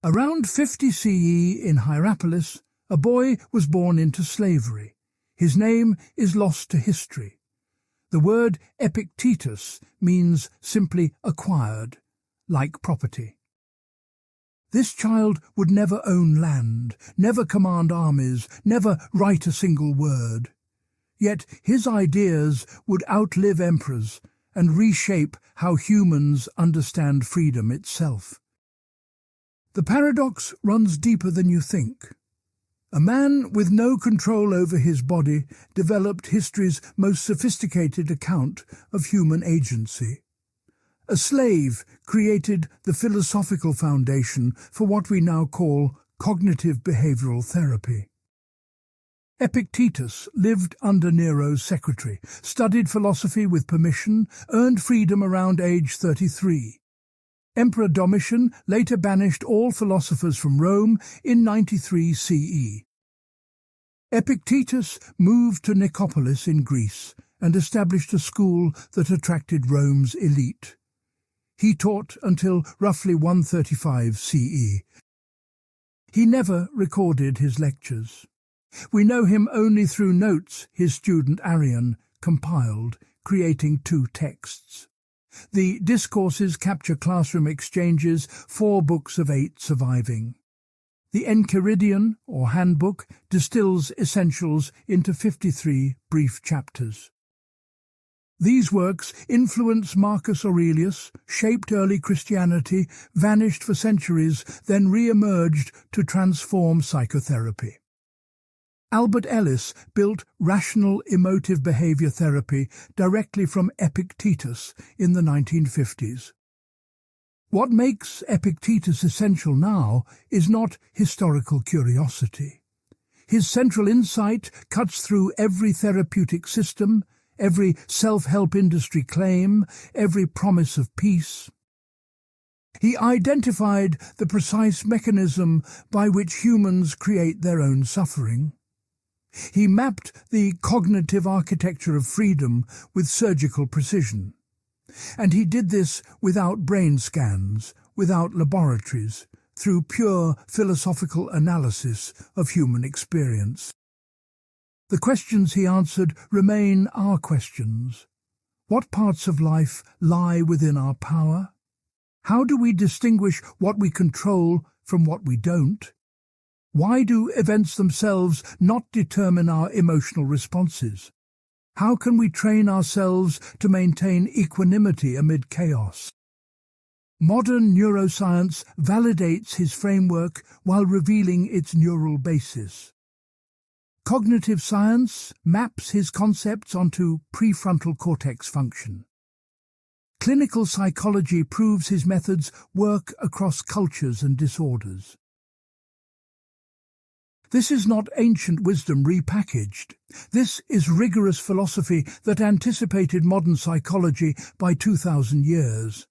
Around 50 CE in Hierapolis, a boy was born into slavery. His name is lost to history. The word Epictetus means simply acquired, like property. This child would never own land, never command armies, never write a single word. Yet his ideas would outlive emperors and reshape how humans understand freedom itself. The paradox runs deeper than you think. A man with no control over his body developed history's most sophisticated account of human agency. A slave created the philosophical foundation for what we now call cognitive behavioral therapy. Epictetus lived under Nero's secretary, studied philosophy with permission, earned freedom around age 33. Emperor Domitian later banished all philosophers from Rome in 93 CE. Epictetus moved to Nicopolis in Greece and established a school that attracted Rome's elite. He taught until roughly 135 CE. He never recorded his lectures. We know him only through notes his student Arrian compiled, creating 2 texts. The discourses capture classroom exchanges, 4 books of 8 surviving. The Enchiridion, or handbook, distills essentials into 53 brief chapters. These works influenced Marcus Aurelius, shaped early Christianity, vanished for centuries, then re-emerged to transform psychotherapy. Albert Ellis built rational emotive behavior therapy directly from Epictetus in the 1950s. What makes Epictetus essential now is not historical curiosity. His central insight cuts through every therapeutic system, every self-help industry claim, every promise of peace. He identified the precise mechanism by which humans create their own suffering. He mapped the cognitive architecture of freedom with surgical precision. And he did this without brain scans, without laboratories, through pure philosophical analysis of human experience. The questions he answered remain our questions. What parts of life lie within our power? How do we distinguish what we control from what we don't? Why do events themselves not determine our emotional responses? How can we train ourselves to maintain equanimity amid chaos? Modern neuroscience validates his framework while revealing its neural basis. Cognitive science maps his concepts onto prefrontal cortex function. Clinical psychology proves his methods work across cultures and disorders. This is not ancient wisdom repackaged. This is rigorous philosophy that anticipated modern psychology by 2,000 years.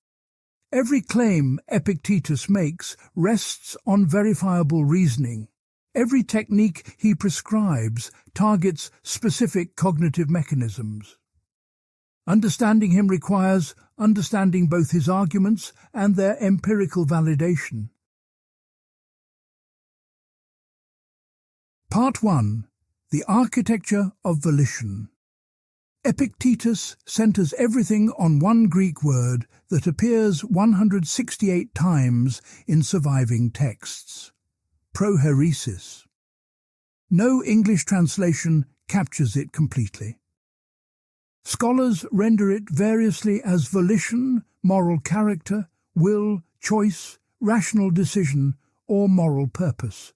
Every claim Epictetus makes rests on verifiable reasoning. Every technique he prescribes targets specific cognitive mechanisms. Understanding him requires understanding both his arguments and their empirical validation. Part 1. The Architecture of Volition. Epictetus centers everything on one Greek word that appears 168 times in surviving texts: prohairesis. No English translation captures it completely. Scholars render it variously as volition, moral character, will, choice, rational decision, or moral purpose.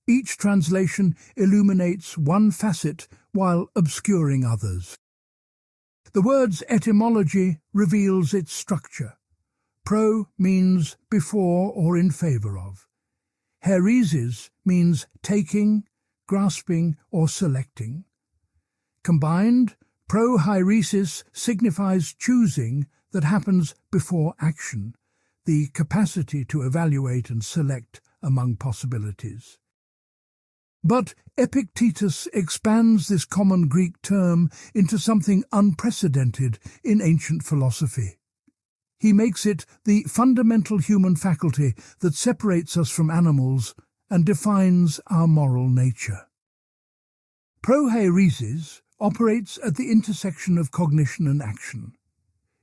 Each translation illuminates one facet while obscuring others. The word's etymology reveals its structure. Pro means before or in favour of. Hairesis means taking, grasping or selecting. Combined, prohairesis signifies choosing that happens before action, the capacity to evaluate and select among possibilities. But Epictetus expands this common Greek term into something unprecedented in ancient philosophy. He makes it the fundamental human faculty that separates us from animals and defines our moral nature. Prohairesis operates at the intersection of cognition and action.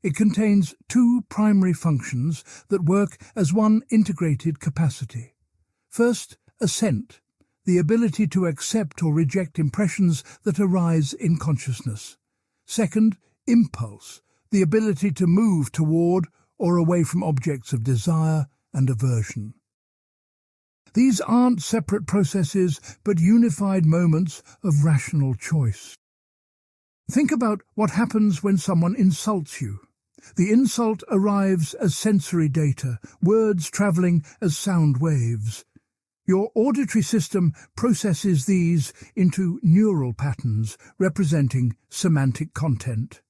It contains two primary functions that work as one integrated capacity. First, assent, the ability to accept or reject impressions that arise in consciousness. Second, impulse, the ability to move toward or away from objects of desire and aversion. These aren't separate processes, but unified moments of rational choice. Think about what happens when someone insults you. The insult arrives as sensory data, words travelling as sound waves. Your auditory system processes these into neural patterns representing semantic content.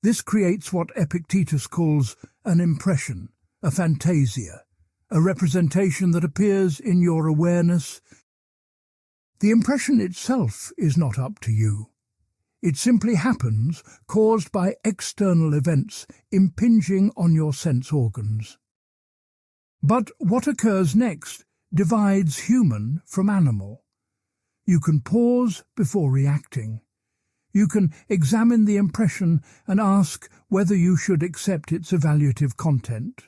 This creates what Epictetus calls an impression, a fantasia, a representation that appears in your awareness. The impression itself is not up to you. It simply happens, caused by external events impinging on your sense organs. But what occurs next divides human from animal. You can pause before reacting. You can examine the impression and ask whether you should accept its evaluative content.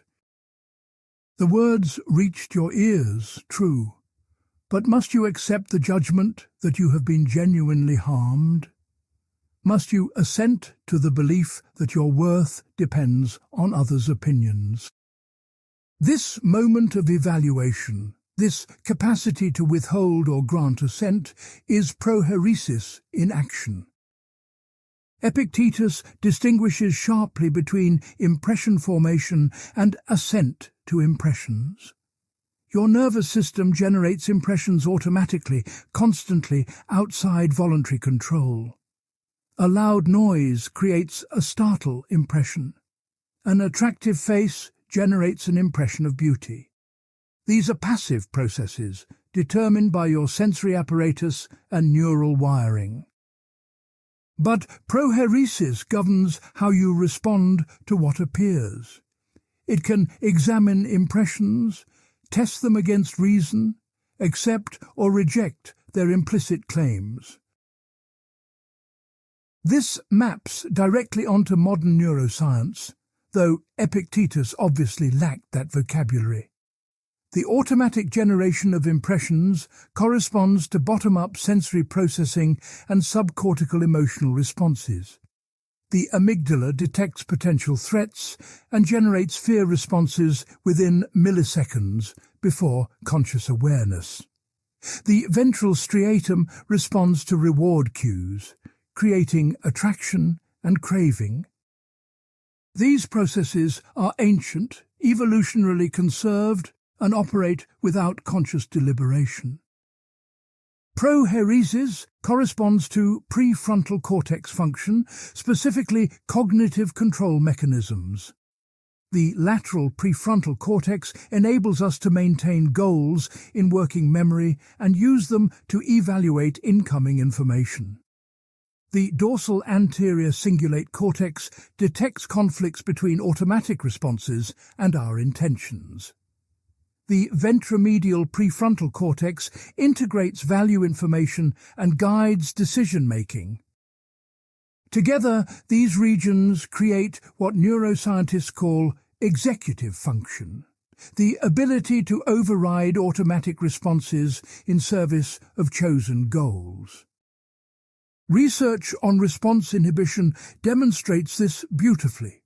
The words reached your ears, true, but must you accept the judgment that you have been genuinely harmed? Must you assent to the belief that your worth depends on others' opinions? This moment of evaluation, this capacity to withhold or grant assent, is prohairesis in action. Epictetus distinguishes sharply between impression formation and assent to impressions. Your nervous system generates impressions automatically, constantly, outside voluntary control. A loud noise creates a startle impression. An attractive face generates an impression of beauty. These are passive processes, determined by your sensory apparatus and neural wiring. But prohairesis governs how you respond to what appears. It can examine impressions, test them against reason, accept or reject their implicit claims. This maps directly onto modern neuroscience, though Epictetus obviously lacked that vocabulary. The automatic generation of impressions corresponds to bottom-up sensory processing and subcortical emotional responses. The amygdala detects potential threats and generates fear responses within milliseconds before conscious awareness. The ventral striatum responds to reward cues, creating attraction and craving. These processes are ancient, evolutionarily conserved, and operate without conscious deliberation. Prohairesis corresponds to prefrontal cortex function, specifically cognitive control mechanisms. The lateral prefrontal cortex enables us to maintain goals in working memory and use them to evaluate incoming information. The dorsal anterior cingulate cortex detects conflicts between automatic responses and our intentions. The ventromedial prefrontal cortex integrates value information and guides decision-making. Together, these regions create what neuroscientists call executive function, the ability to override automatic responses in service of chosen goals. Research on response inhibition demonstrates this beautifully.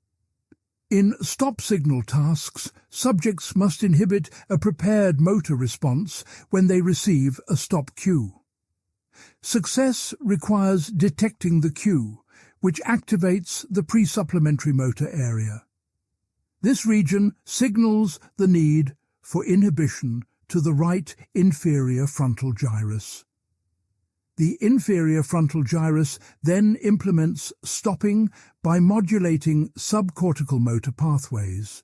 In stop-signal tasks, subjects must inhibit a prepared motor response when they receive a stop cue. Success requires detecting the cue, which activates the pre-supplementary motor area. This region signals the need for inhibition to the right inferior frontal gyrus. The inferior frontal gyrus then implements stopping by modulating subcortical motor pathways.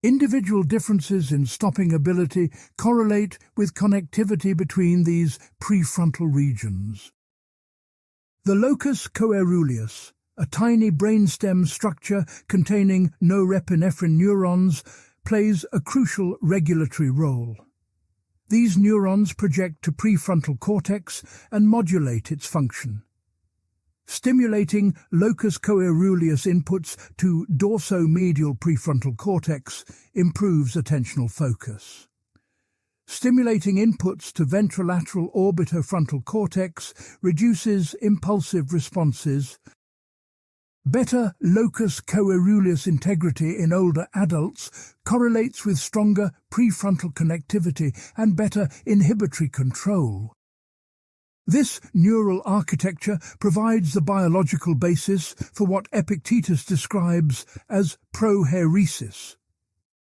Individual differences in stopping ability correlate with connectivity between these prefrontal regions. The locus coeruleus, a tiny brainstem structure containing norepinephrine neurons, plays a crucial regulatory role. These neurons project to prefrontal cortex and modulate its function. Stimulating locus coeruleus inputs to dorsomedial prefrontal cortex improves attentional focus. Stimulating inputs to ventrolateral orbitofrontal cortex reduces impulsive responses. Better locus coeruleus integrity in older adults correlates with stronger prefrontal connectivity and better inhibitory control. This neural architecture provides the biological basis for what Epictetus describes as prohairesis.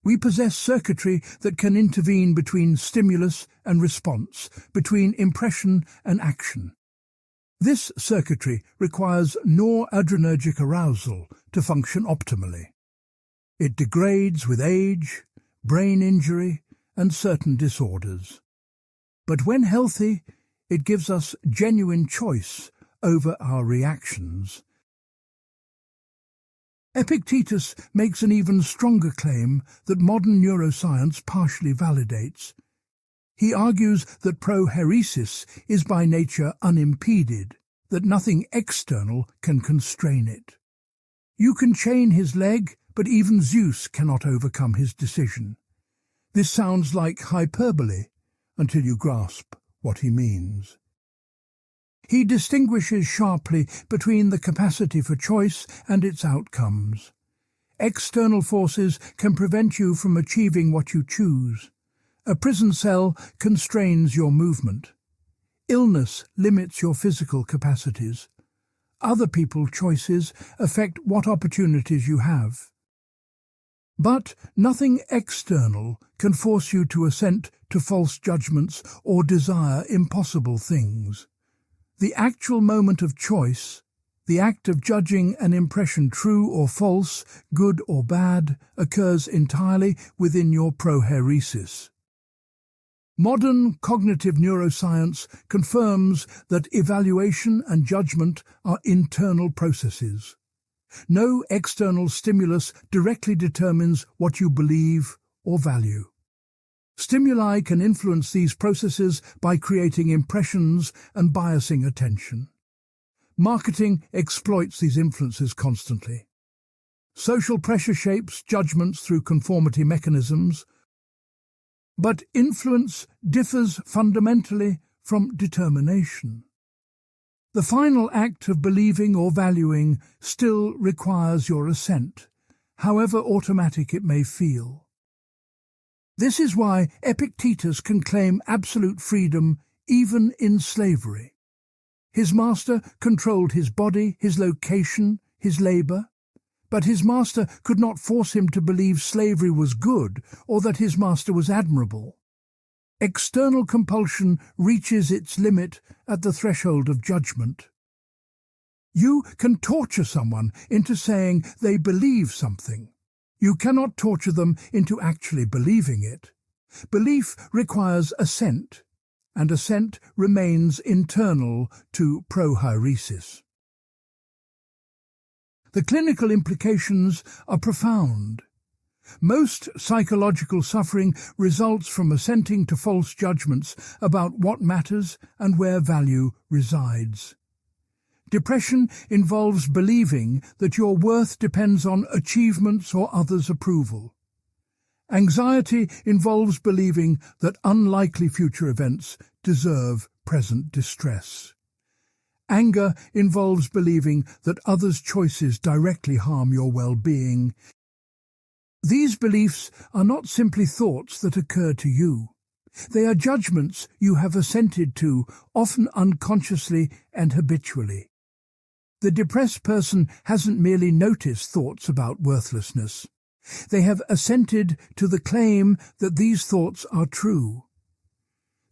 We possess circuitry that can intervene between stimulus and response, between impression and action. This circuitry requires noradrenergic arousal to function optimally. It degrades with age, brain injury, and certain disorders. But when healthy, it gives us genuine choice over our reactions. Epictetus makes an even stronger claim that modern neuroscience partially validates. He argues that prohairesis is by nature unimpeded, that nothing external can constrain it. You can chain his leg, but even Zeus cannot overcome his decision. This sounds like hyperbole until you grasp what he means. He distinguishes sharply between the capacity for choice and its outcomes. External forces can prevent you from achieving what you choose. A prison cell constrains your movement. Illness limits your physical capacities. Other people's choices affect what opportunities you have. But nothing external can force you to assent to false judgments or desire impossible things. The actual moment of choice, the act of judging an impression true or false, good or bad, occurs entirely within your prohairesis. Modern cognitive neuroscience confirms that evaluation and judgment are internal processes. No external stimulus directly determines what you believe or value. Stimuli can influence these processes by creating impressions and biasing attention. Marketing exploits these influences constantly. Social pressure shapes judgments through conformity mechanisms, but influence differs fundamentally from determination. The final act of believing or valuing still requires your assent, however automatic it may feel. This is why Epictetus can claim absolute freedom even in slavery. His master controlled his body, his location, his labor, but his master could not force him to believe slavery was good or that his master was admirable. External compulsion reaches its limit at the threshold of judgment. You can torture someone into saying they believe something. You cannot torture them into actually believing it. Belief requires assent, and assent remains internal to prohairesis. The clinical implications are profound. Most psychological suffering results from assenting to false judgments about what matters and where value resides. Depression involves believing that your worth depends on achievements or others' approval. Anxiety involves believing that unlikely future events deserve present distress. Anger involves believing that others' choices directly harm your well-being. These beliefs are not simply thoughts that occur to you. They are judgments you have assented to, often unconsciously and habitually. The depressed person hasn't merely noticed thoughts about worthlessness. They have assented to the claim that these thoughts are true.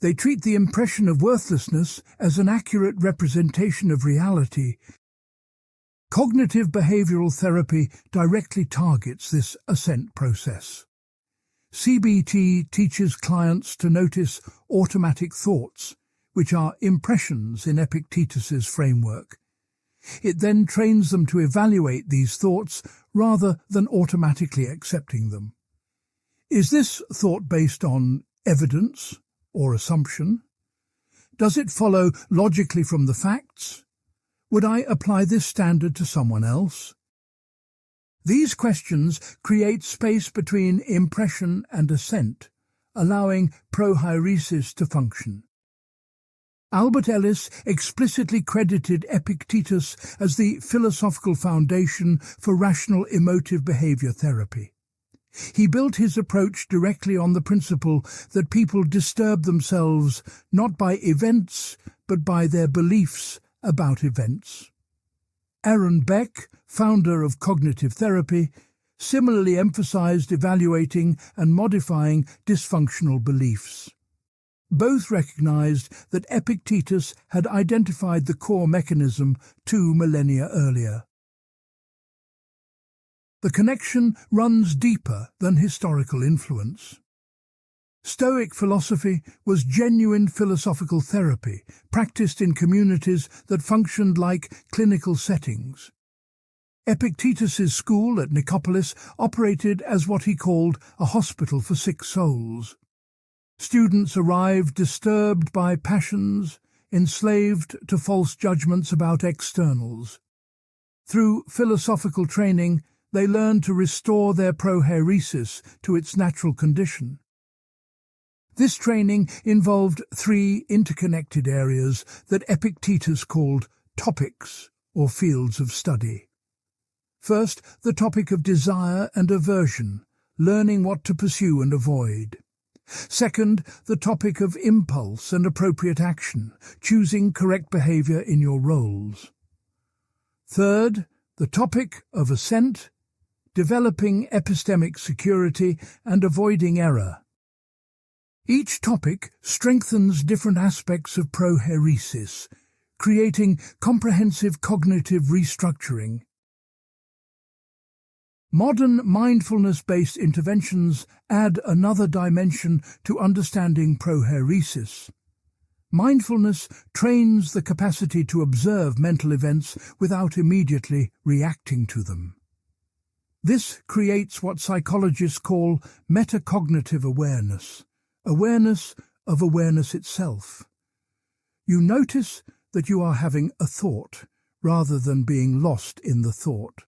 They treat the impression of worthlessness as an accurate representation of reality. Cognitive behavioral therapy directly targets this assent process. CBT teaches clients to notice automatic thoughts, which are impressions in Epictetus's framework. It then trains them to evaluate these thoughts rather than automatically accepting them. Is this thought based on evidence or assumption? Does it follow logically from the facts? Would I apply this standard to someone else? These questions create space between impression and assent, allowing prohairesis to function. Albert Ellis explicitly credited Epictetus as the philosophical foundation for rational emotive behavior therapy. He built his approach directly on the principle that people disturb themselves not by events, but by their beliefs about events. Aaron Beck, founder of cognitive therapy, similarly emphasized evaluating and modifying dysfunctional beliefs. Both recognized that Epictetus had identified the core mechanism 2 millennia earlier. The connection runs deeper than historical influence. Stoic philosophy was genuine philosophical therapy, practiced in communities that functioned like clinical settings. Epictetus's school at Nicopolis operated as what he called a hospital for sick souls. Students arrived disturbed by passions, enslaved to false judgments about externals. Through philosophical training, they learned to restore their prohairesis to its natural condition. This training involved 3 interconnected areas that Epictetus called topics, or fields of study. First, the topic of desire and aversion, learning what to pursue and avoid. Second, the topic of impulse and appropriate action, choosing correct behavior in your roles. Third, the topic of assent, developing epistemic security and avoiding error. Each topic strengthens different aspects of prohairesis, creating comprehensive cognitive restructuring. Modern mindfulness-based interventions add another dimension to understanding prohairesis. Mindfulness trains the capacity to observe mental events without immediately reacting to them. This creates what psychologists call metacognitive awareness, awareness of awareness itself. You notice that you are having a thought, rather than being lost in the thought.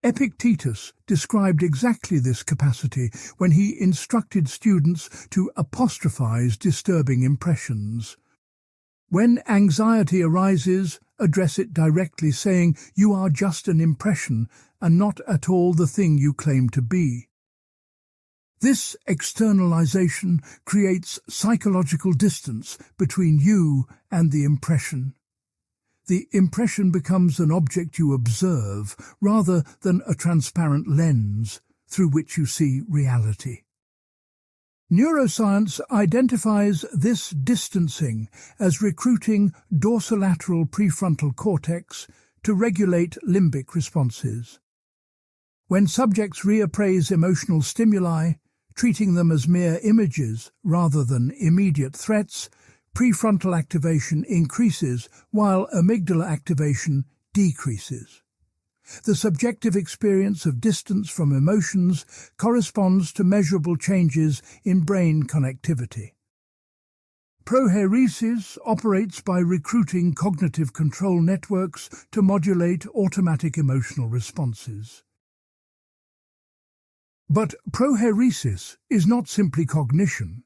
Epictetus described exactly this capacity when he instructed students to apostrophize disturbing impressions. When anxiety arises, address it directly, saying you are just an impression and not at all the thing you claim to be. This externalization creates psychological distance between you and the impression. The impression becomes an object you observe rather than a transparent lens through which you see reality. Neuroscience identifies this distancing as recruiting dorsolateral prefrontal cortex to regulate limbic responses. When subjects reappraise emotional stimuli, treating them as mere images rather than immediate threats, prefrontal activation increases while amygdala activation decreases. The subjective experience of distance from emotions corresponds to measurable changes in brain connectivity. Prohairesis operates by recruiting cognitive control networks to modulate automatic emotional responses. But prohairesis is not simply cognition.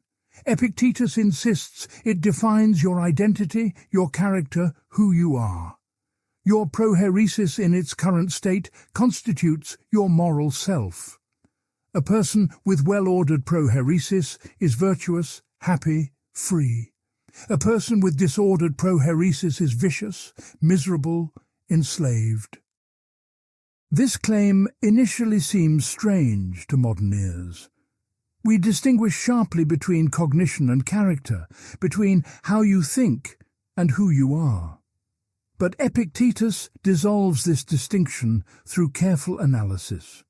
Epictetus insists it defines your identity, your character, who you are. Your prohairesis in its current state constitutes your moral self. A person with well-ordered prohairesis is virtuous, happy, free. A person with disordered prohairesis is vicious, miserable, enslaved. This claim initially seems strange to modern ears. We distinguish sharply between cognition and character, between how you think and who you are. But Epictetus dissolves this distinction through careful analysis.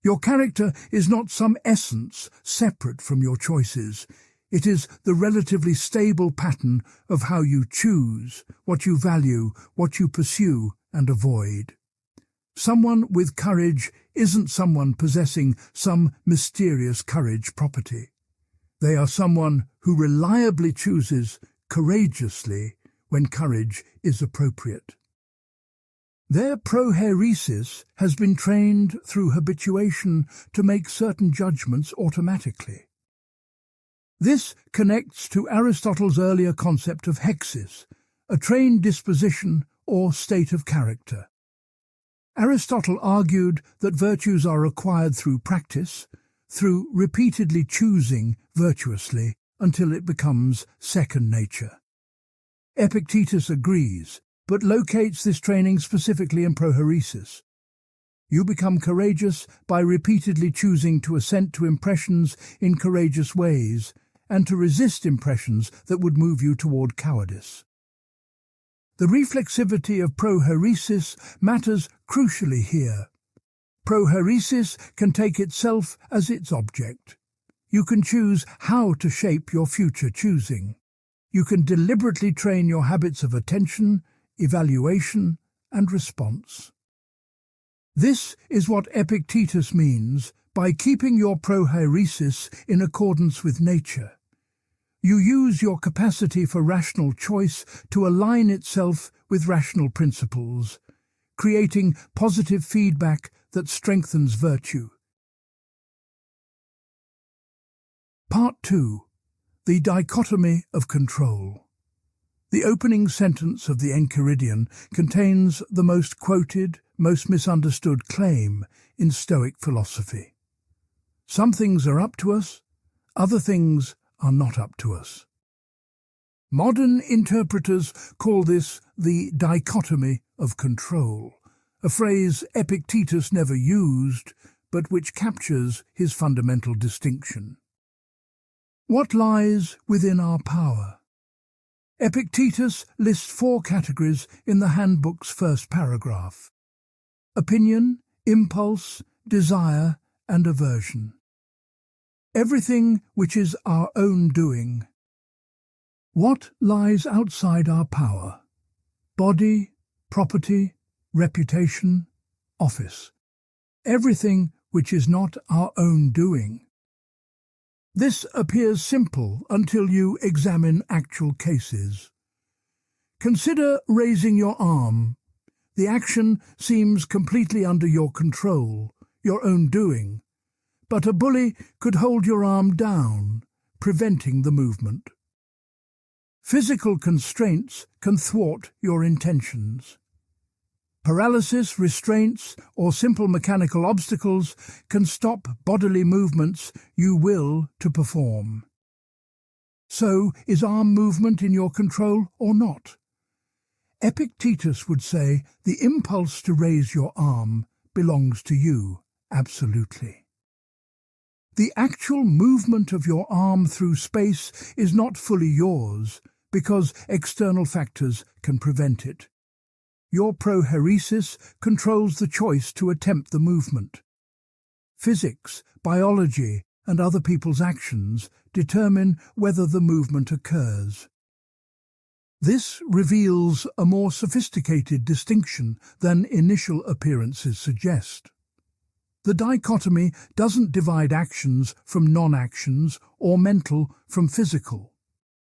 Your character is not some essence separate from your choices. It is the relatively stable pattern of how you choose, what you value, what you pursue and avoid. Someone with courage isn't someone possessing some mysterious courage property. They are someone who reliably chooses courageously when courage is appropriate. Their prohairesis has been trained through habituation to make certain judgments automatically. This connects to Aristotle's earlier concept of hexis, a trained disposition or state of character. Aristotle argued that virtues are acquired through practice, through repeatedly choosing virtuously until it becomes second nature. Epictetus agrees, but locates this training specifically in prohairesis. You become courageous by repeatedly choosing to assent to impressions in courageous ways and to resist impressions that would move you toward cowardice. The reflexivity of prohairesis matters crucially here. Prohairesis can take itself as its object. You can choose how to shape your future choosing. You can deliberately train your habits of attention, evaluation, and response. This is what Epictetus means by keeping your prohairesis in accordance with nature. You use your capacity for rational choice to align itself with rational principles, creating positive feedback that strengthens virtue. Part 2. The Dichotomy of Control. The opening sentence of the Enchiridion contains the most quoted, most misunderstood claim in Stoic philosophy. Some things are up to us, other things are not up to us. Modern interpreters call this the dichotomy of control, a phrase Epictetus never used, but which captures his fundamental distinction. What lies within our power? Epictetus lists 4 categories in the handbook's first paragraph: opinion, impulse, desire, and aversion. Everything which is our own doing. What lies outside our power? Body, property, reputation, office. Everything which is not our own doing. This appears simple until you examine actual cases. Consider raising your arm. The action seems completely under your control, your own doing, but a bully could hold your arm down, preventing the movement. Physical constraints can thwart your intentions. Paralysis, restraints, or simple mechanical obstacles can stop bodily movements you will to perform. So, is arm movement in your control or not? Epictetus would say the impulse to raise your arm belongs to you, absolutely. The actual movement of your arm through space is not fully yours because external factors can prevent it. Your prohairesis controls the choice to attempt the movement. Physics, biology, and other people's actions determine whether the movement occurs. This reveals a more sophisticated distinction than initial appearances suggest. The dichotomy doesn't divide actions from non-actions or mental from physical.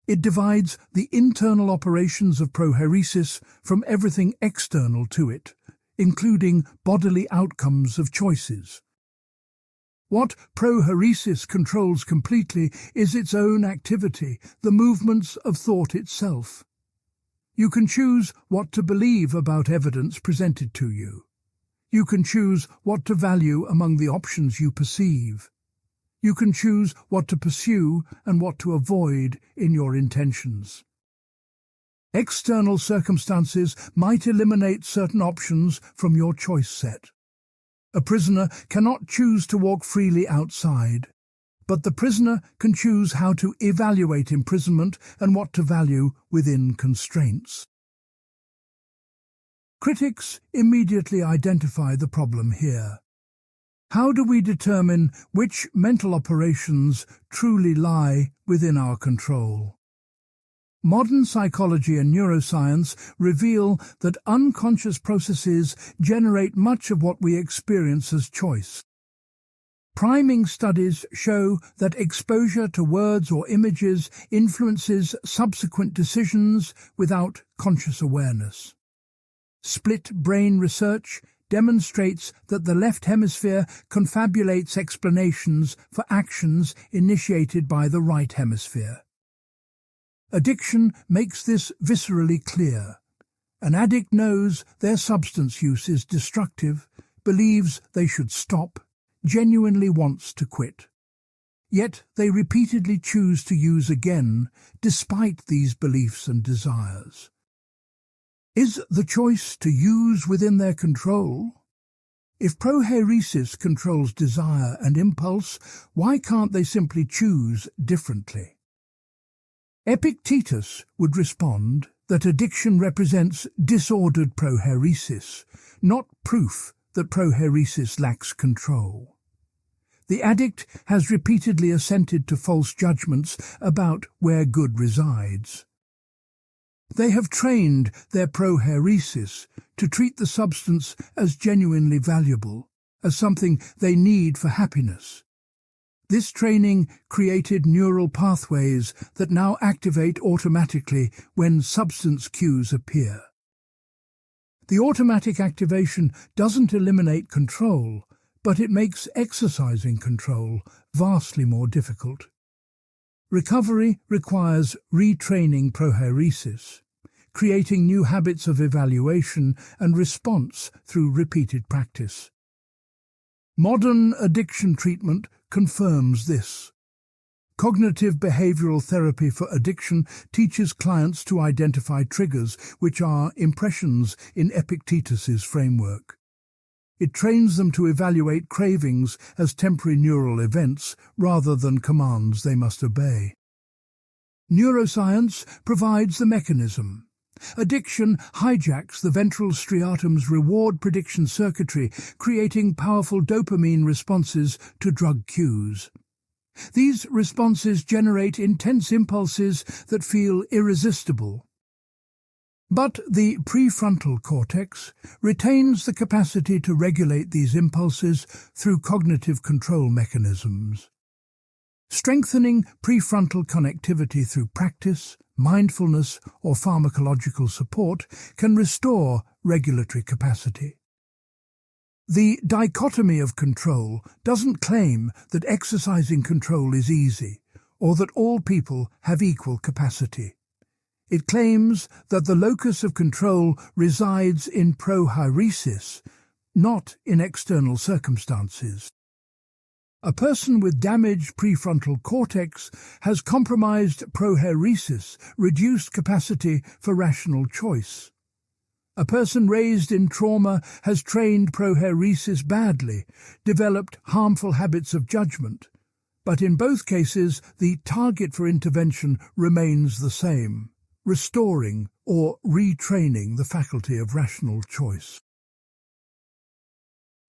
It divides the internal operations of prohairesis from everything external to it, including bodily outcomes of choices. What prohairesis controls completely is its own activity, the movements of thought itself. You can choose what to believe about evidence presented to you. You can choose what to value among the options you perceive. You can choose what to pursue and what to avoid in your intentions. External circumstances might eliminate certain options from your choice set. A prisoner cannot choose to walk freely outside, but the prisoner can choose how to evaluate imprisonment and what to value within constraints. Critics immediately identify the problem here. How do we determine which mental operations truly lie within our control. Modern psychology and neuroscience reveal that unconscious processes generate much of what we experience as choice. Priming studies show that exposure to words or images influences subsequent decisions without conscious awareness. Split brain research demonstrates that the left hemisphere confabulates explanations for actions initiated by the right hemisphere. Addiction makes this viscerally clear. An addict knows their substance use is destructive, believes they should stop, genuinely wants to quit. Yet they repeatedly choose to use again, despite these beliefs and desires. Is the choice to use within their control? If prohairesis controls desire and impulse, why can't they simply choose differently? Epictetus would respond that addiction represents disordered prohairesis, not proof that prohairesis lacks control. The addict has repeatedly assented to false judgments about where good resides. They have trained their prohairesis to treat the substance as genuinely valuable, as something they need for happiness. This training created neural pathways that now activate automatically when substance cues appear. The automatic activation doesn't eliminate control, but it makes exercising control vastly more difficult. Recovery requires retraining prohairesis, creating new habits of evaluation and response through repeated practice. Modern addiction treatment confirms this. Cognitive behavioral therapy for addiction teaches clients to identify triggers, which are impressions in Epictetus's framework. It trains them to evaluate cravings as temporary neural events rather than commands they must obey. Neuroscience provides the mechanism. Addiction hijacks the ventral striatum's reward prediction circuitry, creating powerful dopamine responses to drug cues. These responses generate intense impulses that feel irresistible. But the prefrontal cortex retains the capacity to regulate these impulses through cognitive control mechanisms. Strengthening prefrontal connectivity through practice, mindfulness, or pharmacological support can restore regulatory capacity. The dichotomy of control doesn't claim that exercising control is easy, or that all people have equal capacity. It claims that the locus of control resides in prohairesis, not in external circumstances. A person with damaged prefrontal cortex has compromised prohairesis, reduced capacity for rational choice. A person raised in trauma has trained prohairesis badly, developed harmful habits of judgment. But in both cases, the target for intervention remains the same: restoring or retraining the faculty of rational choice.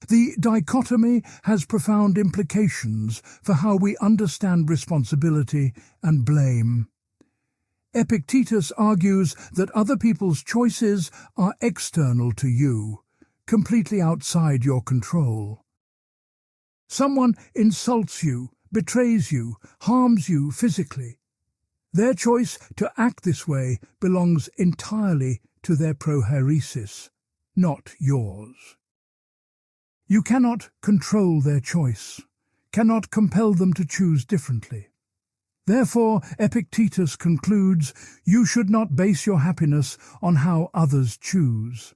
The dichotomy has profound implications for how we understand responsibility and blame. Epictetus argues that other people's choices are external to you, completely outside your control. Someone insults you, betrays you, harms you physically. Their choice to act this way belongs entirely to their prohairesis, not yours. You cannot control their choice, cannot compel them to choose differently. Therefore, Epictetus concludes, you should not base your happiness on how others choose.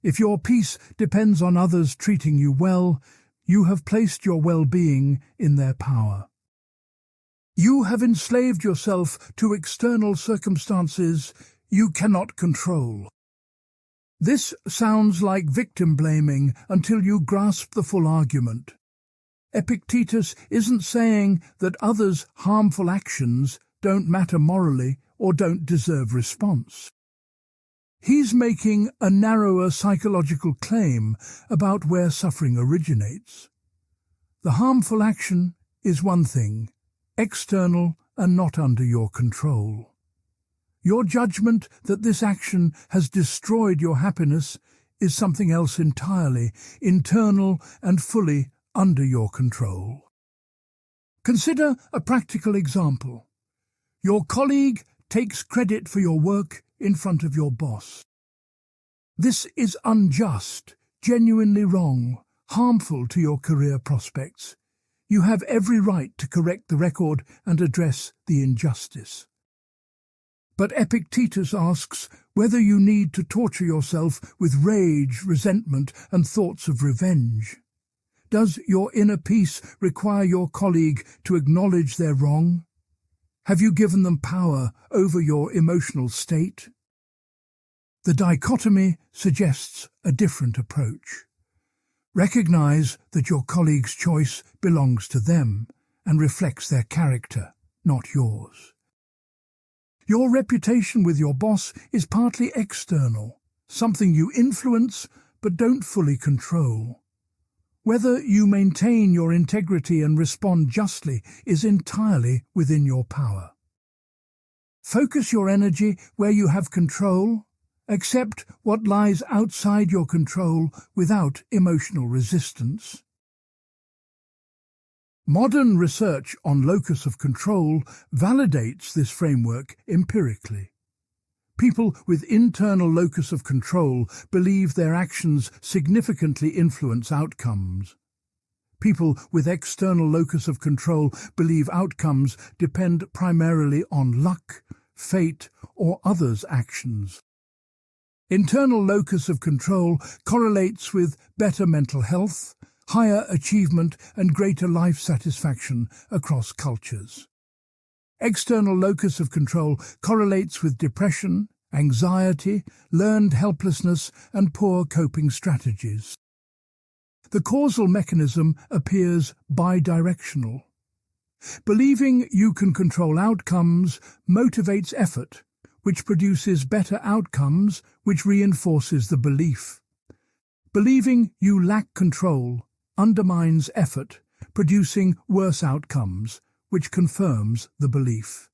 If your peace depends on others treating you well, you have placed your well-being in their power. You have enslaved yourself to external circumstances you cannot control. This sounds like victim blaming until you grasp the full argument. Epictetus isn't saying that others' harmful actions don't matter morally or don't deserve response. He's making a narrower psychological claim about where suffering originates. The harmful action is one thing, external and not under your control. Your judgment that this action has destroyed your happiness is something else entirely, internal and fully under your control. Consider a practical example. Your colleague takes credit for your work in front of your boss. This is unjust, genuinely wrong, harmful to your career prospects. You have every right to correct the record and address the injustice. But Epictetus asks whether you need to torture yourself with rage, resentment, and thoughts of revenge. Does your inner peace require your colleague to acknowledge their wrong? Have you given them power over your emotional state? The dichotomy suggests a different approach. Recognize that your colleague's choice belongs to them and reflects their character, not yours. Your reputation with your boss is partly external, something you influence but don't fully control. Whether you maintain your integrity and respond justly is entirely within your power. Focus your energy where you have control. Accept what lies outside your control without emotional resistance. Modern research on locus of control validates this framework empirically. People with internal locus of control believe their actions significantly influence outcomes. People with external locus of control believe outcomes depend primarily on luck, fate, or others' actions. Internal locus of control correlates with better mental health, higher achievement, and greater life satisfaction across cultures. External locus of control correlates with depression, anxiety, learned helplessness, and poor coping strategies. The causal mechanism appears bidirectional. Believing you can control outcomes motivates effort, which produces better outcomes, which reinforces the belief. Believing you lack control undermines effort, producing worse outcomes, which confirms the belief.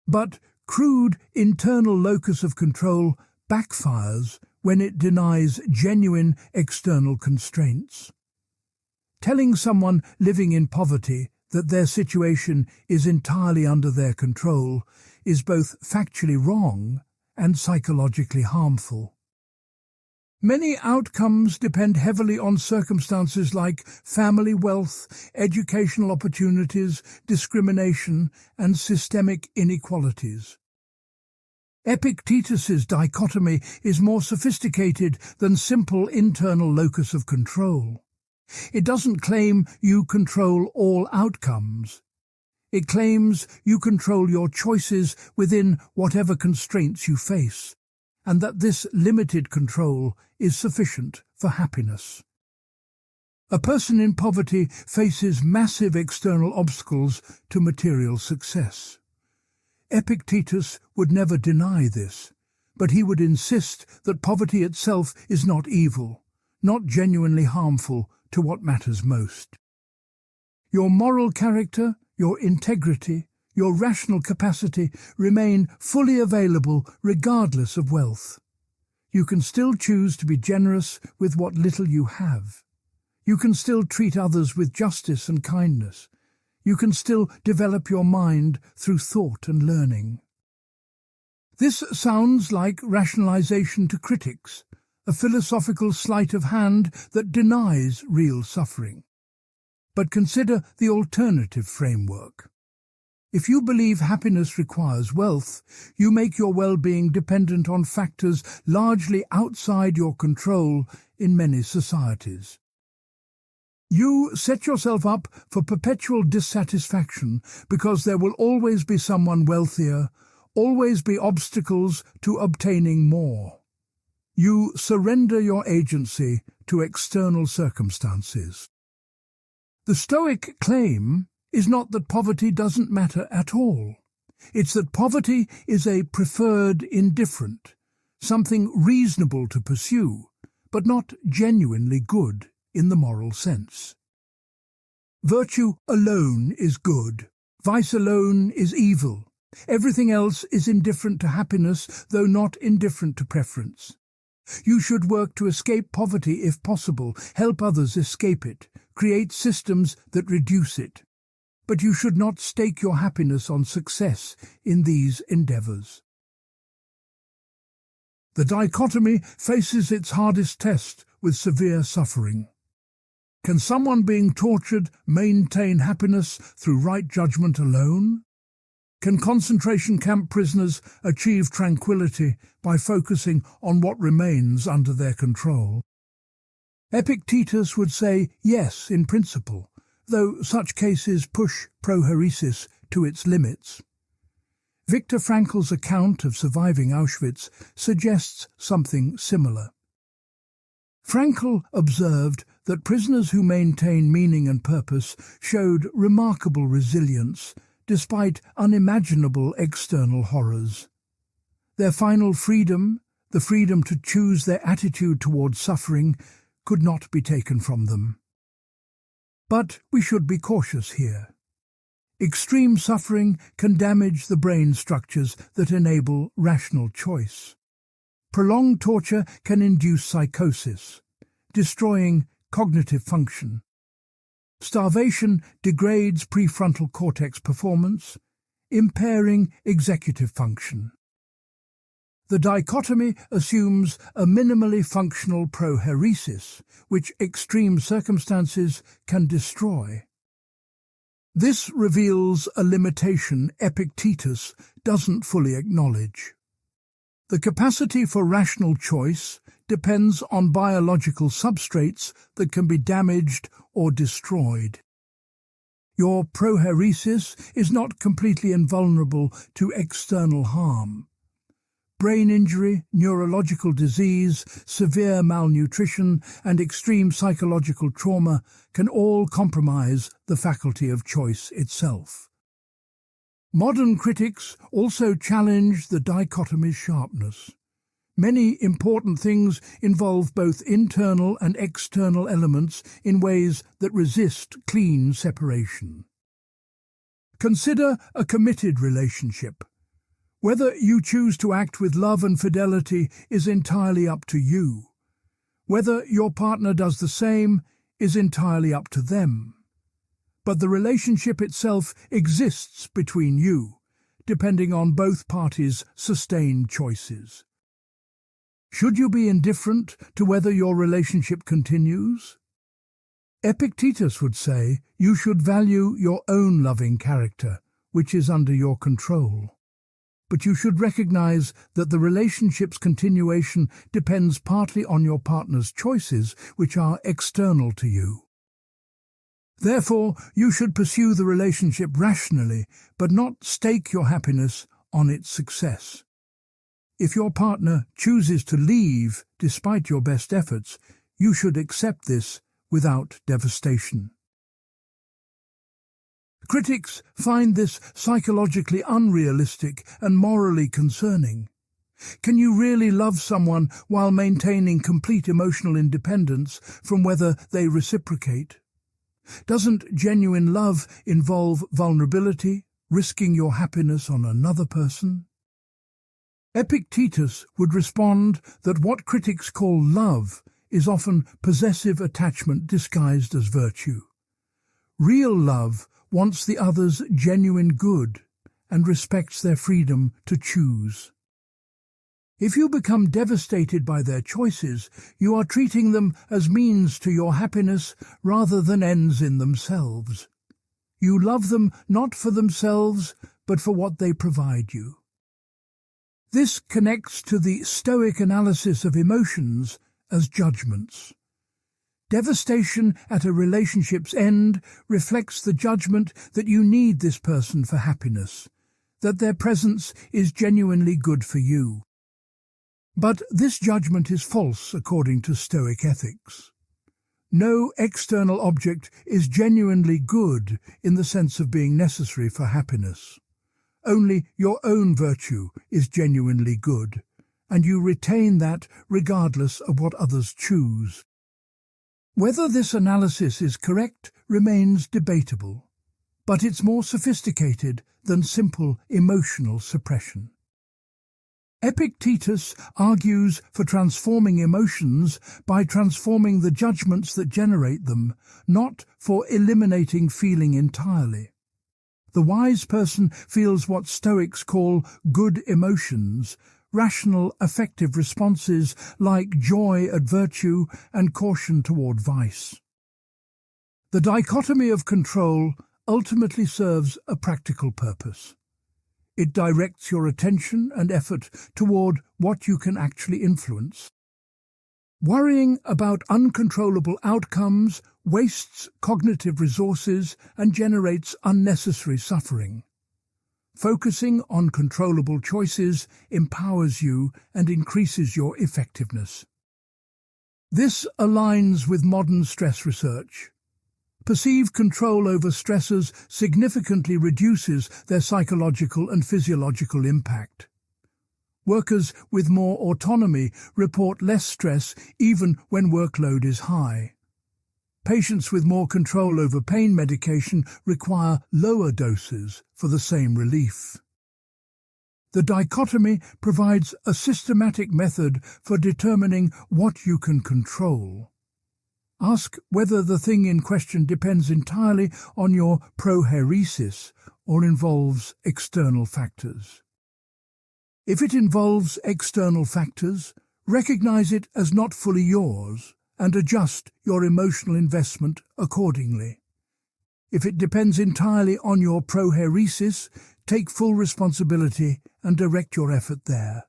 But crude internal locus of control backfires when it denies genuine external constraints. Telling someone living in poverty that their situation is entirely under their control is both factually wrong and psychologically harmful. Many outcomes depend heavily on circumstances like family wealth, educational opportunities, discrimination, and systemic inequalities. Epictetus's dichotomy is more sophisticated than simple internal locus of control. It doesn't claim you control all outcomes. It claims you control your choices within whatever constraints you face, and that this limited control is sufficient for happiness. A person in poverty faces massive external obstacles to material success. Epictetus would never deny this, but he would insist that poverty itself is not evil, not genuinely harmful to what matters most. Your moral character, your integrity, your rational capacity remain fully available regardless of wealth. You can still choose to be generous with what little you have. You can still treat others with justice and kindness. You can still develop your mind through thought and learning. This sounds like rationalization to critics, a philosophical sleight of hand that denies real suffering. But consider the alternative framework. If you believe happiness requires wealth, you make your well-being dependent on factors largely outside your control in many societies. You set yourself up for perpetual dissatisfaction because there will always be someone wealthier, always be obstacles to obtaining more. You surrender your agency to external circumstances. The Stoic claim is not that poverty doesn't matter at all. It's that poverty is a preferred indifferent, something reasonable to pursue, but not genuinely good in the moral sense. Virtue alone is good. Vice alone is evil. Everything else is indifferent to happiness, though not indifferent to preference. You should work to escape poverty if possible, help others escape it, create systems that reduce it. But you should not stake your happiness on success in these endeavors. The dichotomy faces its hardest test with severe suffering. Can someone being tortured maintain happiness through right judgment alone? Can concentration camp prisoners achieve tranquility by focusing on what remains under their control? Epictetus would say yes in principle, though such cases push proheresis to its limits. Viktor Frankl's account of surviving Auschwitz suggests something similar. Frankl observed that prisoners who maintained meaning and purpose showed remarkable resilience despite unimaginable external horrors. Their final freedom, the freedom to choose their attitude towards suffering, could not be taken from them. But we should be cautious here. Extreme suffering can damage the brain structures that enable rational choice. Prolonged torture can induce psychosis, destroying cognitive function. Starvation degrades prefrontal cortex performance, impairing executive function. The dichotomy assumes a minimally functional proheresis, which extreme circumstances can destroy. This reveals a limitation Epictetus doesn't fully acknowledge. The capacity for rational choice depends on biological substrates that can be damaged or destroyed. Your proheresis is not completely invulnerable to external harm. Brain injury, neurological disease, severe malnutrition, and extreme psychological trauma can all compromise the faculty of choice itself. Modern critics also challenge the dichotomy's sharpness. Many important things involve both internal and external elements in ways that resist clean separation. Consider a committed relationship. Whether you choose to act with love and fidelity is entirely up to you. Whether your partner does the same is entirely up to them. But the relationship itself exists between you, depending on both parties' sustained choices. Should you be indifferent to whether your relationship continues? Epictetus would say you should value your own loving character, which is under your control. But you should recognize that the relationship's continuation depends partly on your partner's choices, which are external to you. Therefore, you should pursue the relationship rationally, but not stake your happiness on its success. If your partner chooses to leave despite your best efforts, you should accept this without devastation. Critics find this psychologically unrealistic and morally concerning. Can you really love someone while maintaining complete emotional independence from whether they reciprocate? Doesn't genuine love involve vulnerability, risking your happiness on another person? Epictetus would respond that what critics call love is often possessive attachment disguised as virtue. Real love wants the other's genuine good and respects their freedom to choose. If you become devastated by their choices, you are treating them as means to your happiness rather than ends in themselves. You love them not for themselves, but for what they provide you. This connects to the Stoic analysis of emotions as judgments. Devastation at a relationship's end reflects the judgment that you need this person for happiness, that their presence is genuinely good for you. But this judgment is false according to Stoic ethics. No external object is genuinely good in the sense of being necessary for happiness. Only your own virtue is genuinely good, and you retain that regardless of what others choose. Whether this analysis is correct remains debatable, but it's more sophisticated than simple emotional suppression. Epictetus argues for transforming emotions by transforming the judgments that generate them, not for eliminating feeling entirely. The wise person feels what Stoics call good emotions, rational affective responses like joy at virtue and caution toward vice. The dichotomy of control ultimately serves a practical purpose. It directs your attention and effort toward what you can actually influence. Worrying about uncontrollable outcomes wastes cognitive resources and generates unnecessary suffering. Focusing on controllable choices empowers you and increases your effectiveness. This aligns with modern stress research. Perceived control over stressors significantly reduces their psychological and physiological impact. Workers with more autonomy report less stress even when workload is high. Patients with more control over pain medication require lower doses for the same relief. The dichotomy provides a systematic method for determining what you can control. Ask whether the thing in question depends entirely on your prohairesis or involves external factors. If it involves external factors, recognize it as not fully yours and adjust your emotional investment accordingly. If it depends entirely on your prohairesis, take full responsibility and direct your effort there.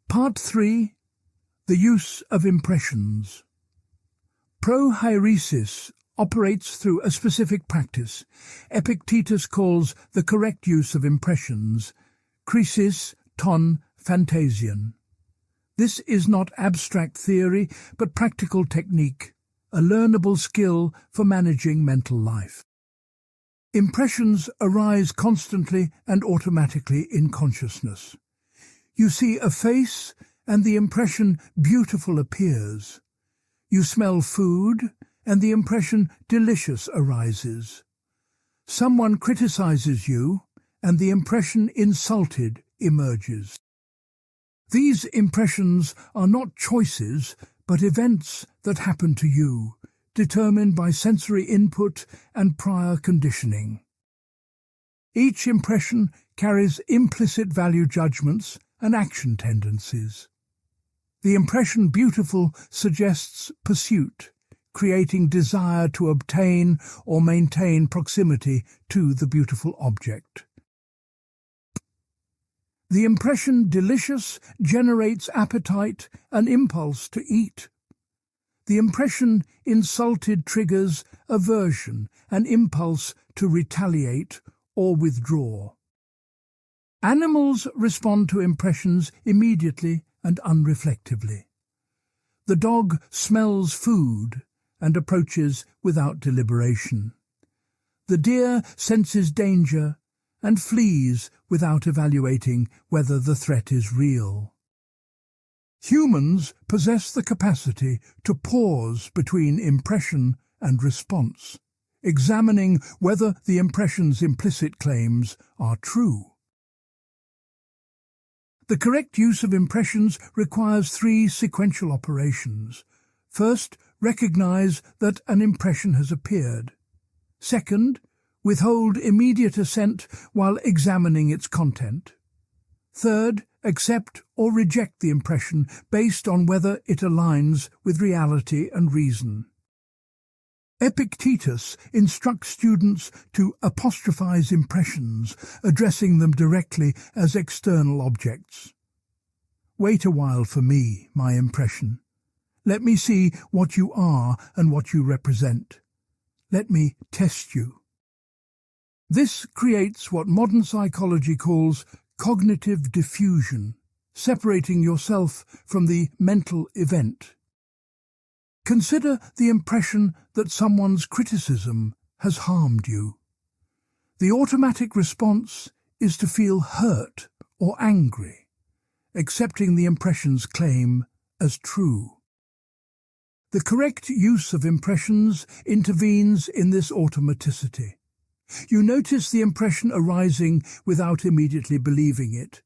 Part 3. The use of impressions. Prohairesis operates through a specific practice. Epictetus calls the correct use of impressions krisis ton phantasian. This is not abstract theory, but practical technique, a learnable skill for managing mental life. Impressions arise constantly and automatically in consciousness. You see a face, and the impression beautiful appears. You smell food, and the impression delicious arises. Someone criticizes you, and the impression insulted emerges. These impressions are not choices, but events that happen to you, determined by sensory input and prior conditioning. Each impression carries implicit value judgments and action tendencies. The impression beautiful suggests pursuit, creating desire to obtain or maintain proximity to the beautiful object. The impression delicious generates appetite, an impulse to eat. The impression insulted triggers aversion, an impulse to retaliate or withdraw. Animals respond to impressions immediately and unreflectively. The dog smells food and approaches without deliberation. The deer senses danger and flees without evaluating whether the threat is real. Humans possess the capacity to pause between impression and response, examining whether the impression's implicit claims are true. The correct use of impressions requires 3 sequential operations. First, recognize that an impression has appeared. Second, withhold immediate assent while examining its content. Third, accept or reject the impression based on whether it aligns with reality and reason. Epictetus instructs students to apostrophize impressions, addressing them directly as external objects. Wait a while for me, my impression. Let me see what you are and what you represent. Let me test you. This creates what modern psychology calls cognitive diffusion, separating yourself from the mental event. Consider the impression that someone's criticism has harmed you. The automatic response is to feel hurt or angry, accepting the impression's claim as true. The correct use of impressions intervenes in this automaticity. You notice the impression arising without immediately believing it.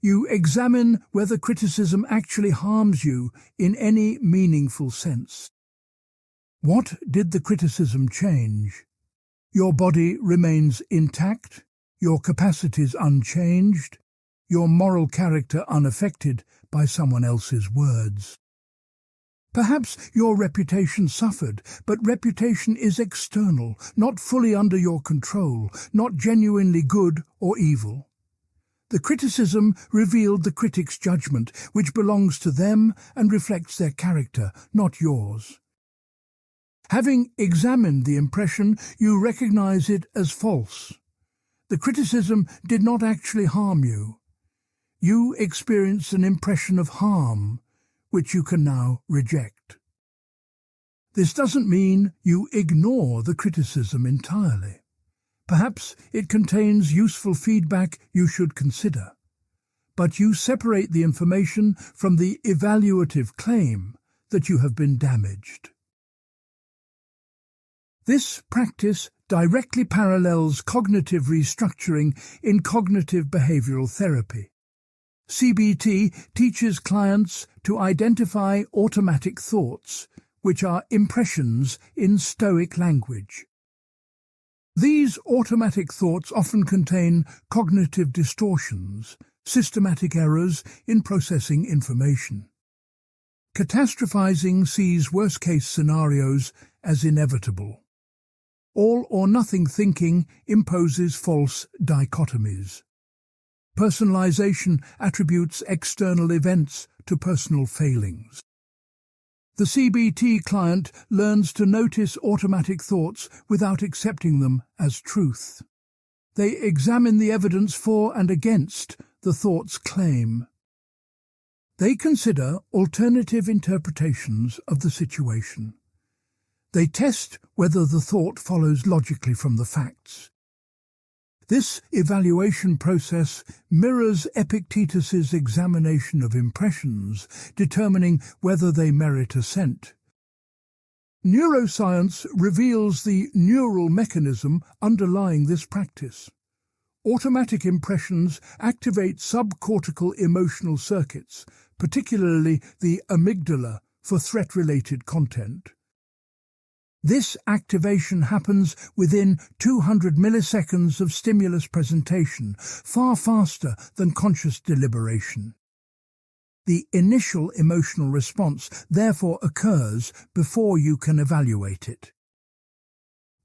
You examine whether criticism actually harms you in any meaningful sense. What did the criticism change? Your body remains intact, your capacities unchanged, your moral character unaffected by someone else's words. Perhaps your reputation suffered, but reputation is external, not fully under your control, not genuinely good or evil. The criticism revealed the critic's judgment, which belongs to them and reflects their character, not yours. Having examined the impression, you recognize it as false. The criticism did not actually harm you. You experienced an impression of harm, which you can now reject. This doesn't mean you ignore the criticism entirely. Perhaps it contains useful feedback you should consider, but you separate the information from the evaluative claim that you have been damaged. This practice directly parallels cognitive restructuring in cognitive behavioral therapy. CBT teaches clients to identify automatic thoughts, which are impressions in Stoic language. These automatic thoughts often contain cognitive distortions, systematic errors in processing information. Catastrophizing sees worst-case scenarios as inevitable. All-or-nothing thinking imposes false dichotomies. Personalization attributes external events to personal failings. The CBT client learns to notice automatic thoughts without accepting them as truth. They examine the evidence for and against the thought's claim. They consider alternative interpretations of the situation. They test whether the thought follows logically from the facts. This evaluation process mirrors Epictetus's examination of impressions, determining whether they merit assent. Neuroscience reveals the neural mechanism underlying this practice. Automatic impressions activate subcortical emotional circuits, particularly the amygdala, for threat-related content. This activation happens within 200 milliseconds of stimulus presentation, far faster than conscious deliberation. The initial emotional response therefore occurs before you can evaluate it.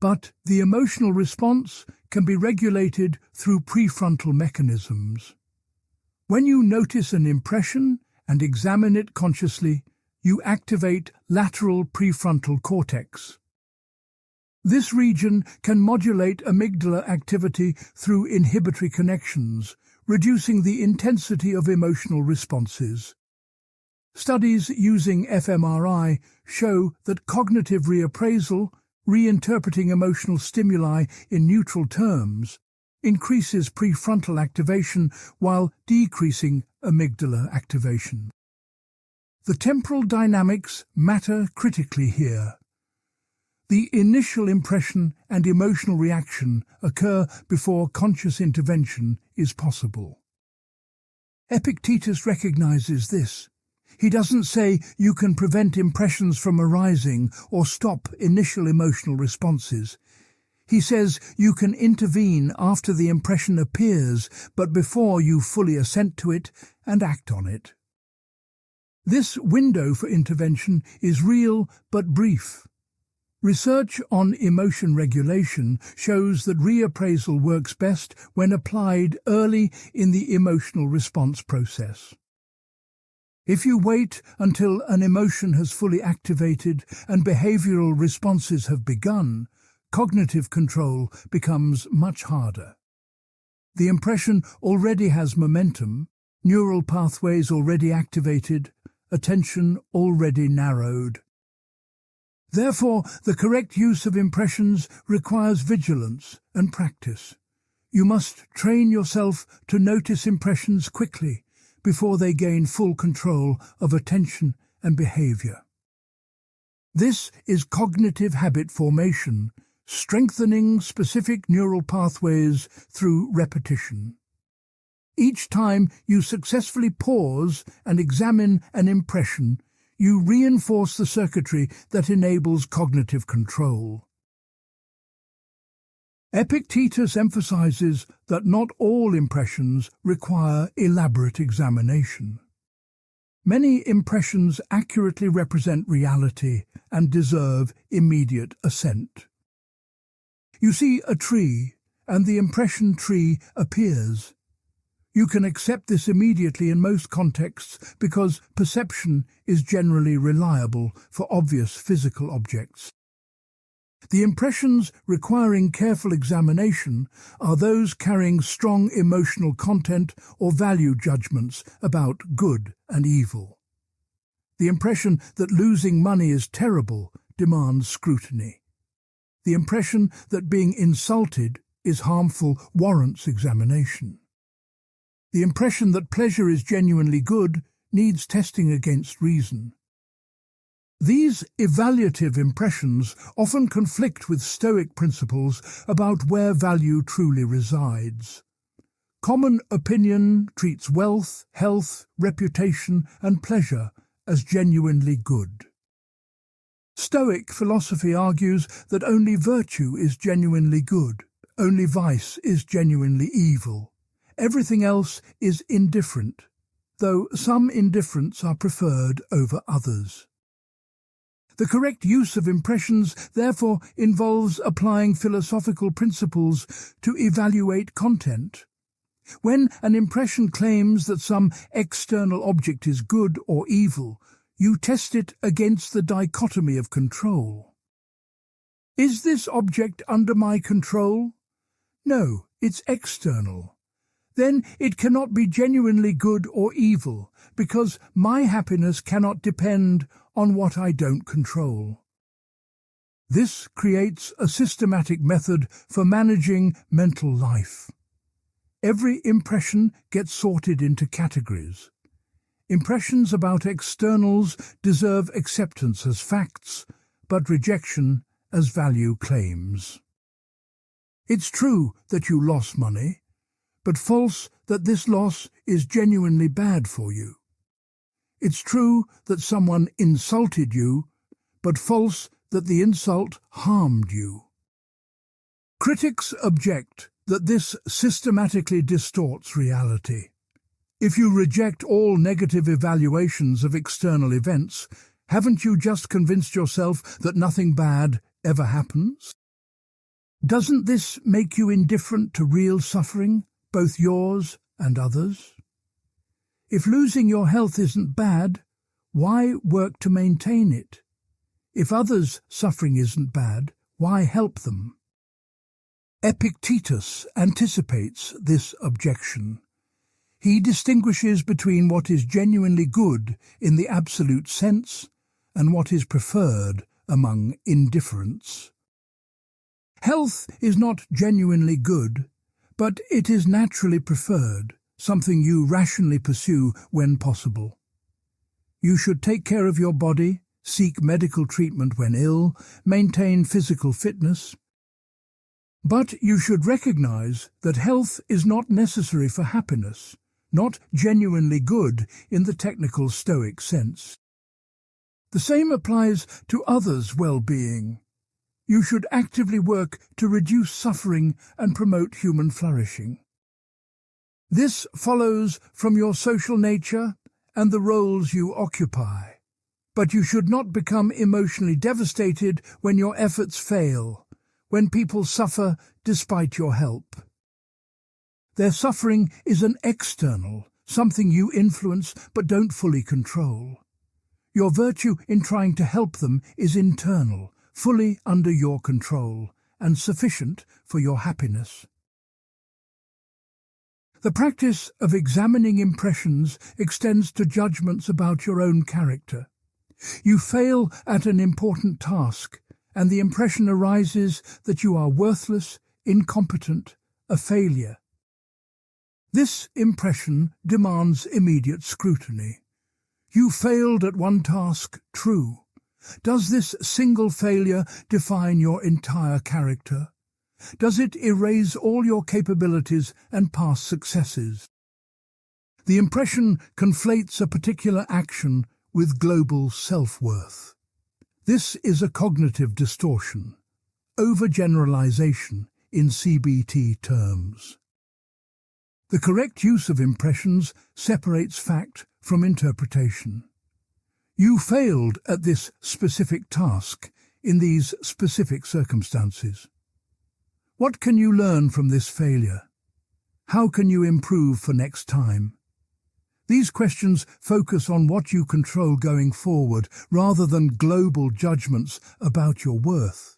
But the emotional response can be regulated through prefrontal mechanisms. When you notice an impression and examine it consciously, you activate lateral prefrontal cortex. This region can modulate amygdala activity through inhibitory connections, reducing the intensity of emotional responses. Studies using fMRI show that cognitive reappraisal, reinterpreting emotional stimuli in neutral terms, increases prefrontal activation while decreasing amygdala activation. The temporal dynamics matter critically here. The initial impression and emotional reaction occur before conscious intervention is possible. Epictetus recognizes this. He doesn't say you can prevent impressions from arising or stop initial emotional responses. He says you can intervene after the impression appears, but before you fully assent to it and act on it. This window for intervention is real but brief. Research on emotion regulation shows that reappraisal works best when applied early in the emotional response process. If you wait until an emotion has fully activated and behavioral responses have begun, cognitive control becomes much harder. The impression already has momentum, neural pathways already activated, attention already narrowed. Therefore, the correct use of impressions requires vigilance and practice. You must train yourself to notice impressions quickly before they gain full control of attention and behavior. This is cognitive habit formation, strengthening specific neural pathways through repetition. Each time you successfully pause and examine an impression, you reinforce the circuitry that enables cognitive control. Epictetus emphasizes that not all impressions require elaborate examination. Many impressions accurately represent reality and deserve immediate assent. You see a tree, and the impression tree appears. You can accept this immediately in most contexts because perception is generally reliable for obvious physical objects. The impressions requiring careful examination are those carrying strong emotional content or value judgments about good and evil. The impression that losing money is terrible demands scrutiny. The impression that being insulted is harmful warrants examination. The impression that pleasure is genuinely good needs testing against reason. These evaluative impressions often conflict with Stoic principles about where value truly resides. Common opinion treats wealth, health, reputation, and pleasure as genuinely good. Stoic philosophy argues that only virtue is genuinely good, only vice is genuinely evil. Everything else is indifferent, though some indifferents are preferred over others. The correct use of impressions, therefore, involves applying philosophical principles to evaluate content. When an impression claims that some external object is good or evil, you test it against the dichotomy of control. Is this object under my control? No, it's external. Then it cannot be genuinely good or evil, because my happiness cannot depend on what I don't control. This creates a systematic method for managing mental life. Every impression gets sorted into categories. Impressions about externals deserve acceptance as facts, but rejection as value claims. It's true that you lost money, but false that this loss is genuinely bad for you. It's true that someone insulted you, but false that the insult harmed you. Critics object that this systematically distorts reality. If you reject all negative evaluations of external events, haven't you just convinced yourself that nothing bad ever happens? Doesn't this make you indifferent to real suffering, both yours and others? If losing your health isn't bad, why work to maintain it? If others' suffering isn't bad, why help them? Epictetus anticipates this objection. He distinguishes between what is genuinely good in the absolute sense and what is preferred among indifferents. Health is not genuinely good, but it is naturally preferred, something you rationally pursue when possible. You should take care of your body, seek medical treatment when ill, maintain physical fitness. But you should recognize that health is not necessary for happiness, not genuinely good in the technical Stoic sense. The same applies to others' well-being. You should actively work to reduce suffering and promote human flourishing. This follows from your social nature and the roles you occupy. But you should not become emotionally devastated when your efforts fail, when people suffer despite your help. Their suffering is an external, something you influence but don't fully control. Your virtue in trying to help them is internal, fully under your control, and sufficient for your happiness. The practice of examining impressions extends to judgments about your own character. You fail at an important task, and the impression arises that you are worthless, incompetent, a failure. This impression demands immediate scrutiny. You failed at one task, true, Does this single failure define your entire character? Does it erase all your capabilities and past successes? The impression conflates a particular action with global self-worth. This is a cognitive distortion, overgeneralization in CBT terms. The correct use of impressions separates fact from interpretation. You failed at this specific task in these specific circumstances. What can you learn from this failure? How can you improve for next time? These questions focus on what you control going forward rather than global judgments about your worth.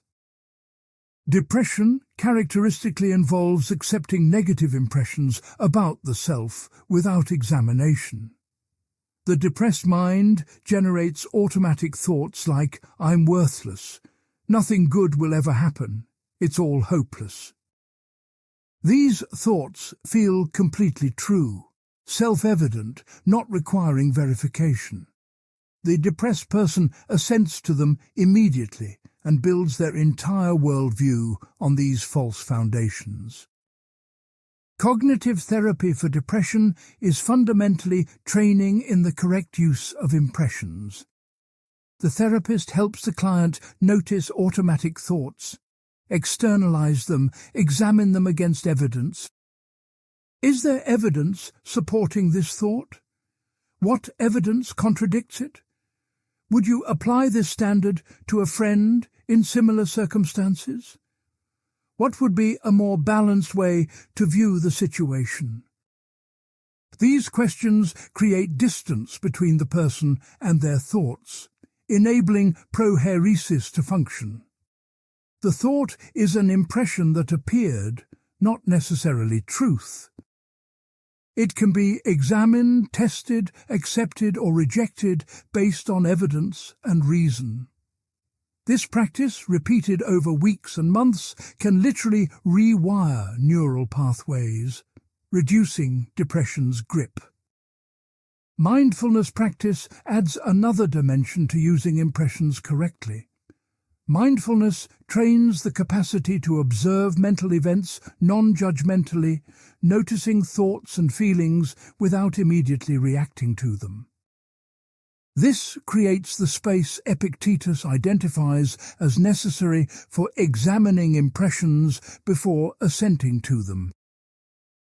Depression characteristically involves accepting negative impressions about the self without examination. The depressed mind generates automatic thoughts like, "I'm worthless, nothing good will ever happen, it's all hopeless." These thoughts feel completely true, self-evident, not requiring verification. The depressed person assents to them immediately and builds their entire worldview on these false foundations. Cognitive therapy for depression is fundamentally training in the correct use of impressions. The therapist helps the client notice automatic thoughts, externalize them, examine them against evidence. Is there evidence supporting this thought? What evidence contradicts it? Would you apply this standard to a friend in similar circumstances? What would be a more balanced way to view the situation? These questions create distance between the person and their thoughts, enabling prohairesis to function. The thought is an impression that appeared, not necessarily truth. It can be examined, tested, accepted, or rejected based on evidence and reason. This practice, repeated over weeks and months, can literally rewire neural pathways, reducing depression's grip. Mindfulness practice adds another dimension to using impressions correctly. Mindfulness trains the capacity to observe mental events non-judgmentally, noticing thoughts and feelings without immediately reacting to them. This creates the space Epictetus identifies as necessary for examining impressions before assenting to them.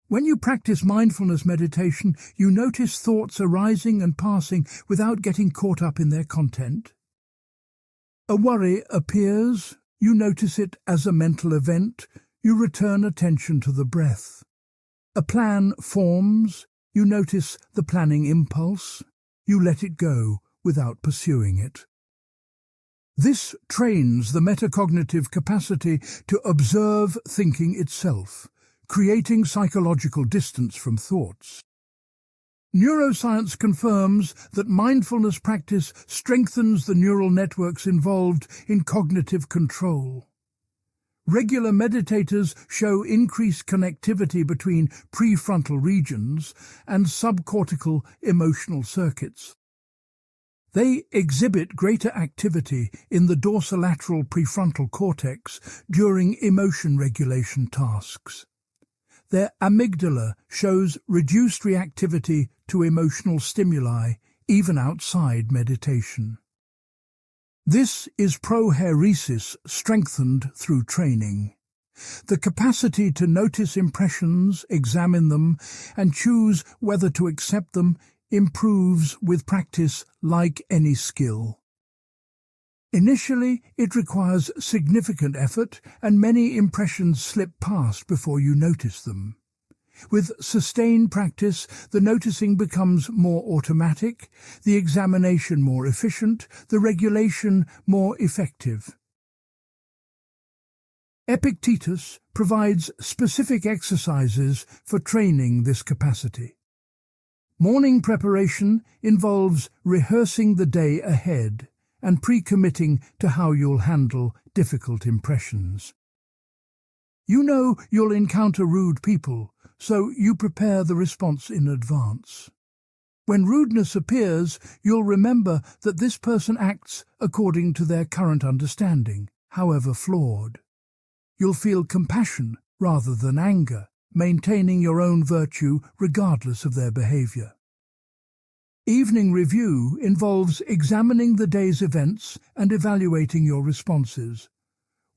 When you practice mindfulness meditation, you notice thoughts arising and passing without getting caught up in their content. A worry appears, you notice it as a mental event, you return attention to the breath. A plan forms, you notice the planning impulse, you let it go without pursuing it. This trains the metacognitive capacity to observe thinking itself, creating psychological distance from thoughts. Neuroscience confirms that mindfulness practice strengthens the neural networks involved in cognitive control. Regular meditators show increased connectivity between prefrontal regions and subcortical emotional circuits. They exhibit greater activity in the dorsolateral prefrontal cortex during emotion regulation tasks. Their amygdala shows reduced reactivity to emotional stimuli, even outside meditation. This is prohairesis strengthened through training. The capacity to notice impressions, examine them, and choose whether to accept them improves with practice like any skill. Initially, it requires significant effort, and many impressions slip past before you notice them. With sustained practice, the noticing becomes more automatic, the examination more efficient, the regulation more effective. Epictetus provides specific exercises for training this capacity. Morning preparation involves rehearsing the day ahead and pre-committing to how you'll handle difficult impressions. You know you'll encounter rude people, so you prepare the response in advance. When rudeness appears, you'll remember that this person acts according to their current understanding, however flawed. You'll feel compassion rather than anger, maintaining your own virtue regardless of their behavior. Evening review involves examining the day's events and evaluating your responses.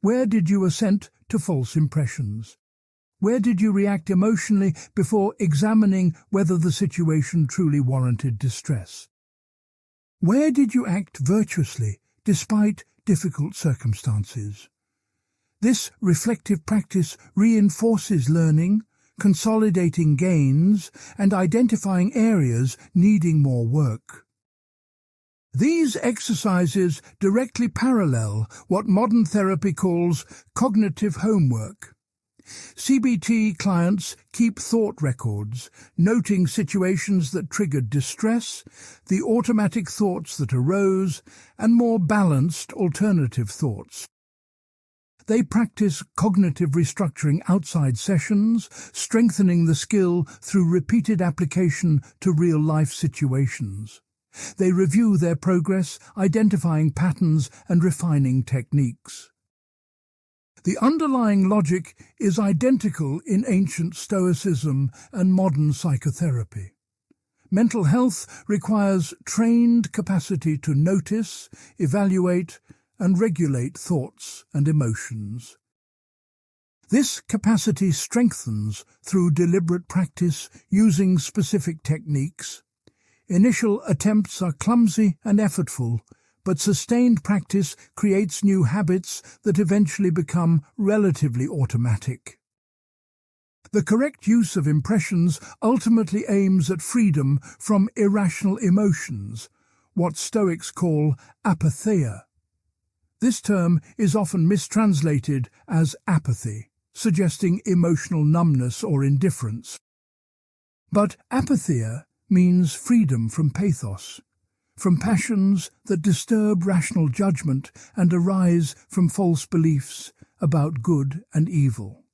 Where did you assent to false impressions? Where did you react emotionally before examining whether the situation truly warranted distress? Where did you act virtuously despite difficult circumstances? This reflective practice reinforces learning, consolidating gains, and identifying areas needing more work. These exercises directly parallel what modern therapy calls cognitive homework. CBT clients keep thought records, noting situations that triggered distress, the automatic thoughts that arose, and more balanced alternative thoughts. They practice cognitive restructuring outside sessions, strengthening the skill through repeated application to real-life situations. They review their progress, identifying patterns and refining techniques. The underlying logic is identical in ancient Stoicism and modern psychotherapy. Mental health requires trained capacity to notice, evaluate, and regulate thoughts and emotions. This capacity strengthens through deliberate practice using specific techniques. Initial attempts are clumsy and effortful, but sustained practice creates new habits that eventually become relatively automatic. The correct use of impressions ultimately aims at freedom from irrational emotions, what Stoics call apatheia. This term is often mistranslated as apathy, suggesting emotional numbness or indifference. But apatheia means freedom from pathos, from passions that disturb rational judgment and arise from false beliefs about good and evil.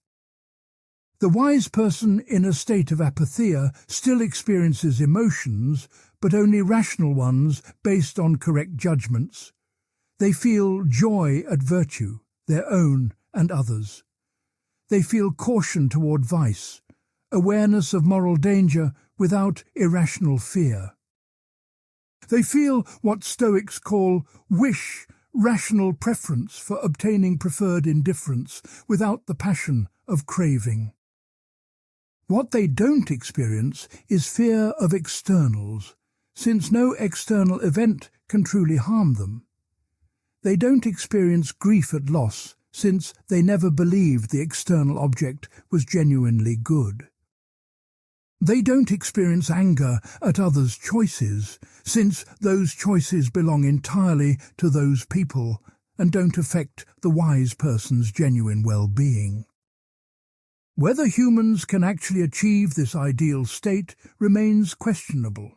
The wise person in a state of apatheia still experiences emotions, but only rational ones based on correct judgments. They feel joy at virtue, their own and others. They feel caution toward vice, awareness of moral danger without irrational fear. They feel what Stoics call wish, rational preference for obtaining preferred indifference without the passion of craving. What they don't experience is fear of externals, since no external event can truly harm them. They don't experience grief at loss, since they never believed the external object was genuinely good. They don't experience anger at others' choices, since those choices belong entirely to those people and don't affect the wise person's genuine well-being. Whether humans can actually achieve this ideal state remains questionable.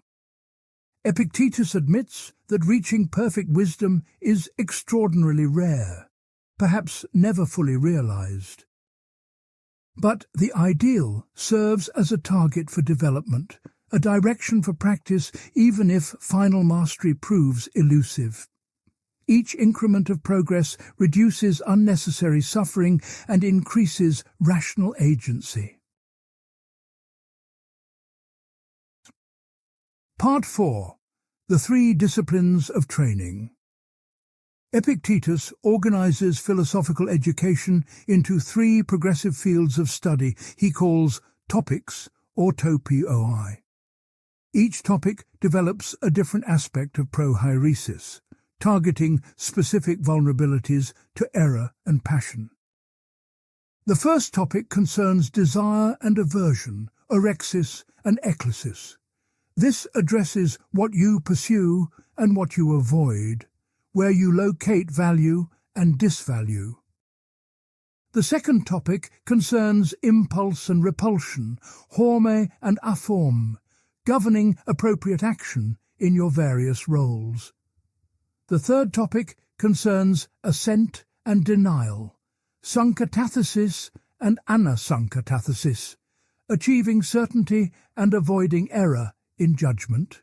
Epictetus admits that reaching perfect wisdom is extraordinarily rare, perhaps never fully realized. But the ideal serves as a target for development, a direction for practice even if final mastery proves elusive. Each increment of progress reduces unnecessary suffering and increases rational agency. Part 4. The 3 Disciplines of Training. Epictetus organizes philosophical education into 3 progressive fields of study he calls topics or topoi. Each topic develops a different aspect of prohairesis, targeting specific vulnerabilities to error and passion. The first topic concerns desire and aversion, orexis and eklesis. This addresses what you pursue and what you avoid, where you locate value and disvalue. The second topic concerns impulse and repulsion, horme and aphorme, governing appropriate action in your various roles. The third topic concerns assent and denial, sankatathesis and anasankatathesis, achieving certainty and avoiding error in judgment,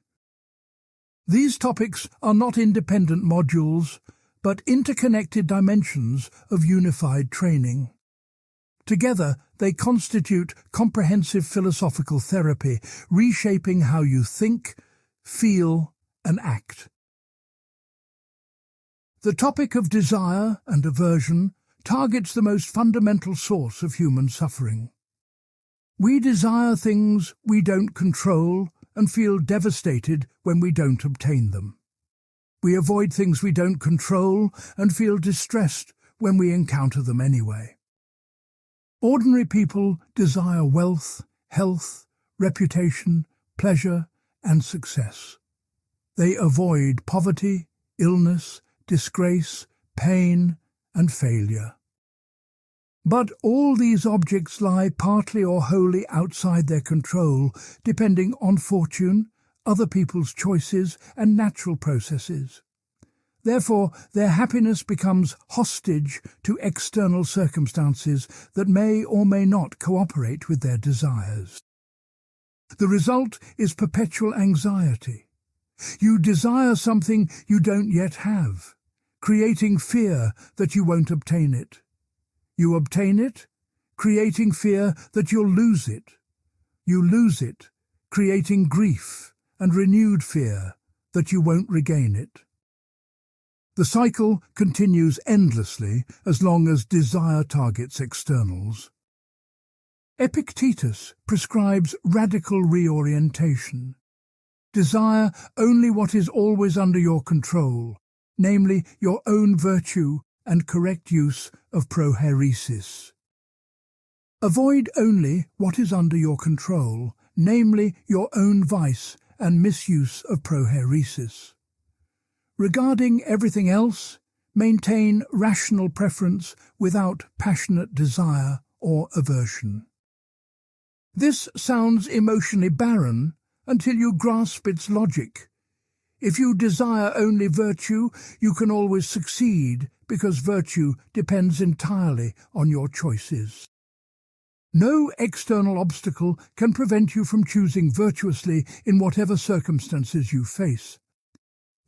These topics are not independent modules, but interconnected dimensions of unified training. Together, they constitute comprehensive philosophical therapy, reshaping how you think, feel, and act. The topic of desire and aversion targets the most fundamental source of human suffering. We desire things we don't control and feel devastated when we don't obtain them. We avoid things we don't control and feel distressed when we encounter them anyway. Ordinary people desire wealth, health, reputation, pleasure, and success. They avoid poverty, illness, disgrace, pain, and failure. But all these objects lie partly or wholly outside their control, depending on fortune, other people's choices, and natural processes. Therefore, their happiness becomes hostage to external circumstances that may or may not cooperate with their desires. The result is perpetual anxiety. You desire something you don't yet have, creating fear that you won't obtain it. You obtain it, creating fear that you'll lose it. You lose it, creating grief and renewed fear that you won't regain it. The cycle continues endlessly as long as desire targets externals. Epictetus prescribes radical reorientation. Desire only what is always under your control, namely your own virtue and correct use of prohairesis. Avoid only what is under your control, namely your own vice and misuse of prohairesis. Regarding everything else, maintain rational preference without passionate desire or aversion. This sounds emotionally barren until you grasp its logic. If you desire only virtue, you can always succeed because virtue depends entirely on your choices. No external obstacle can prevent you from choosing virtuously in whatever circumstances you face.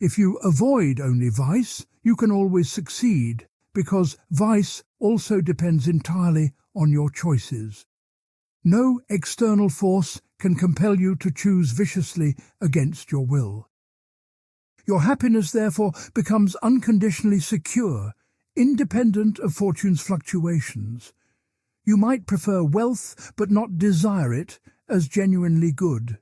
If you avoid only vice, you can always succeed, because vice also depends entirely on your choices. No external force can compel you to choose viciously against your will. Your happiness, therefore, becomes unconditionally secure, independent of fortune's fluctuations. You might prefer wealth but not desire it as genuinely good.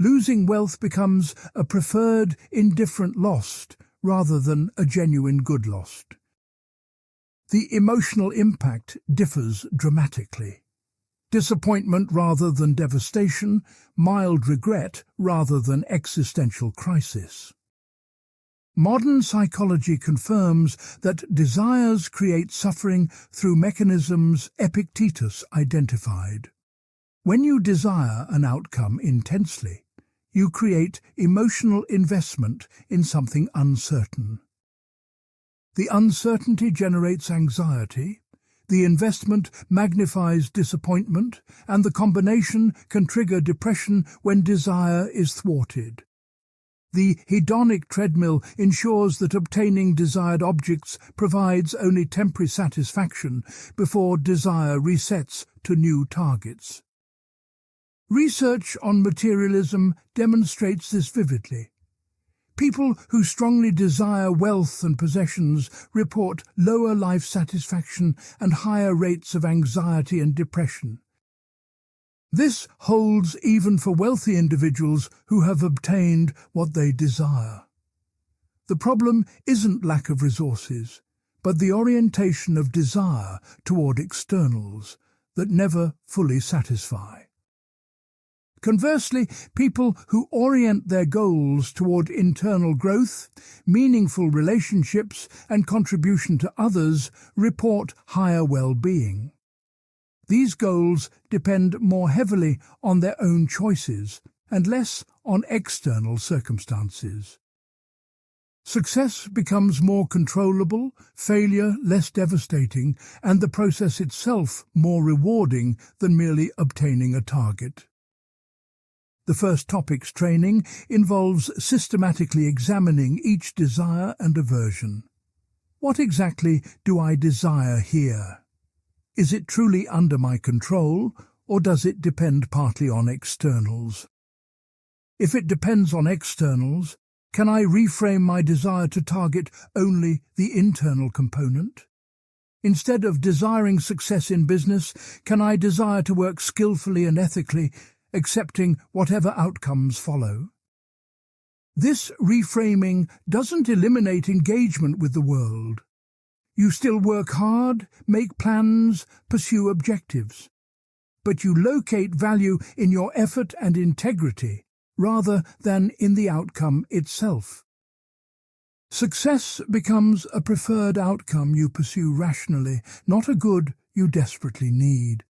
Losing wealth becomes a preferred indifferent lost rather than a genuine good lost. The emotional impact differs dramatically. Disappointment rather than devastation, mild regret rather than existential crisis. Modern psychology confirms that desires create suffering through mechanisms Epictetus identified. When you desire an outcome intensely, you create emotional investment in something uncertain. The uncertainty generates anxiety, the investment magnifies disappointment, and the combination can trigger depression when desire is thwarted. The hedonic treadmill ensures that obtaining desired objects provides only temporary satisfaction before desire resets to new targets. Research on materialism demonstrates this vividly. People who strongly desire wealth and possessions report lower life satisfaction and higher rates of anxiety and depression. This holds even for wealthy individuals who have obtained what they desire. The problem isn't lack of resources, but the orientation of desire toward externals that never fully satisfy. Conversely, people who orient their goals toward internal growth, meaningful relationships, and contribution to others report higher well-being. These goals depend more heavily on their own choices and less on external circumstances. Success becomes more controllable, failure less devastating, and the process itself more rewarding than merely obtaining a target. The first topic's training involves systematically examining each desire and aversion. What exactly do I desire here? Is it truly under my control, or does it depend partly on externals? If it depends on externals, can I reframe my desire to target only the internal component? Instead of desiring success in business, can I desire to work skillfully and ethically, accepting whatever outcomes follow? This reframing doesn't eliminate engagement with the world. You still work hard, make plans, pursue objectives. But you locate value in your effort and integrity, rather than in the outcome itself. Success becomes a preferred outcome you pursue rationally, not a good you desperately need.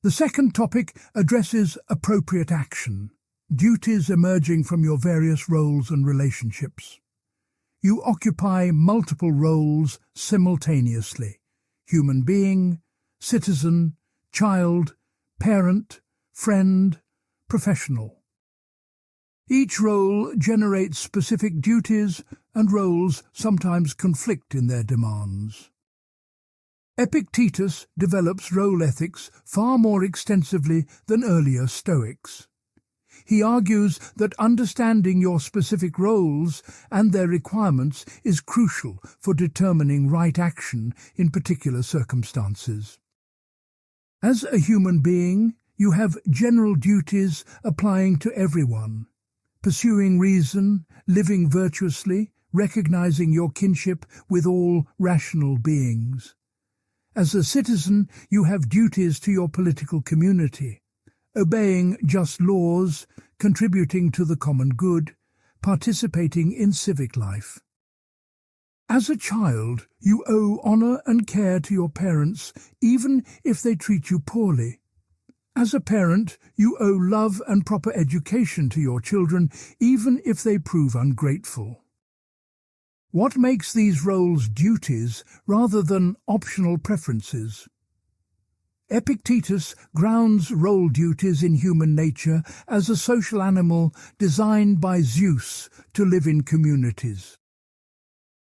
The second topic addresses appropriate action, duties emerging from your various roles and relationships. You occupy multiple roles simultaneously: human being, citizen, child, parent, friend, professional. Each role generates specific duties, and roles sometimes conflict in their demands. Epictetus develops role ethics far more extensively than earlier Stoics. He argues that understanding your specific roles and their requirements is crucial for determining right action in particular circumstances. As a human being, you have general duties applying to everyone: pursuing reason, living virtuously, recognizing your kinship with all rational beings. As a citizen, you have duties to your political community: obeying just laws, contributing to the common good, participating in civic life. As a child, you owe honor and care to your parents, even if they treat you poorly. As a parent, you owe love and proper education to your children, even if they prove ungrateful. What makes these roles duties rather than optional preferences? Epictetus grounds role duties in human nature as a social animal designed by Zeus to live in communities.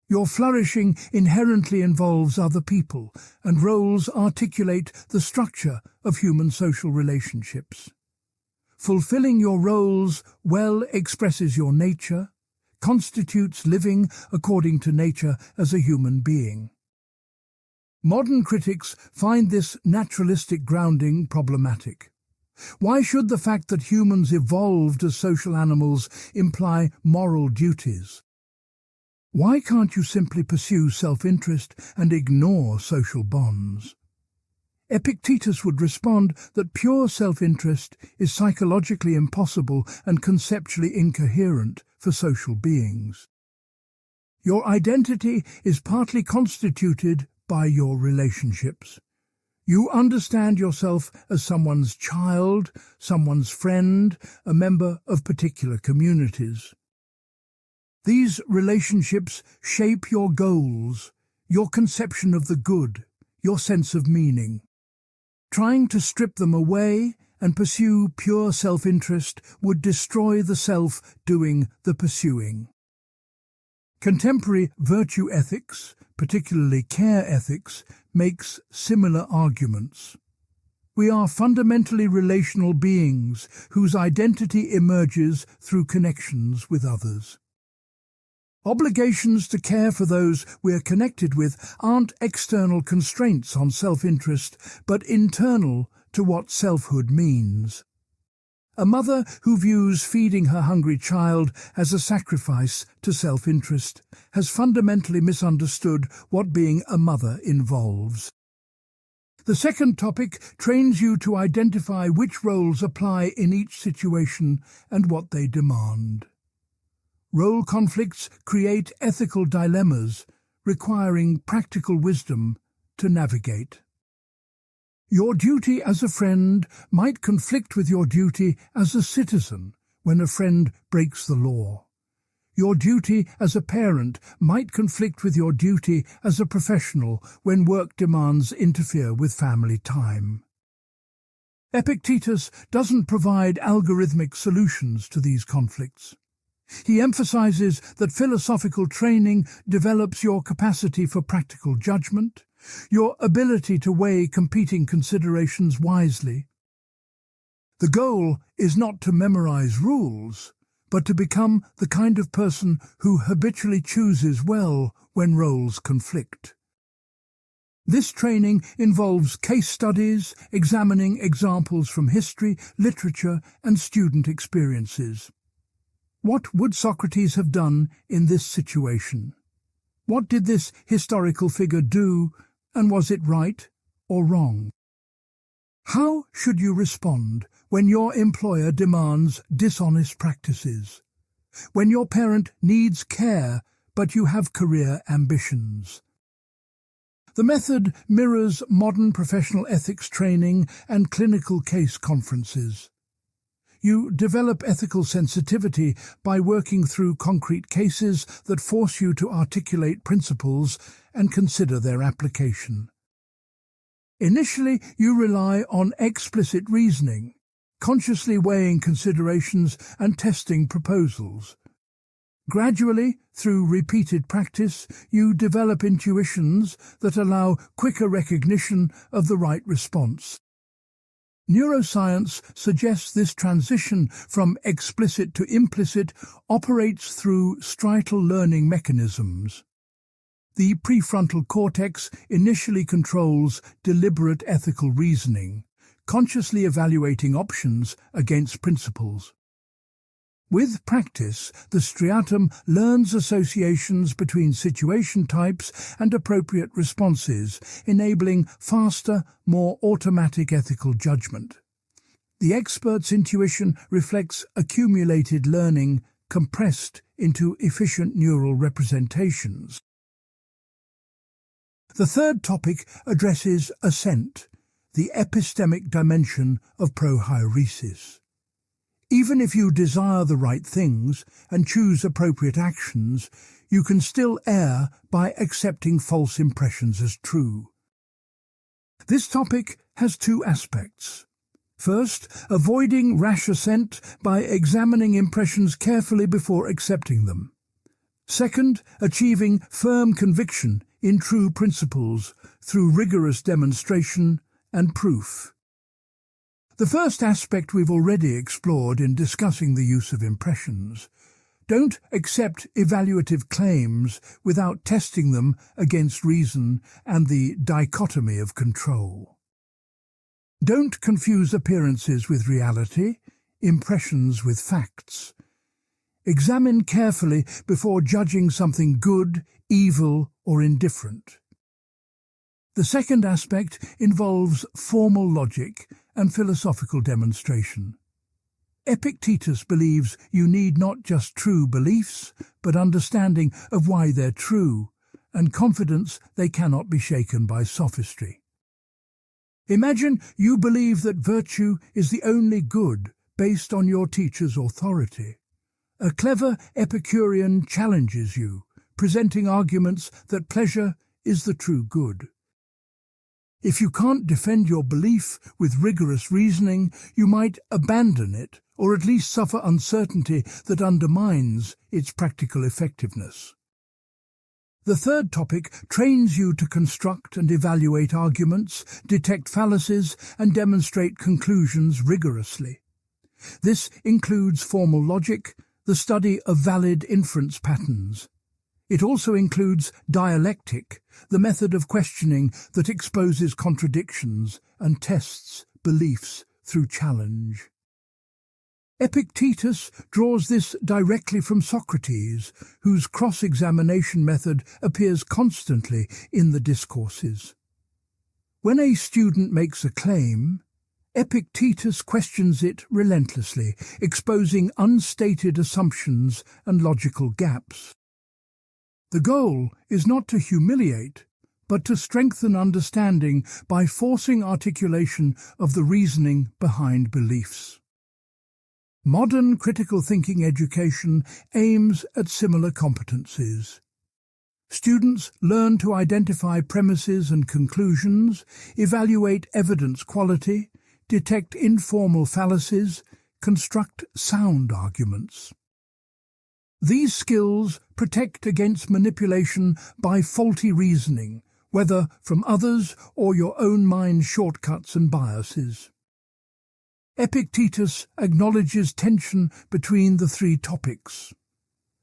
Your flourishing inherently involves other people, and roles articulate the structure of human social relationships. Fulfilling your roles well expresses your nature, constitutes living according to nature as a human being. Modern critics find this naturalistic grounding problematic. Why should the fact that humans evolved as social animals imply moral duties? Why can't you simply pursue self-interest and ignore social bonds? Epictetus would respond that pure self-interest is psychologically impossible and conceptually incoherent for social beings. Your identity is partly constituted by your relationships. You understand yourself as someone's child, someone's friend, a member of particular communities. These relationships shape your goals, your conception of the good, your sense of meaning. Trying to strip them away and pursue pure self-interest would destroy the self doing the pursuing. Contemporary virtue ethics, particularly care ethics, makes similar arguments. We are fundamentally relational beings whose identity emerges through connections with others. Obligations to care for those we are connected with aren't external constraints on self-interest, but internal to what selfhood means. A mother who views feeding her hungry child as a sacrifice to self-interest has fundamentally misunderstood what being a mother involves. The second topic trains you to identify which roles apply in each situation and what they demand. Role conflicts create ethical dilemmas, requiring practical wisdom to navigate. Your duty as a friend might conflict with your duty as a citizen when a friend breaks the law. Your duty as a parent might conflict with your duty as a professional when work demands interfere with family time. Epictetus doesn't provide algorithmic solutions to these conflicts. He emphasizes that philosophical training develops your capacity for practical judgment, your ability to weigh competing considerations wisely. The goal is not to memorize rules, but to become the kind of person who habitually chooses well when roles conflict. This training involves case studies, examining examples from history, literature, and student experiences. What would Socrates have done in this situation? What did this historical figure do, and was it right or wrong? How should you respond when your employer demands dishonest practices? When your parent needs care, but you have career ambitions? The method mirrors modern professional ethics training and clinical case conferences. You develop ethical sensitivity by working through concrete cases that force you to articulate principles and consider their application. Initially, you rely on explicit reasoning, consciously weighing considerations and testing proposals. Gradually, through repeated practice, you develop intuitions that allow quicker recognition of the right response. Neuroscience suggests this transition from explicit to implicit operates through striatal learning mechanisms. The prefrontal cortex initially controls deliberate ethical reasoning, consciously evaluating options against principles. With practice, the striatum learns associations between situation types and appropriate responses, enabling faster, more automatic ethical judgment. The expert's intuition reflects accumulated learning compressed into efficient neural representations. The third topic addresses assent, the epistemic dimension of prohairesis. Even if you desire the right things and choose appropriate actions, you can still err by accepting false impressions as true. This topic has two aspects. First, avoiding rash assent by examining impressions carefully before accepting them. Second, achieving firm conviction in true principles through rigorous demonstration and proof. The first aspect we've already explored in discussing the use of impressions. Don't accept evaluative claims without testing them against reason and the dichotomy of control. Don't confuse appearances with reality, impressions with facts. Examine carefully before judging something good, evil, or indifferent. The second aspect involves formal logic and philosophical demonstration. Epictetus believes you need not just true beliefs, but understanding of why they're true, and confidence they cannot be shaken by sophistry. Imagine you believe that virtue is the only good based on your teacher's authority. A clever Epicurean challenges you, presenting arguments that pleasure is the true good. If you can't defend your belief with rigorous reasoning, you might abandon it, or at least suffer uncertainty that undermines its practical effectiveness. The third topic trains you to construct and evaluate arguments, detect fallacies, and demonstrate conclusions rigorously. This includes formal logic, the study of valid inference patterns. It also includes dialectic, the method of questioning that exposes contradictions and tests beliefs through challenge. Epictetus draws this directly from Socrates, whose cross-examination method appears constantly in the discourses. When a student makes a claim, Epictetus questions it relentlessly, exposing unstated assumptions and logical gaps. The goal is not to humiliate, but to strengthen understanding by forcing articulation of the reasoning behind beliefs. Modern critical thinking education aims at similar competencies. Students learn to identify premises and conclusions, evaluate evidence quality, detect informal fallacies, construct sound arguments. These skills protect against manipulation by faulty reasoning, whether from others or your own mind's shortcuts and biases. Epictetus acknowledges tension between the three topics.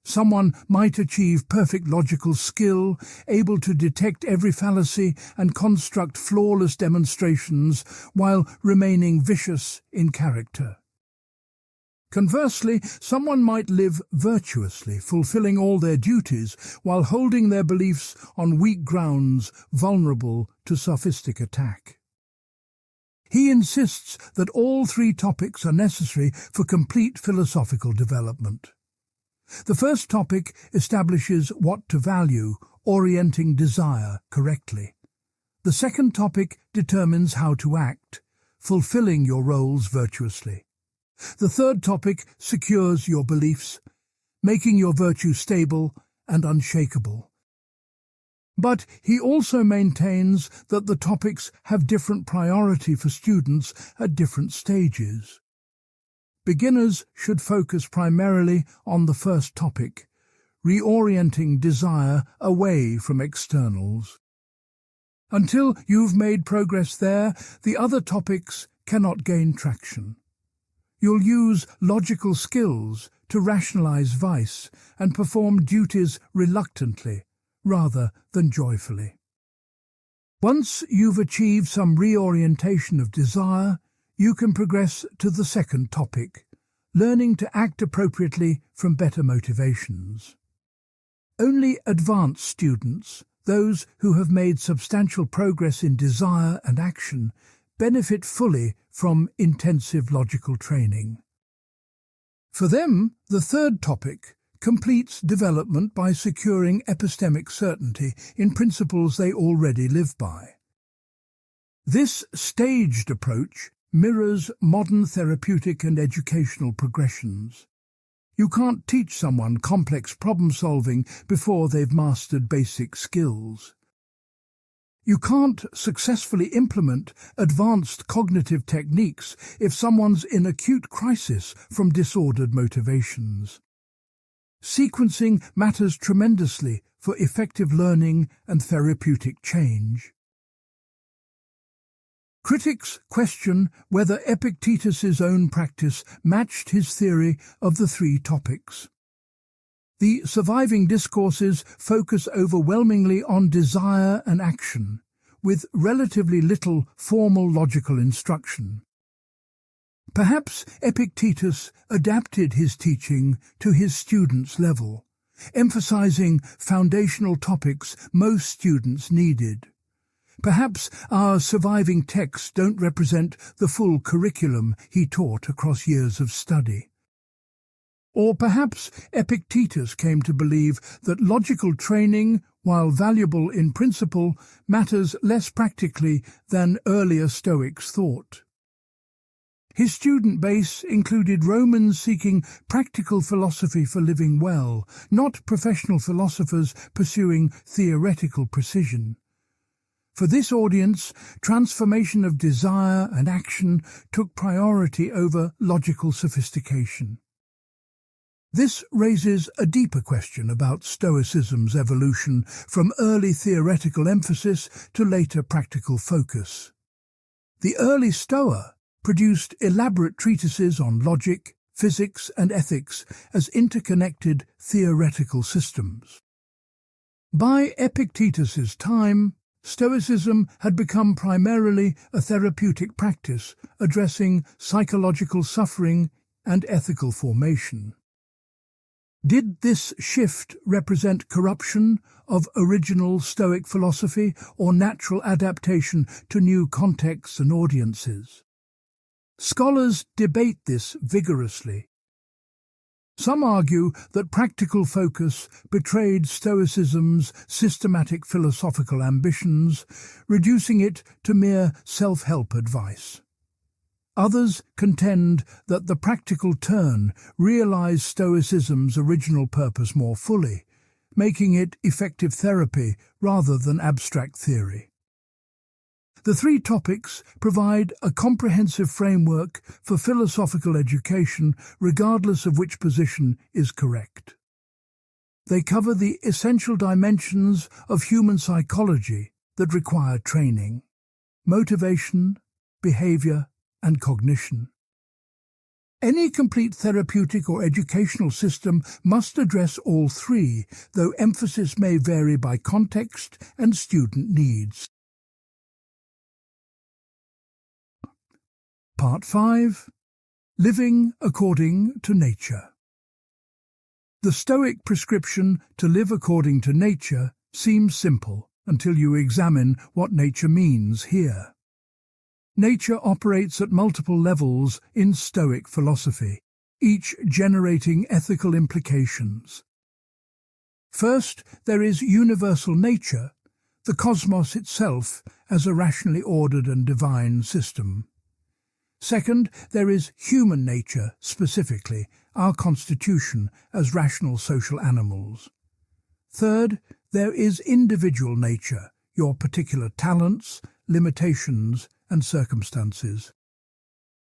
Someone might achieve perfect logical skill, able to detect every fallacy and construct flawless demonstrations while remaining vicious in character. Conversely, someone might live virtuously, fulfilling all their duties while holding their beliefs on weak grounds, vulnerable to sophistic attack. He insists that all three topics are necessary for complete philosophical development. The first topic establishes what to value, orienting desire correctly. The second topic determines how to act, fulfilling your roles virtuously. The third topic secures your beliefs, making your virtue stable and unshakable. But he also maintains that the topics have different priority for students at different stages. Beginners should focus primarily on the first topic, reorienting desire away from externals. Until you've made progress there, the other topics cannot gain traction. You'll use logical skills to rationalize vice and perform duties reluctantly rather than joyfully. Once you've achieved some reorientation of desire, you can progress to the second topic, learning to act appropriately from better motivations. Only advanced students, those who have made substantial progress in desire and action, benefit fully from intensive logical training. For them, the third topic completes development by securing epistemic certainty in principles they already live by. This staged approach mirrors modern therapeutic and educational progressions. You can't teach someone complex problem-solving before they've mastered basic skills. You can't successfully implement advanced cognitive techniques if someone's in acute crisis from disordered motivations. Sequencing matters tremendously for effective learning and therapeutic change. Critics question whether Epictetus's own practice matched his theory of the three topics. The surviving discourses focus overwhelmingly on desire and action, with relatively little formal logical instruction. Perhaps Epictetus adapted his teaching to his students' level, emphasizing foundational topics most students needed. Perhaps our surviving texts don't represent the full curriculum he taught across years of study. Or perhaps Epictetus came to believe that logical training, while valuable in principle, matters less practically than earlier Stoics thought. His student base included Romans seeking practical philosophy for living well, not professional philosophers pursuing theoretical precision. For this audience, transformation of desire and action took priority over logical sophistication. This raises a deeper question about Stoicism's evolution from early theoretical emphasis to later practical focus. The early Stoa produced elaborate treatises on logic, physics, and ethics as interconnected theoretical systems. By Epictetus's time, Stoicism had become primarily a therapeutic practice addressing psychological suffering and ethical formation. Did this shift represent corruption of original Stoic philosophy or natural adaptation to new contexts and audiences? Scholars debate this vigorously. Some argue that practical focus betrayed Stoicism's systematic philosophical ambitions, reducing it to mere self-help advice. Others contend that the practical turn realized Stoicism's original purpose more fully, making it effective therapy rather than abstract theory. The three topics provide a comprehensive framework for philosophical education, regardless of which position is correct. They cover the essential dimensions of human psychology that require training: motivation, behavior, and cognition. Any complete therapeutic or educational system must address all three, though emphasis may vary by context and student needs. Part 5. Living according to nature. The Stoic prescription to live according to nature seems simple until you examine what nature means here. Nature operates at multiple levels in Stoic philosophy, each generating ethical implications. First, there is universal nature, the cosmos itself as a rationally ordered and divine system. Second, there is human nature, specifically our constitution as rational social animals. Third, there is individual nature, your particular talents, limitations, and circumstances.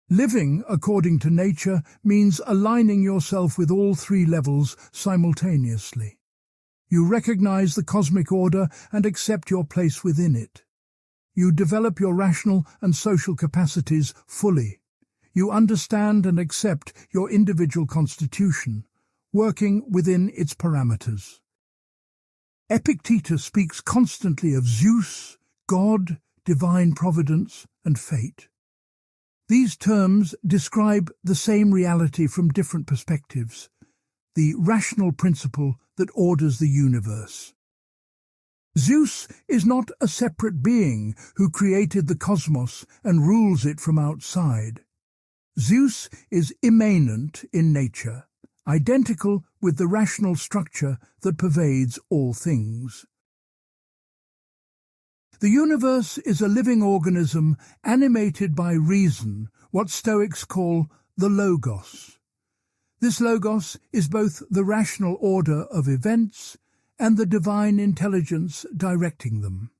Living according to nature means aligning yourself with all three levels simultaneously. You recognize the cosmic order and accept your place within it. You develop your rational and social capacities fully. You understand and accept your individual constitution, working within its parameters. Epictetus speaks constantly of Zeus, God, divine providence, and fate. These terms describe the same reality from different perspectives, the rational principle that orders the universe. Zeus is not a separate being who created the cosmos and rules it from outside. Zeus is immanent in nature, identical with the rational structure that pervades all things. The universe is a living organism animated by reason, what Stoics call the Logos. This Logos is both the rational order of events and the divine intelligence directing them.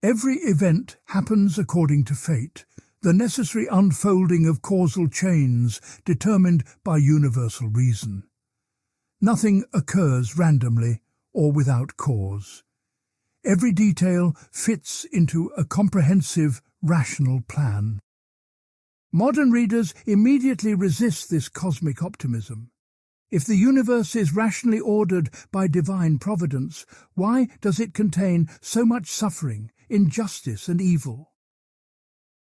Every event happens according to fate, the necessary unfolding of causal chains determined by universal reason. Nothing occurs randomly or without cause. Every detail fits into a comprehensive, rational plan. Modern readers immediately resist this cosmic optimism. If the universe is rationally ordered by divine providence, why does it contain so much suffering, injustice, and evil?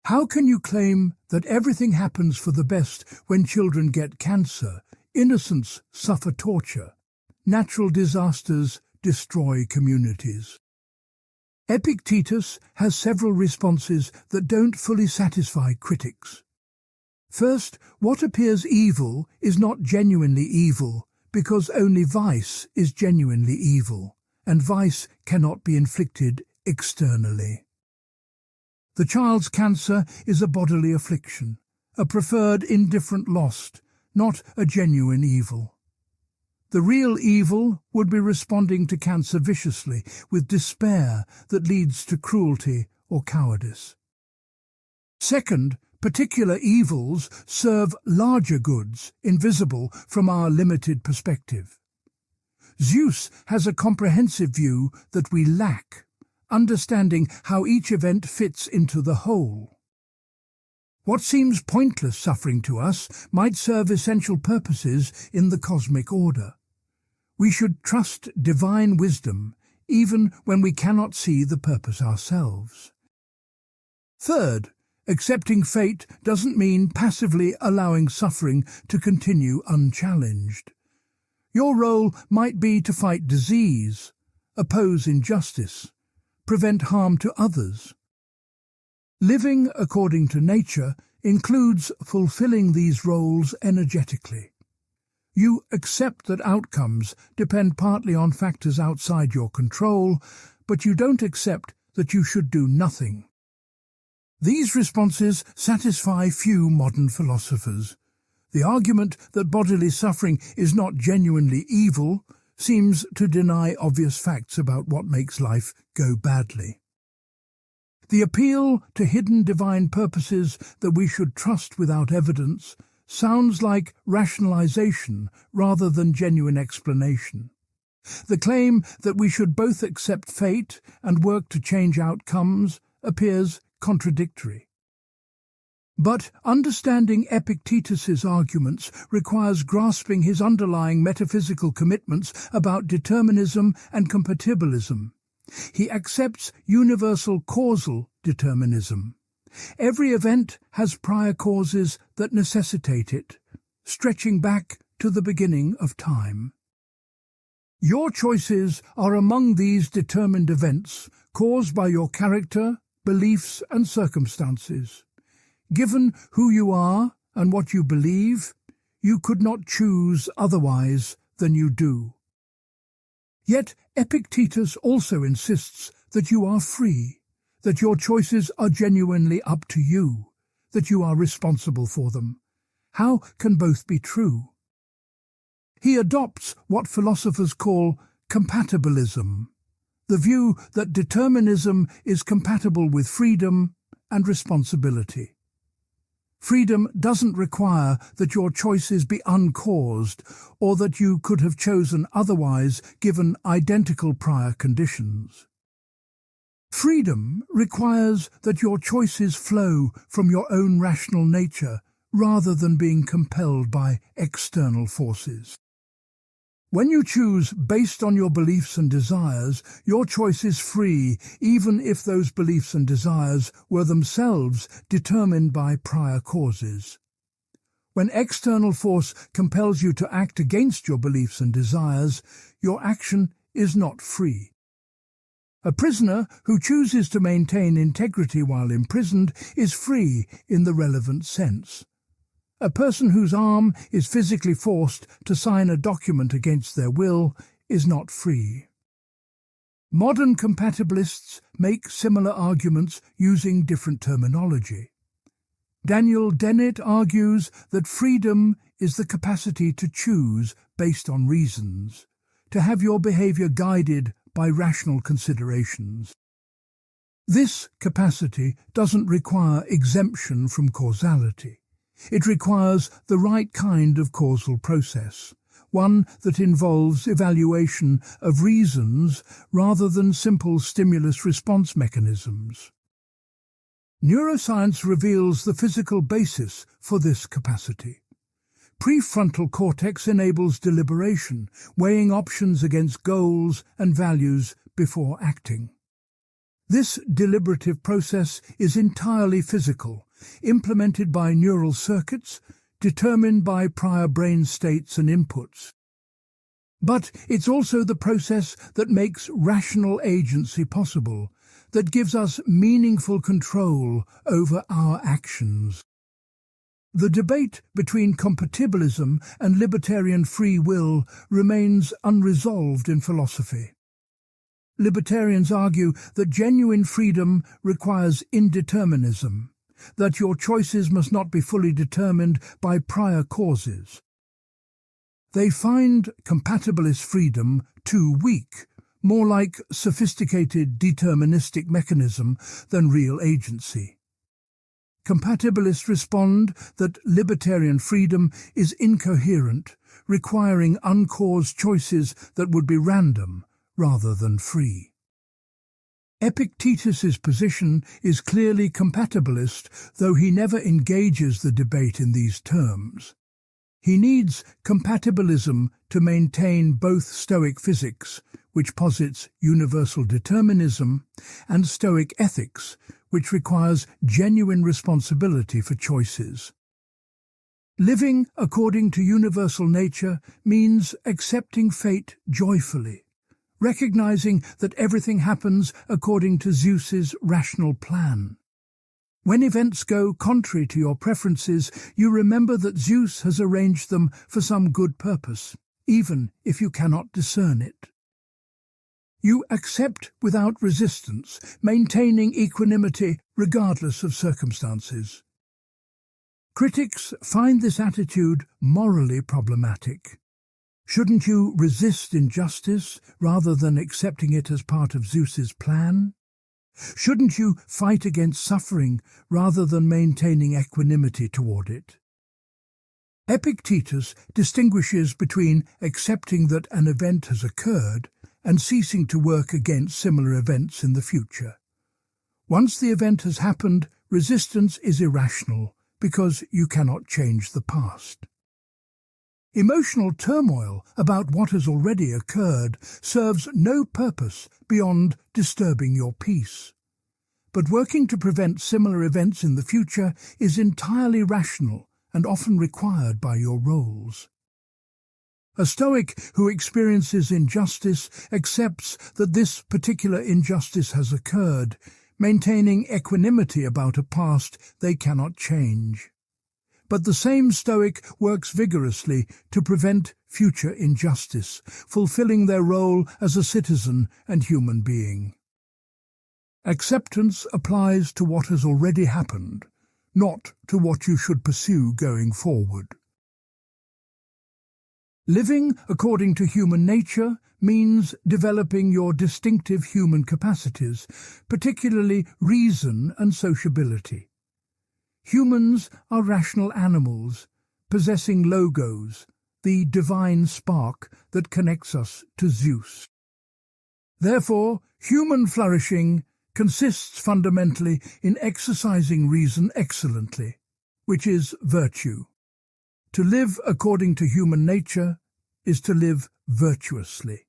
How can you claim that everything happens for the best when children get cancer, innocents suffer torture, natural disasters destroy communities? Epictetus has several responses that don't fully satisfy critics. First, what appears evil is not genuinely evil, because only vice is genuinely evil, and vice cannot be inflicted externally. The child's cancer is a bodily affliction, a preferred indifferent lost, not a genuine evil. The real evil would be responding to cancer viciously, with despair that leads to cruelty or cowardice. Second, particular evils serve larger goods, invisible from our limited perspective. Zeus has a comprehensive view that we lack, understanding how each event fits into the whole. What seems pointless suffering to us might serve essential purposes in the cosmic order. We should trust divine wisdom, even when we cannot see the purpose ourselves. Third, accepting fate doesn't mean passively allowing suffering to continue unchallenged. Your role might be to fight disease, oppose injustice, prevent harm to others. Living according to nature includes fulfilling these roles energetically. You accept that outcomes depend partly on factors outside your control, but you don't accept that you should do nothing. These responses satisfy few modern philosophers. The argument that bodily suffering is not genuinely evil seems to deny obvious facts about what makes life go badly. The appeal to hidden divine purposes that we should trust without evidence sounds like rationalization rather than genuine explanation. The claim that we should both accept fate and work to change outcomes appears contradictory. But understanding Epictetus's arguments requires grasping his underlying metaphysical commitments about determinism and compatibilism. He accepts universal causal determinism. Every event has prior causes that necessitate it, stretching back to the beginning of time. Your choices are among these determined events caused by your character, beliefs, and circumstances. Given who you are and what you believe, you could not choose otherwise than you do. Yet Epictetus also insists that you are free, that your choices are genuinely up to you, that you are responsible for them. How can both be true? He adopts what philosophers call compatibilism, the view that determinism is compatible with freedom and responsibility. Freedom doesn't require that your choices be uncaused or that you could have chosen otherwise given identical prior conditions. Freedom requires that your choices flow from your own rational nature rather than being compelled by external forces. When you choose based on your beliefs and desires, your choice is free, even if those beliefs and desires were themselves determined by prior causes. When external force compels you to act against your beliefs and desires, your action is not free. A prisoner who chooses to maintain integrity while imprisoned is free in the relevant sense. A person whose arm is physically forced to sign a document against their will is not free. Modern compatibilists make similar arguments using different terminology. Daniel Dennett argues that freedom is the capacity to choose based on reasons, to have your behavior guided by rational considerations. This capacity doesn't require exemption from causality. It requires the right kind of causal process, one that involves evaluation of reasons rather than simple stimulus-response mechanisms. Neuroscience reveals the physical basis for this capacity. Prefrontal cortex enables deliberation, weighing options against goals and values before acting. This deliberative process is entirely physical, implemented by neural circuits, determined by prior brain states and inputs. But it's also the process that makes rational agency possible, that gives us meaningful control over our actions. The debate between compatibilism and libertarian free will remains unresolved in philosophy. Libertarians argue that genuine freedom requires indeterminism, that your choices must not be fully determined by prior causes. They find compatibilist freedom too weak, more like sophisticated deterministic mechanism than real agency. Compatibilists respond that libertarian freedom is incoherent, requiring uncaused choices that would be random rather than free. Epictetus's position is clearly compatibilist, though he never engages the debate in these terms. He needs compatibilism to maintain both Stoic physics, which posits universal determinism, and Stoic ethics, which requires genuine responsibility for choices. Living according to universal nature means accepting fate joyfully, recognizing that everything happens according to Zeus's rational plan. When events go contrary to your preferences, you remember that Zeus has arranged them for some good purpose, even if you cannot discern it. You accept without resistance, maintaining equanimity regardless of circumstances. Critics find this attitude morally problematic. Shouldn't you resist injustice rather than accepting it as part of Zeus's plan? Shouldn't you fight against suffering rather than maintaining equanimity toward it? Epictetus distinguishes between accepting that an event has occurred and ceasing to work against similar events in the future. Once the event has happened, resistance is irrational because you cannot change the past. Emotional turmoil about what has already occurred serves no purpose beyond disturbing your peace. But working to prevent similar events in the future is entirely rational and often required by your roles. A Stoic who experiences injustice accepts that this particular injustice has occurred, maintaining equanimity about a past they cannot change. But the same Stoic works vigorously to prevent future injustice, fulfilling their role as a citizen and human being. Acceptance applies to what has already happened, not to what you should pursue going forward. Living according to human nature means developing your distinctive human capacities, particularly reason and sociability. Humans are rational animals, possessing logos, the divine spark that connects us to Zeus. Therefore, human flourishing consists fundamentally in exercising reason excellently, which is virtue. To live according to human nature is to live virtuously.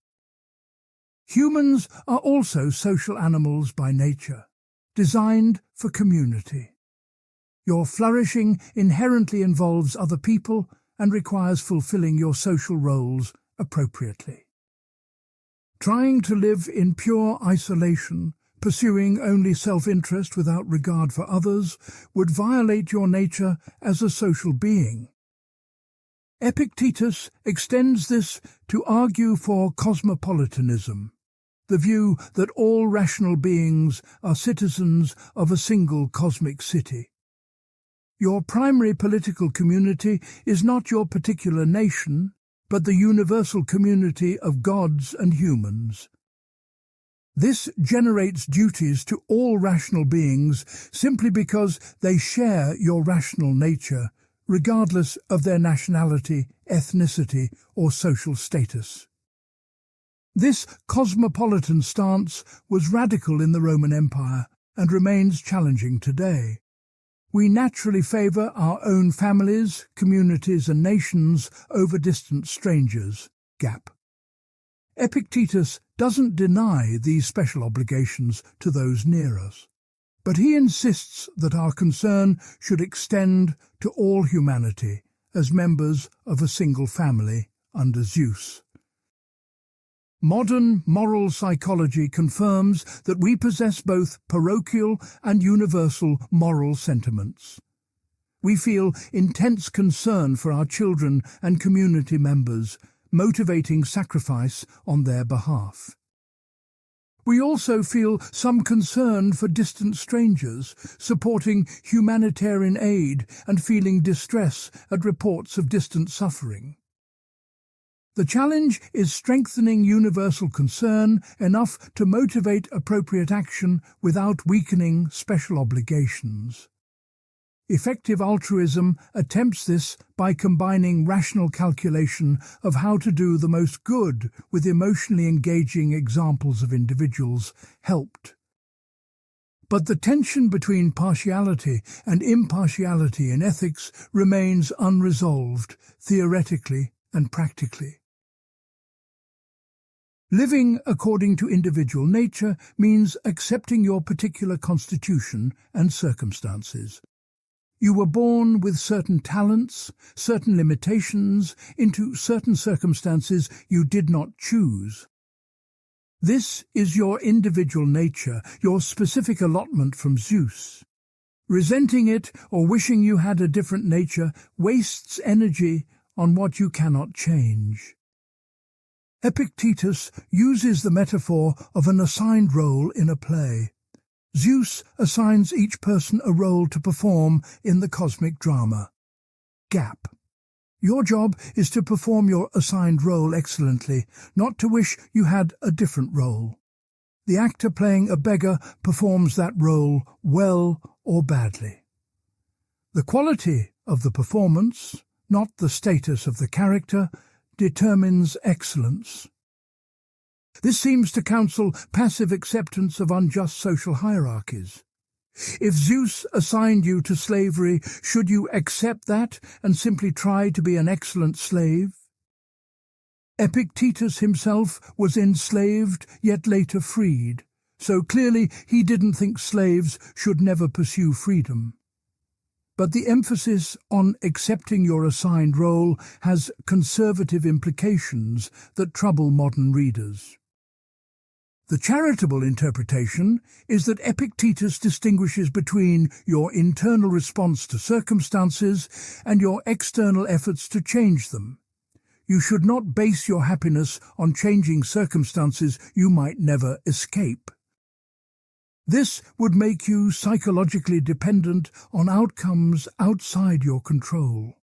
Humans are also social animals by nature, designed for community. Your flourishing inherently involves other people and requires fulfilling your social roles appropriately. Trying to live in pure isolation, pursuing only self-interest without regard for others, would violate your nature as a social being. Epictetus extends this to argue for cosmopolitanism, the view that all rational beings are citizens of a single cosmic city. Your primary political community is not your particular nation, but the universal community of gods and humans. This generates duties to all rational beings simply because they share your rational nature, regardless of their nationality, ethnicity, or social status. This cosmopolitan stance was radical in the Roman Empire and remains challenging today. We naturally favour our own families, communities and nations over distant strangers. Gap. Epictetus doesn't deny these special obligations to those near us, but he insists that our concern should extend to all humanity as members of a single family under Zeus. Modern moral psychology confirms that we possess both parochial and universal moral sentiments. We feel intense concern for our children and community members, motivating sacrifice on their behalf. We also feel some concern for distant strangers, supporting humanitarian aid and feeling distress at reports of distant suffering. The challenge is strengthening universal concern enough to motivate appropriate action without weakening special obligations. Effective altruism attempts this by combining rational calculation of how to do the most good with emotionally engaging examples of individuals helped. But the tension between partiality and impartiality in ethics remains unresolved, theoretically and practically. Living according to individual nature means accepting your particular constitution and circumstances. You were born with certain talents, certain limitations, into certain circumstances you did not choose. This is your individual nature, your specific allotment from Zeus. Resenting it or wishing you had a different nature wastes energy on what you cannot change. Epictetus uses the metaphor of an assigned role in a play. Zeus assigns each person a role to perform in the cosmic drama. Gap. Your job is to perform your assigned role excellently, not to wish you had a different role. The actor playing a beggar performs that role well or badly. The quality of the performance, not the status of the character, determines excellence. This seems to counsel passive acceptance of unjust social hierarchies. If Zeus assigned you to slavery, should you accept that and simply try to be an excellent slave? Epictetus himself was enslaved, yet later freed, so clearly he didn't think slaves should never pursue freedom. But the emphasis on accepting your assigned role has conservative implications that trouble modern readers. The charitable interpretation is that Epictetus distinguishes between your internal response to circumstances and your external efforts to change them. You should not base your happiness on changing circumstances you might never escape. This would make you psychologically dependent on outcomes outside your control.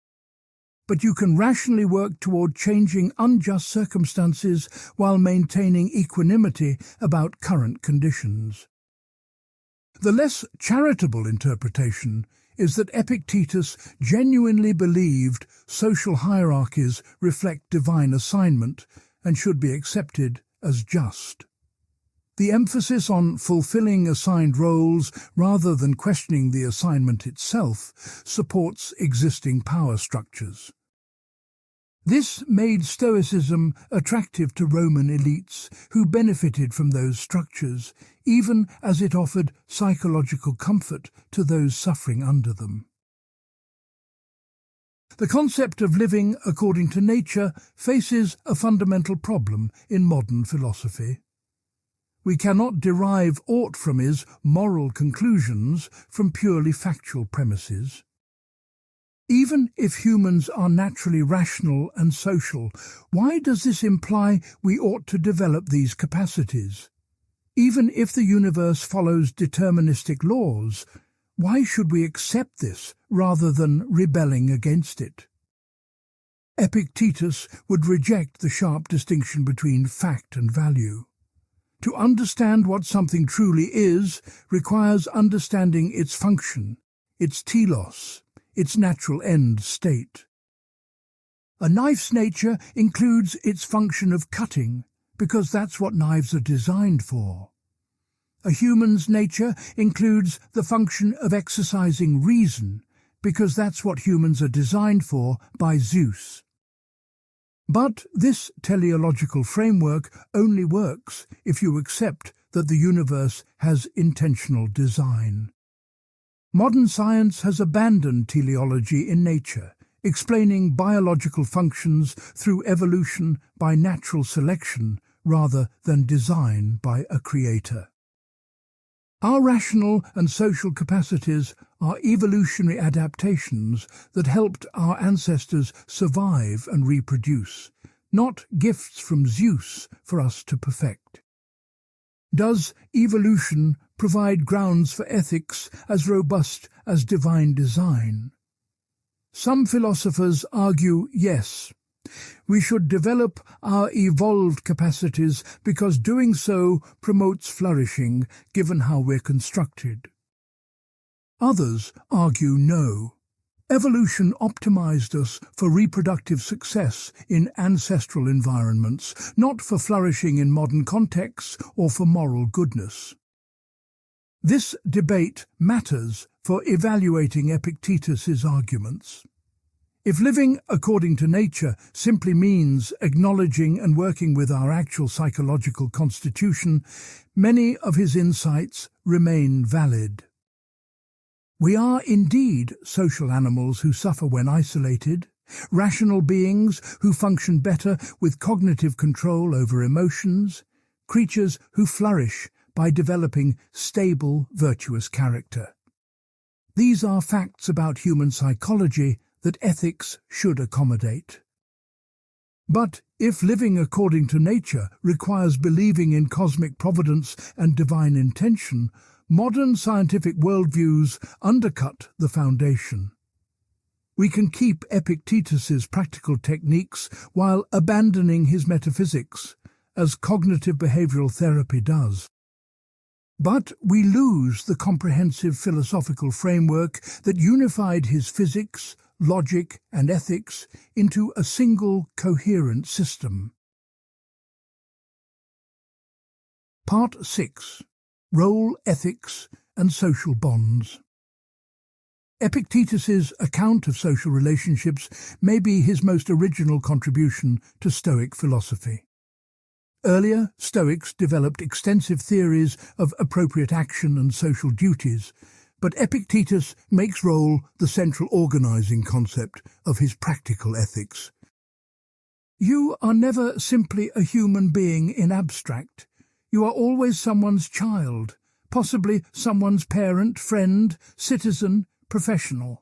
But you can rationally work toward changing unjust circumstances while maintaining equanimity about current conditions. The less charitable interpretation is that Epictetus genuinely believed social hierarchies reflect divine assignment and should be accepted as just. The emphasis on fulfilling assigned roles rather than questioning the assignment itself supports existing power structures. This made Stoicism attractive to Roman elites who benefited from those structures, even as it offered psychological comfort to those suffering under them. The concept of living according to nature faces a fundamental problem in modern philosophy. We cannot derive aught from his moral conclusions from purely factual premises. Even if humans are naturally rational and social, why does this imply we ought to develop these capacities? Even if the universe follows deterministic laws, why should we accept this rather than rebelling against it? Epictetus would reject the sharp distinction between fact and value. To understand what something truly is requires understanding its function, its telos, its natural end state. A knife's nature includes its function of cutting, because that's what knives are designed for. A human's nature includes the function of exercising reason, because that's what humans are designed for by Zeus. But this teleological framework only works if you accept that the universe has intentional design. Modern science has abandoned teleology in nature, explaining biological functions through evolution by natural selection rather than design by a creator. Our rational and social capacities are evolutionary adaptations that helped our ancestors survive and reproduce, not gifts from Zeus for us to perfect. Does evolution provide grounds for ethics as robust as divine design? Some philosophers argue yes. We should develop our evolved capacities because doing so promotes flourishing, given how we're constructed. Others argue no. Evolution optimized us for reproductive success in ancestral environments, not for flourishing in modern contexts or for moral goodness. This debate matters for evaluating Epictetus's arguments. If living according to nature simply means acknowledging and working with our actual psychological constitution, many of his insights remain valid. We are indeed social animals who suffer when isolated, rational beings who function better with cognitive control over emotions, creatures who flourish by developing stable, virtuous character. These are facts about human psychology that ethics should accommodate. But if living according to nature requires believing in cosmic providence and divine intention, modern scientific worldviews undercut the foundation. We can keep Epictetus's practical techniques while abandoning his metaphysics, as cognitive behavioral therapy does. But we lose the comprehensive philosophical framework that unified his physics, logic, and ethics into a single coherent system. Part 6. Role, Ethics, and Social Bonds. Epictetus's account of social relationships may be his most original contribution to Stoic philosophy. Earlier, Stoics developed extensive theories of appropriate action and social duties, but Epictetus makes role the central organizing concept of his practical ethics. You are never simply a human being in abstract. You are always someone's child, possibly someone's parent, friend, citizen, professional.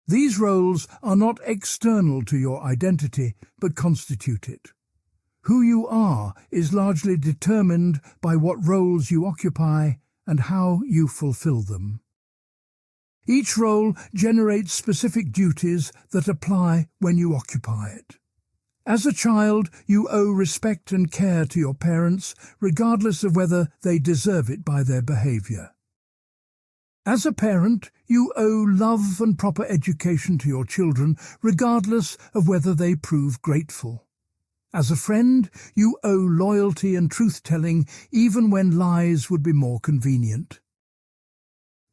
These roles are not external to your identity, but constitute it. Who you are is largely determined by what roles you occupy and how you fulfill them. Each role generates specific duties that apply when you occupy it. As a child, you owe respect and care to your parents, regardless of whether they deserve it by their behavior. As a parent, you owe love and proper education to your children, regardless of whether they prove grateful. As a friend, you owe loyalty and truth-telling even when lies would be more convenient.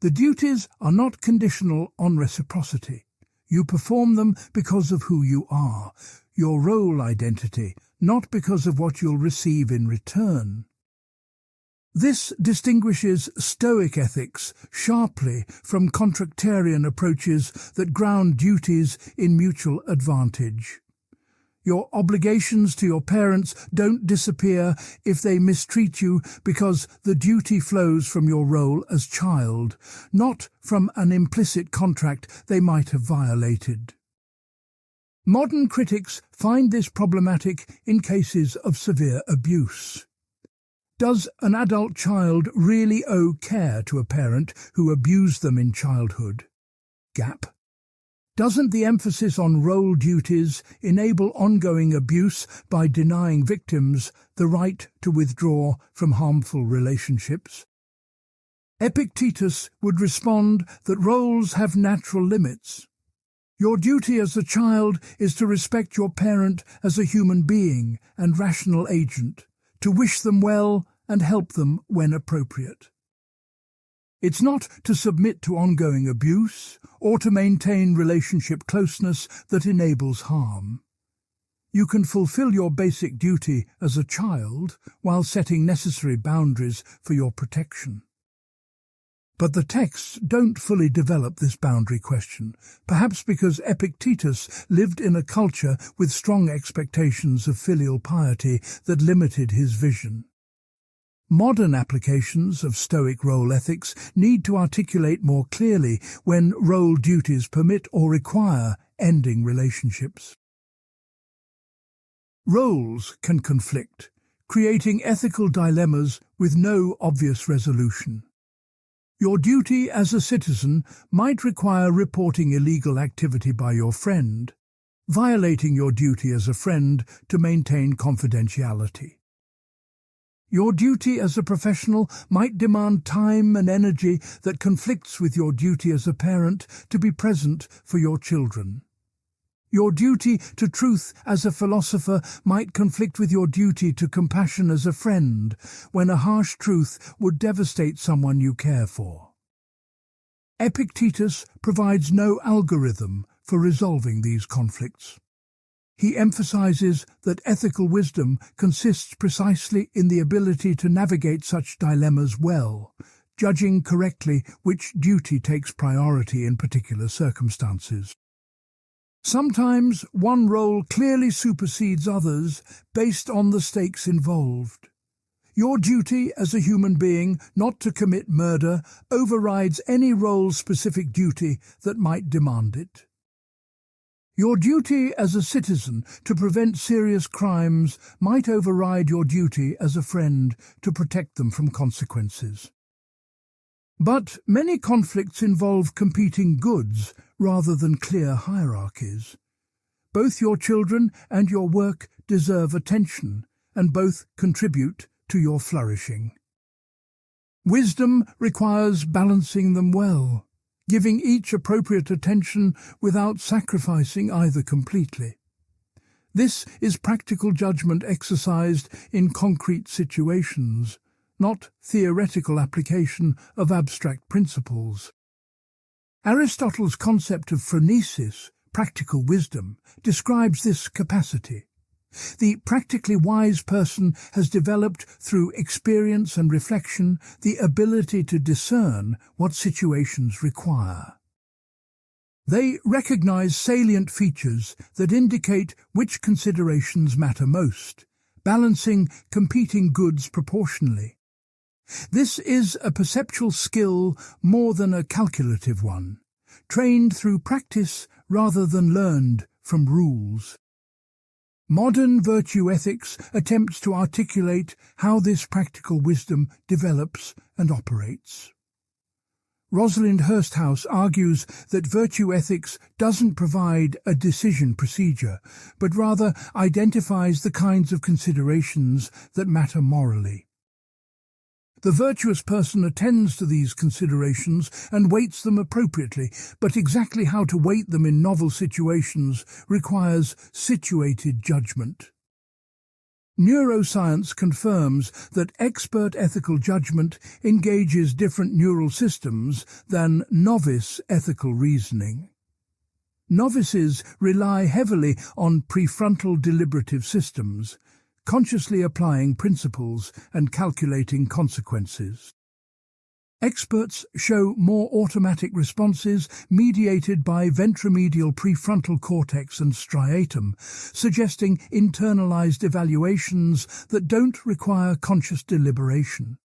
The duties are not conditional on reciprocity. You perform them because of who you are, your role identity, not because of what you'll receive in return. This distinguishes Stoic ethics sharply from contractarian approaches that ground duties in mutual advantage. Your obligations to your parents don't disappear if they mistreat you because the duty flows from your role as child, not from an implicit contract they might have violated. Modern critics find this problematic in cases of severe abuse. Does an adult child really owe care to a parent who abused them in childhood? Gap. Doesn't the emphasis on role duties enable ongoing abuse by denying victims the right to withdraw from harmful relationships? Epictetus would respond that roles have natural limits. Your duty as a child is to respect your parent as a human being and rational agent, to wish them well and help them when appropriate. It's not to submit to ongoing abuse or to maintain relationship closeness that enables harm. You can fulfill your basic duty as a child while setting necessary boundaries for your protection. But the texts don't fully develop this boundary question, perhaps because Epictetus lived in a culture with strong expectations of filial piety that limited his vision. Modern applications of Stoic role ethics need to articulate more clearly when role duties permit or require ending relationships. Roles can conflict, creating ethical dilemmas with no obvious resolution. Your duty as a citizen might require reporting illegal activity by your friend, violating your duty as a friend to maintain confidentiality. Your duty as a professional might demand time and energy that conflicts with your duty as a parent to be present for your children. Your duty to truth as a philosopher might conflict with your duty to compassion as a friend, when a harsh truth would devastate someone you care for. Epictetus provides no algorithm for resolving these conflicts. He emphasizes that ethical wisdom consists precisely in the ability to navigate such dilemmas well, judging correctly which duty takes priority in particular circumstances. Sometimes one role clearly supersedes others based on the stakes involved. Your duty as a human being not to commit murder overrides any role-specific duty that might demand it. Your duty as a citizen to prevent serious crimes might override your duty as a friend to protect them from consequences. But many conflicts involve competing goods rather than clear hierarchies. Both your children and your work deserve attention, and both contribute to your flourishing. Wisdom requires balancing them well, giving each appropriate attention without sacrificing either completely. This is practical judgment exercised in concrete situations, not theoretical application of abstract principles. Aristotle's concept of phronesis, practical wisdom, describes this capacity. The practically wise person has developed through experience and reflection the ability to discern what situations require. They recognize salient features that indicate which considerations matter most, balancing competing goods proportionally. This is a perceptual skill more than a calculative one, trained through practice rather than learned from rules. Modern virtue ethics attempts to articulate how this practical wisdom develops and operates. Rosalind Hursthouse argues that virtue ethics doesn't provide a decision procedure, but rather identifies the kinds of considerations that matter morally. The virtuous person attends to these considerations and weights them appropriately, but exactly how to weight them in novel situations requires situated judgment. Neuroscience confirms that expert ethical judgment engages different neural systems than novice ethical reasoning. Novices rely heavily on prefrontal deliberative systems, consciously applying principles and calculating consequences. Experts show more automatic responses mediated by ventromedial prefrontal cortex and striatum, suggesting internalized evaluations that don't require conscious deliberation.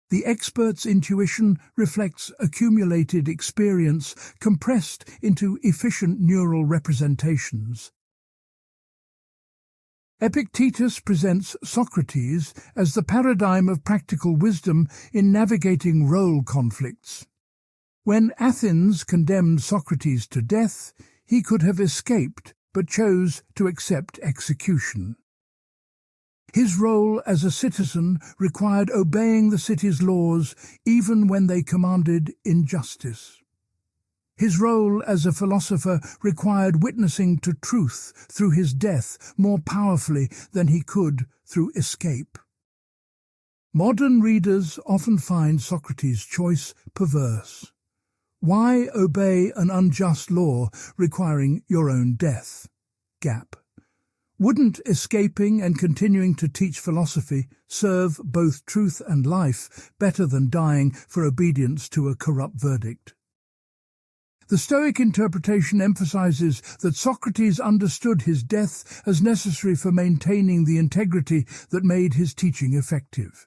The expert's intuition reflects accumulated experience compressed into efficient neural representations. Epictetus presents Socrates as the paradigm of practical wisdom in navigating role conflicts. When Athens condemned Socrates to death, he could have escaped but chose to accept execution. His role as a citizen required obeying the city's laws even when they commanded injustice. His role as a philosopher required witnessing to truth through his death more powerfully than he could through escape. Modern readers often find Socrates' choice perverse. Why obey an unjust law requiring your own death? Gap. Wouldn't escaping and continuing to teach philosophy serve both truth and life better than dying for obedience to a corrupt verdict? The Stoic interpretation emphasizes that Socrates understood his death as necessary for maintaining the integrity that made his teaching effective.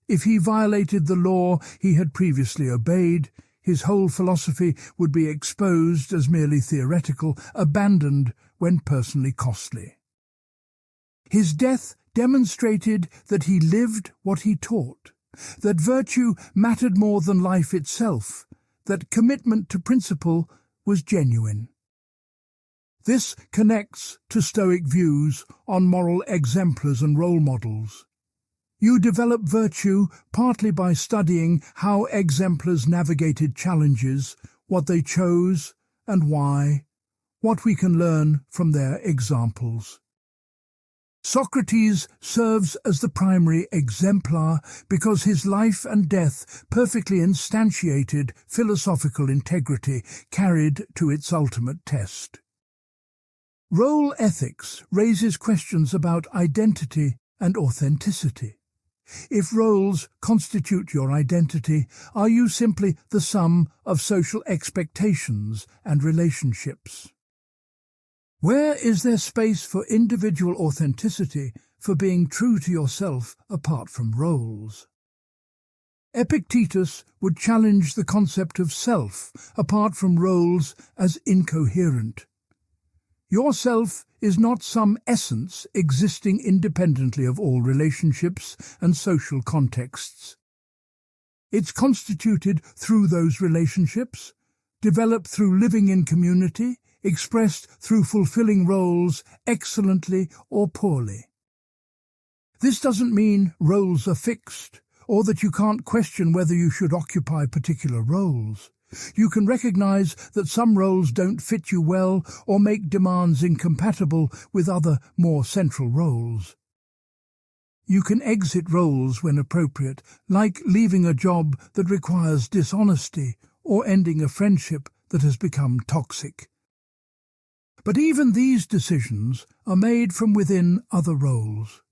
If he violated the law he had previously obeyed, his whole philosophy would be exposed as merely theoretical, abandoned when personally costly. His death demonstrated that he lived what he taught, that virtue mattered more than life itself, that commitment to principle was genuine. This connects to Stoic views on moral exemplars and role models. You develop virtue partly by studying how exemplars navigated challenges, what they chose and why, what we can learn from their examples. Socrates serves as the primary exemplar because his life and death perfectly instantiated philosophical integrity carried to its ultimate test. Role ethics raises questions about identity and authenticity. If roles constitute your identity, are you simply the sum of social expectations and relationships? Where is there space for individual authenticity, for being true to yourself apart from roles? Epictetus would challenge the concept of self apart from roles as incoherent. Your self is not some essence existing independently of all relationships and social contexts. It's constituted through those relationships, developed through living in community, expressed through fulfilling roles excellently or poorly. This doesn't mean roles are fixed or that you can't question whether you should occupy particular roles. You can recognize that some roles don't fit you well or make demands incompatible with other, more central roles. You can exit roles when appropriate, like leaving a job that requires dishonesty or ending a friendship that has become toxic. But even these decisions are made from within other roles.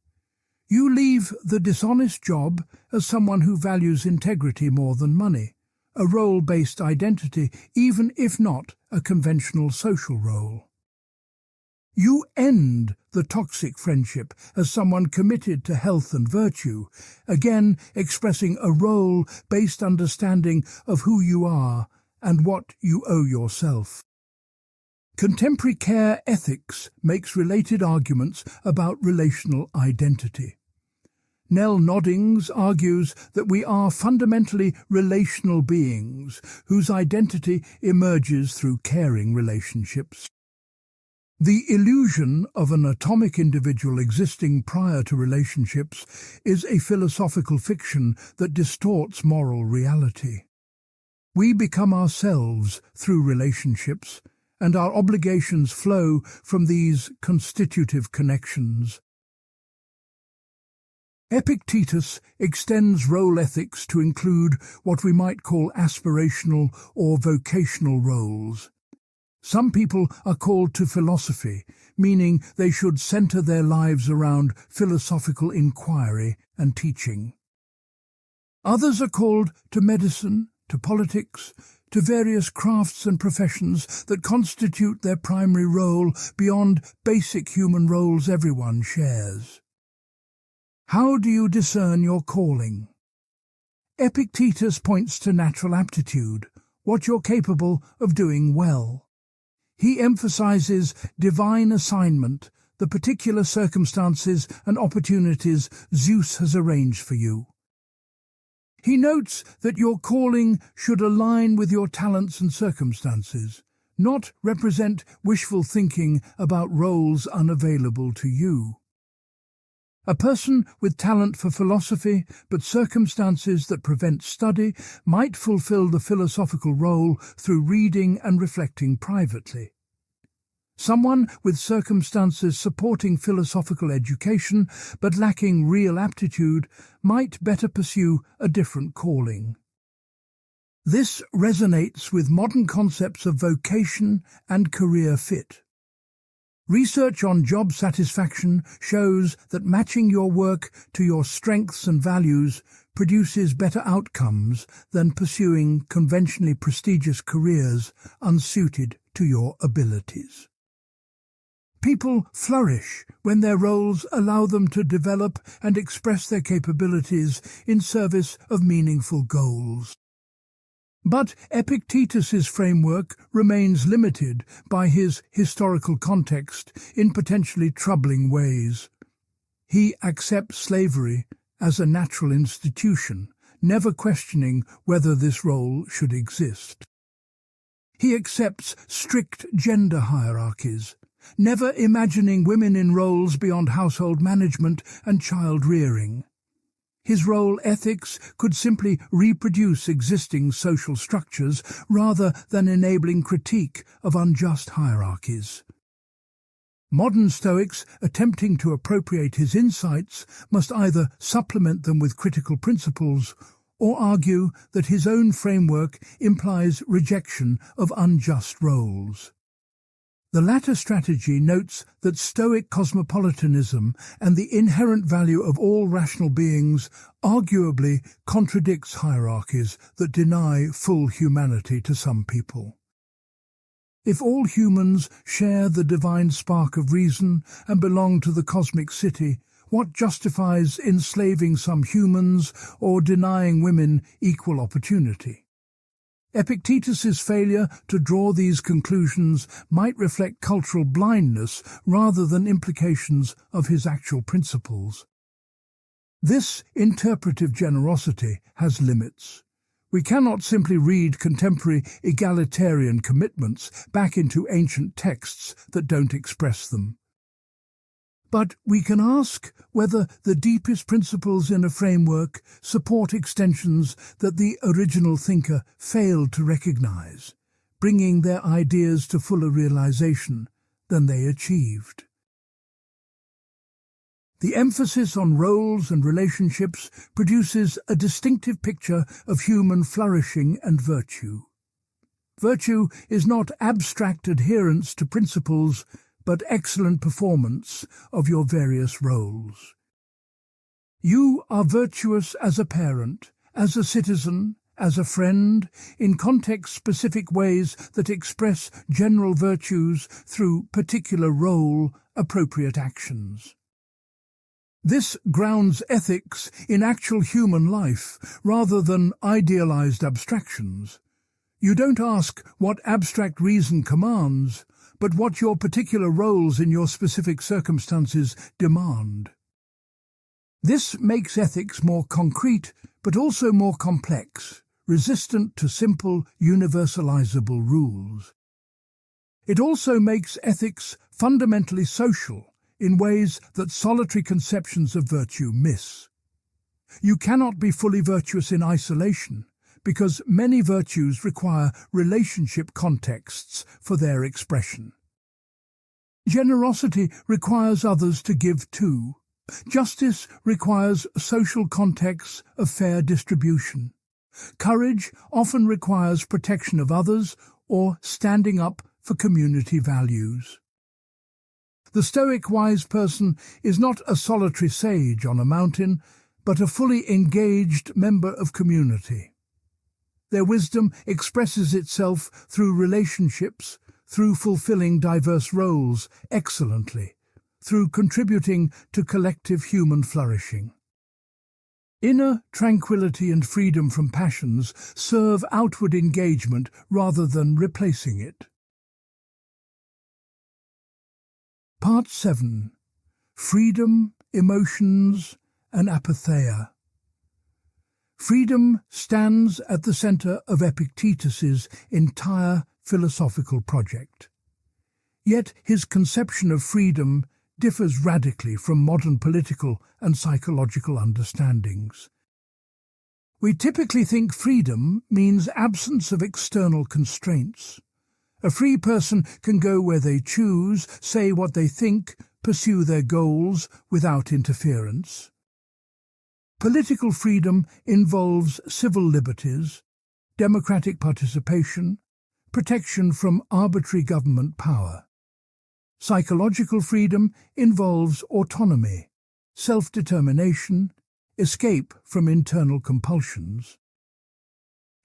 You leave the dishonest job as someone who values integrity more than money, a role-based identity, even if not a conventional social role. You end the toxic friendship as someone committed to health and virtue, again expressing a role-based understanding of who you are and what you owe yourself. Contemporary care ethics makes related arguments about relational identity. Nell Noddings argues that we are fundamentally relational beings whose identity emerges through caring relationships. The illusion of an atomic individual existing prior to relationships is a philosophical fiction that distorts moral reality. We become ourselves through relationships, and our obligations flow from these constitutive connections. Epictetus extends role ethics to include what we might call aspirational or vocational roles. Some people are called to philosophy, meaning they should center their lives around philosophical inquiry and teaching. Others are called to medicine, to politics, to various crafts and professions that constitute their primary role beyond basic human roles everyone shares. How do you discern your calling? Epictetus points to natural aptitude, what you're capable of doing well. He emphasizes divine assignment, the particular circumstances and opportunities Zeus has arranged for you. He notes that your calling should align with your talents and circumstances, not represent wishful thinking about roles unavailable to you. A person with talent for philosophy but circumstances that prevent study might fulfill the philosophical role through reading and reflecting privately. Someone with circumstances supporting philosophical education but lacking real aptitude might better pursue a different calling. This resonates with modern concepts of vocation and career fit. Research on job satisfaction shows that matching your work to your strengths and values produces better outcomes than pursuing conventionally prestigious careers unsuited to your abilities. People flourish when their roles allow them to develop and express their capabilities in service of meaningful goals. But Epictetus's framework remains limited by his historical context in potentially troubling ways. He accepts slavery as a natural institution, never questioning whether this role should exist. He accepts strict gender hierarchies, never imagining women in roles beyond household management and child-rearing. His role ethics could simply reproduce existing social structures rather than enabling critique of unjust hierarchies. Modern Stoics attempting to appropriate his insights must either supplement them with critical principles or argue that his own framework implies rejection of unjust roles. The latter strategy notes that Stoic cosmopolitanism and the inherent value of all rational beings arguably contradicts hierarchies that deny full humanity to some people. If all humans share the divine spark of reason and belong to the cosmic city, what justifies enslaving some humans or denying women equal opportunity? Epictetus's failure to draw these conclusions might reflect cultural blindness rather than implications of his actual principles. This interpretive generosity has limits. We cannot simply read contemporary egalitarian commitments back into ancient texts that don't express them. But we can ask whether the deepest principles in a framework support extensions that the original thinker failed to recognize, bringing their ideas to fuller realization than they achieved. The emphasis on roles and relationships produces a distinctive picture of human flourishing and virtue. Virtue is not abstract adherence to principles, but excellent performance of your various roles. You are virtuous as a parent, as a citizen, as a friend, in context-specific ways that express general virtues through particular role-appropriate actions. This grounds ethics in actual human life rather than idealized abstractions. You don't ask what abstract reason commands, but what your particular roles in your specific circumstances demand. This makes ethics more concrete, but also more complex, resistant to simple, universalizable rules. It also makes ethics fundamentally social, in ways that solitary conceptions of virtue miss. You cannot be fully virtuous in isolation, because many virtues require relationship contexts for their expression. Generosity requires others to give too. Justice requires social contexts of fair distribution. Courage often requires protection of others or standing up for community values. The Stoic wise person is not a solitary sage on a mountain, but a fully engaged member of community. Their wisdom expresses itself through relationships, through fulfilling diverse roles excellently, through contributing to collective human flourishing. Inner tranquility and freedom from passions serve outward engagement rather than replacing it. Part 7. Freedom, Emotions, and Apatheia. Freedom stands at the center of Epictetus's entire philosophical project. Yet his conception of freedom differs radically from modern political and psychological understandings. We typically think freedom means absence of external constraints. A free person can go where they choose, say what they think, pursue their goals without interference. Political freedom involves civil liberties, democratic participation, protection from arbitrary government power. Psychological freedom involves autonomy, self-determination, escape from internal compulsions.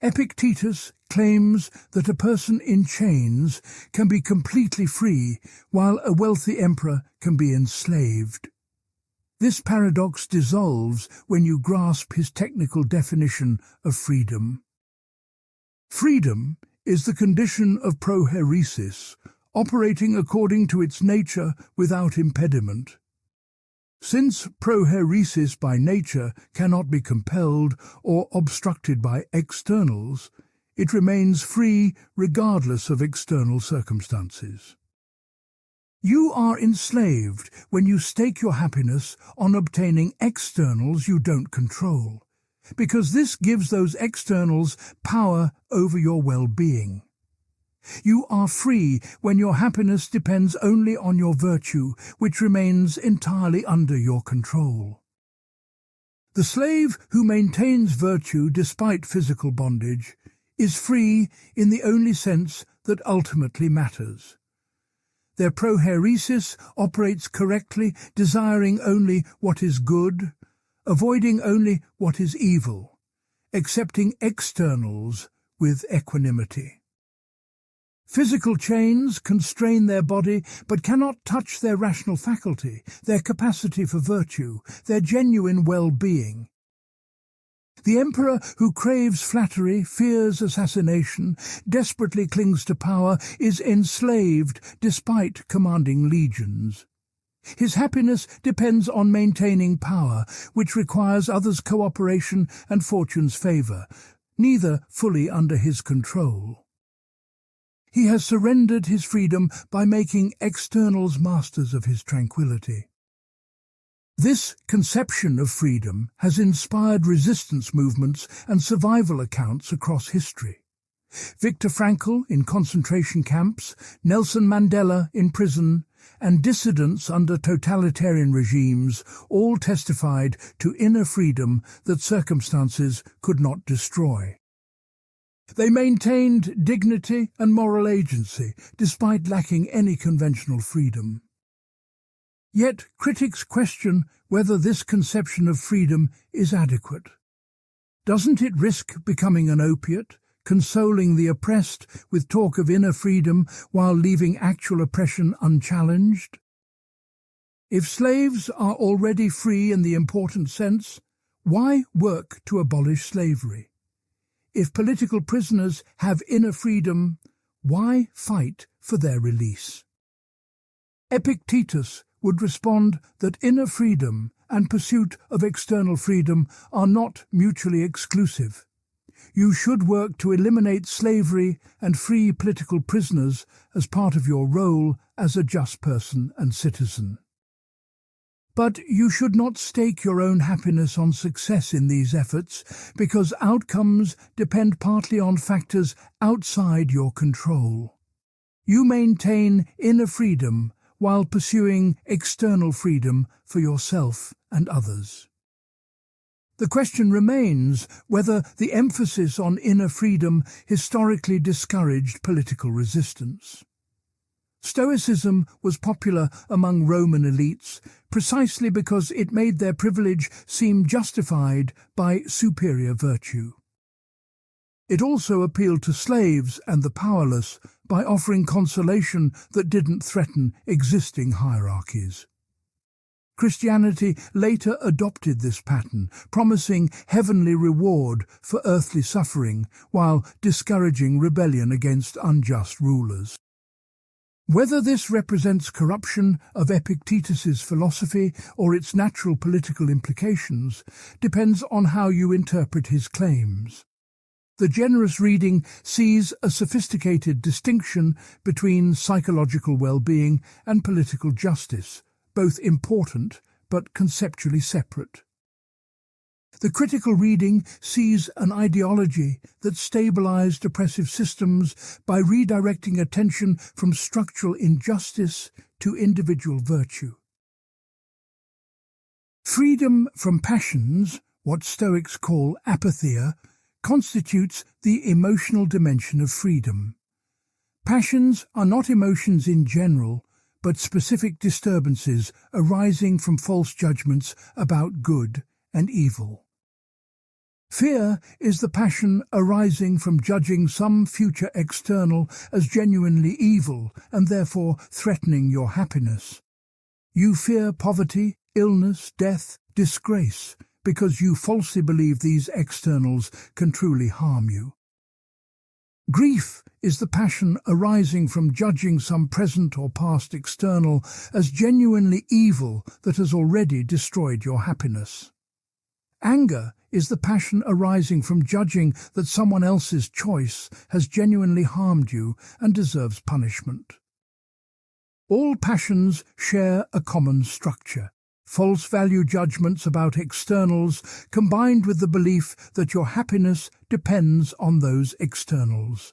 Epictetus claims that a person in chains can be completely free, while a wealthy emperor can be enslaved. This paradox dissolves when you grasp his technical definition of freedom. Freedom is the condition of prohairesis, operating according to its nature without impediment. Since prohairesis by nature cannot be compelled or obstructed by externals, it remains free regardless of external circumstances. You are enslaved when you stake your happiness on obtaining externals you don't control, because this gives those externals power over your well-being. You are free when your happiness depends only on your virtue, which remains entirely under your control. The slave who maintains virtue despite physical bondage is free in the only sense that ultimately matters. Their prohairesis operates correctly, desiring only what is good, avoiding only what is evil, accepting externals with equanimity. Physical chains constrain their body but cannot touch their rational faculty, their capacity for virtue, their genuine well-being. The emperor who craves flattery, fears assassination, desperately clings to power, is enslaved despite commanding legions. His happiness depends on maintaining power, which requires others' cooperation and fortune's favor, neither fully under his control. He has surrendered his freedom by making externals masters of his tranquility. This conception of freedom has inspired resistance movements and survival accounts across history. Viktor Frankl in concentration camps, Nelson Mandela in prison, and dissidents under totalitarian regimes all testified to inner freedom that circumstances could not destroy. They maintained dignity and moral agency despite lacking any conventional freedom. Yet critics question whether this conception of freedom is adequate. Doesn't it risk becoming an opiate, consoling the oppressed with talk of inner freedom while leaving actual oppression unchallenged? If slaves are already free in the important sense, why work to abolish slavery? If political prisoners have inner freedom, why fight for their release? Epictetus would respond that inner freedom and pursuit of external freedom are not mutually exclusive. You should work to eliminate slavery and free political prisoners as part of your role as a just person and citizen. But you should not stake your own happiness on success in these efforts, because outcomes depend partly on factors outside your control. You maintain inner freedom while pursuing external freedom for yourself and others. The question remains whether the emphasis on inner freedom historically discouraged political resistance. Stoicism was popular among Roman elites precisely because it made their privilege seem justified by superior virtue. It also appealed to slaves and the powerless by offering consolation that didn't threaten existing hierarchies. Christianity later adopted this pattern, promising heavenly reward for earthly suffering while discouraging rebellion against unjust rulers. Whether this represents corruption of Epictetus's philosophy or its natural political implications depends on how you interpret his claims. The generous reading sees a sophisticated distinction between psychological well-being and political justice, both important but conceptually separate. The critical reading sees an ideology that stabilized oppressive systems by redirecting attention from structural injustice to individual virtue. Freedom from passions, what Stoics call apatheia, constitutes the emotional dimension of freedom. Passions are not emotions in general, but specific disturbances arising from false judgments about good and evil. Fear is the passion arising from judging some future external as genuinely evil and therefore threatening your happiness. You fear poverty, illness, death, disgrace, because you falsely believe these externals can truly harm you. Grief is the passion arising from judging some present or past external as genuinely evil that has already destroyed your happiness. Anger is the passion arising from judging that someone else's choice has genuinely harmed you and deserves punishment. All passions share a common structure. False value judgments about externals combined with the belief that your happiness depends on those externals.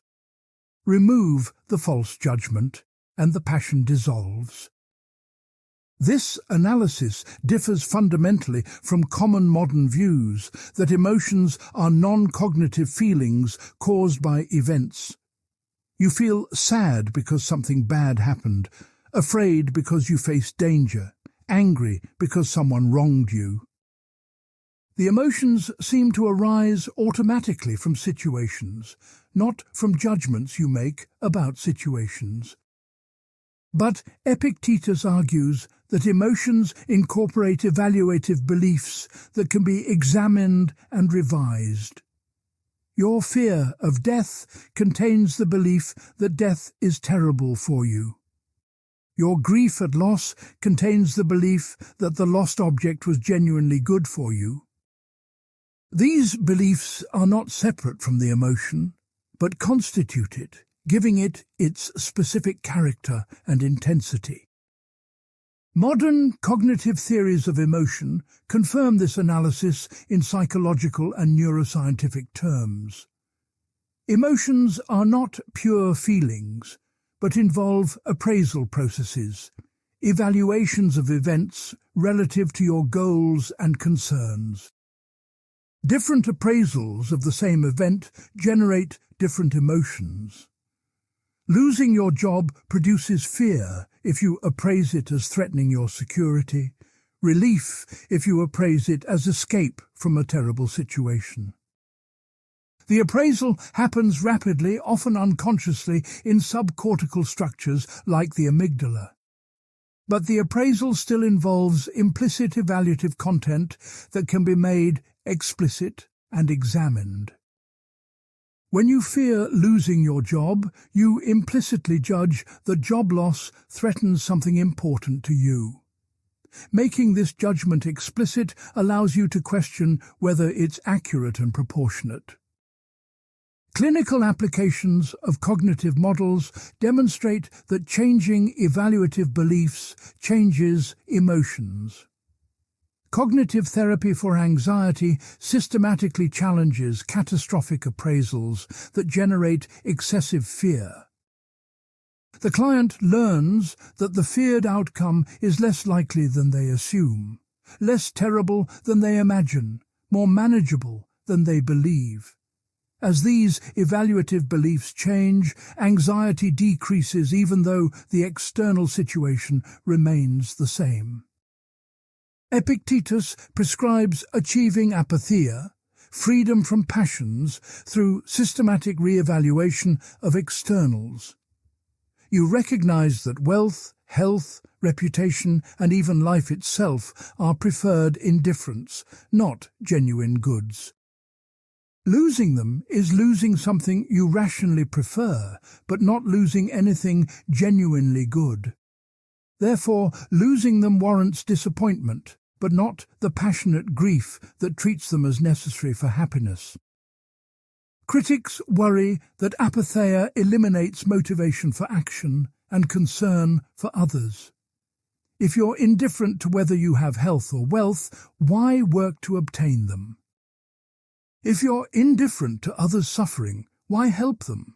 Remove the false judgment and the passion dissolves. This analysis differs fundamentally from common modern views that emotions are non-cognitive feelings caused by events. You feel sad because something bad happened, afraid because you face danger, angry because someone wronged you. The emotions seem to arise automatically from situations, not from judgments you make about situations. But Epictetus argues that emotions incorporate evaluative beliefs that can be examined and revised. Your fear of death contains the belief that death is terrible for you. Your grief at loss contains the belief that the lost object was genuinely good for you. These beliefs are not separate from the emotion, but constitute it, giving it its specific character and intensity. Modern cognitive theories of emotion confirm this analysis in psychological and neuroscientific terms. Emotions are not pure feelings, but involve appraisal processes, evaluations of events relative to your goals and concerns. Different appraisals of the same event generate different emotions. Losing your job produces fear if you appraise it as threatening your security, relief if you appraise it as escape from a terrible situation. The appraisal happens rapidly, often unconsciously, in subcortical structures like the amygdala. But the appraisal still involves implicit evaluative content that can be made explicit and examined. When you fear losing your job, you implicitly judge that job loss threatens something important to you. Making this judgment explicit allows you to question whether it's accurate and proportionate. Clinical applications of cognitive models demonstrate that changing evaluative beliefs changes emotions. Cognitive therapy for anxiety systematically challenges catastrophic appraisals that generate excessive fear. The client learns that the feared outcome is less likely than they assume, less terrible than they imagine, more manageable than they believe. As these evaluative beliefs change, anxiety decreases even though the external situation remains the same. Epictetus prescribes achieving apatheia, freedom from passions, through systematic re-evaluation of externals. You recognize that wealth, health, reputation, and even life itself are preferred indifference, not genuine goods. Losing them is losing something you rationally prefer, but not losing anything genuinely good. Therefore, losing them warrants disappointment, but not the passionate grief that treats them as necessary for happiness. Critics worry that apatheia eliminates motivation for action and concern for others. If you're indifferent to whether you have health or wealth, why work to obtain them? If you're indifferent to others' suffering, why help them?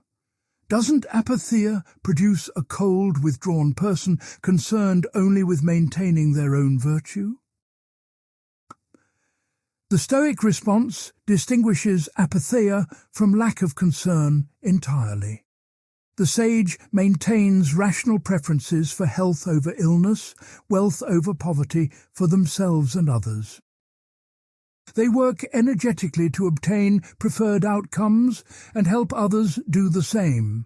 Doesn't apatheia produce a cold, withdrawn person concerned only with maintaining their own virtue? The Stoic response distinguishes apatheia from lack of concern entirely. The sage maintains rational preferences for health over illness, wealth over poverty, for themselves and others. They work energetically to obtain preferred outcomes and help others do the same,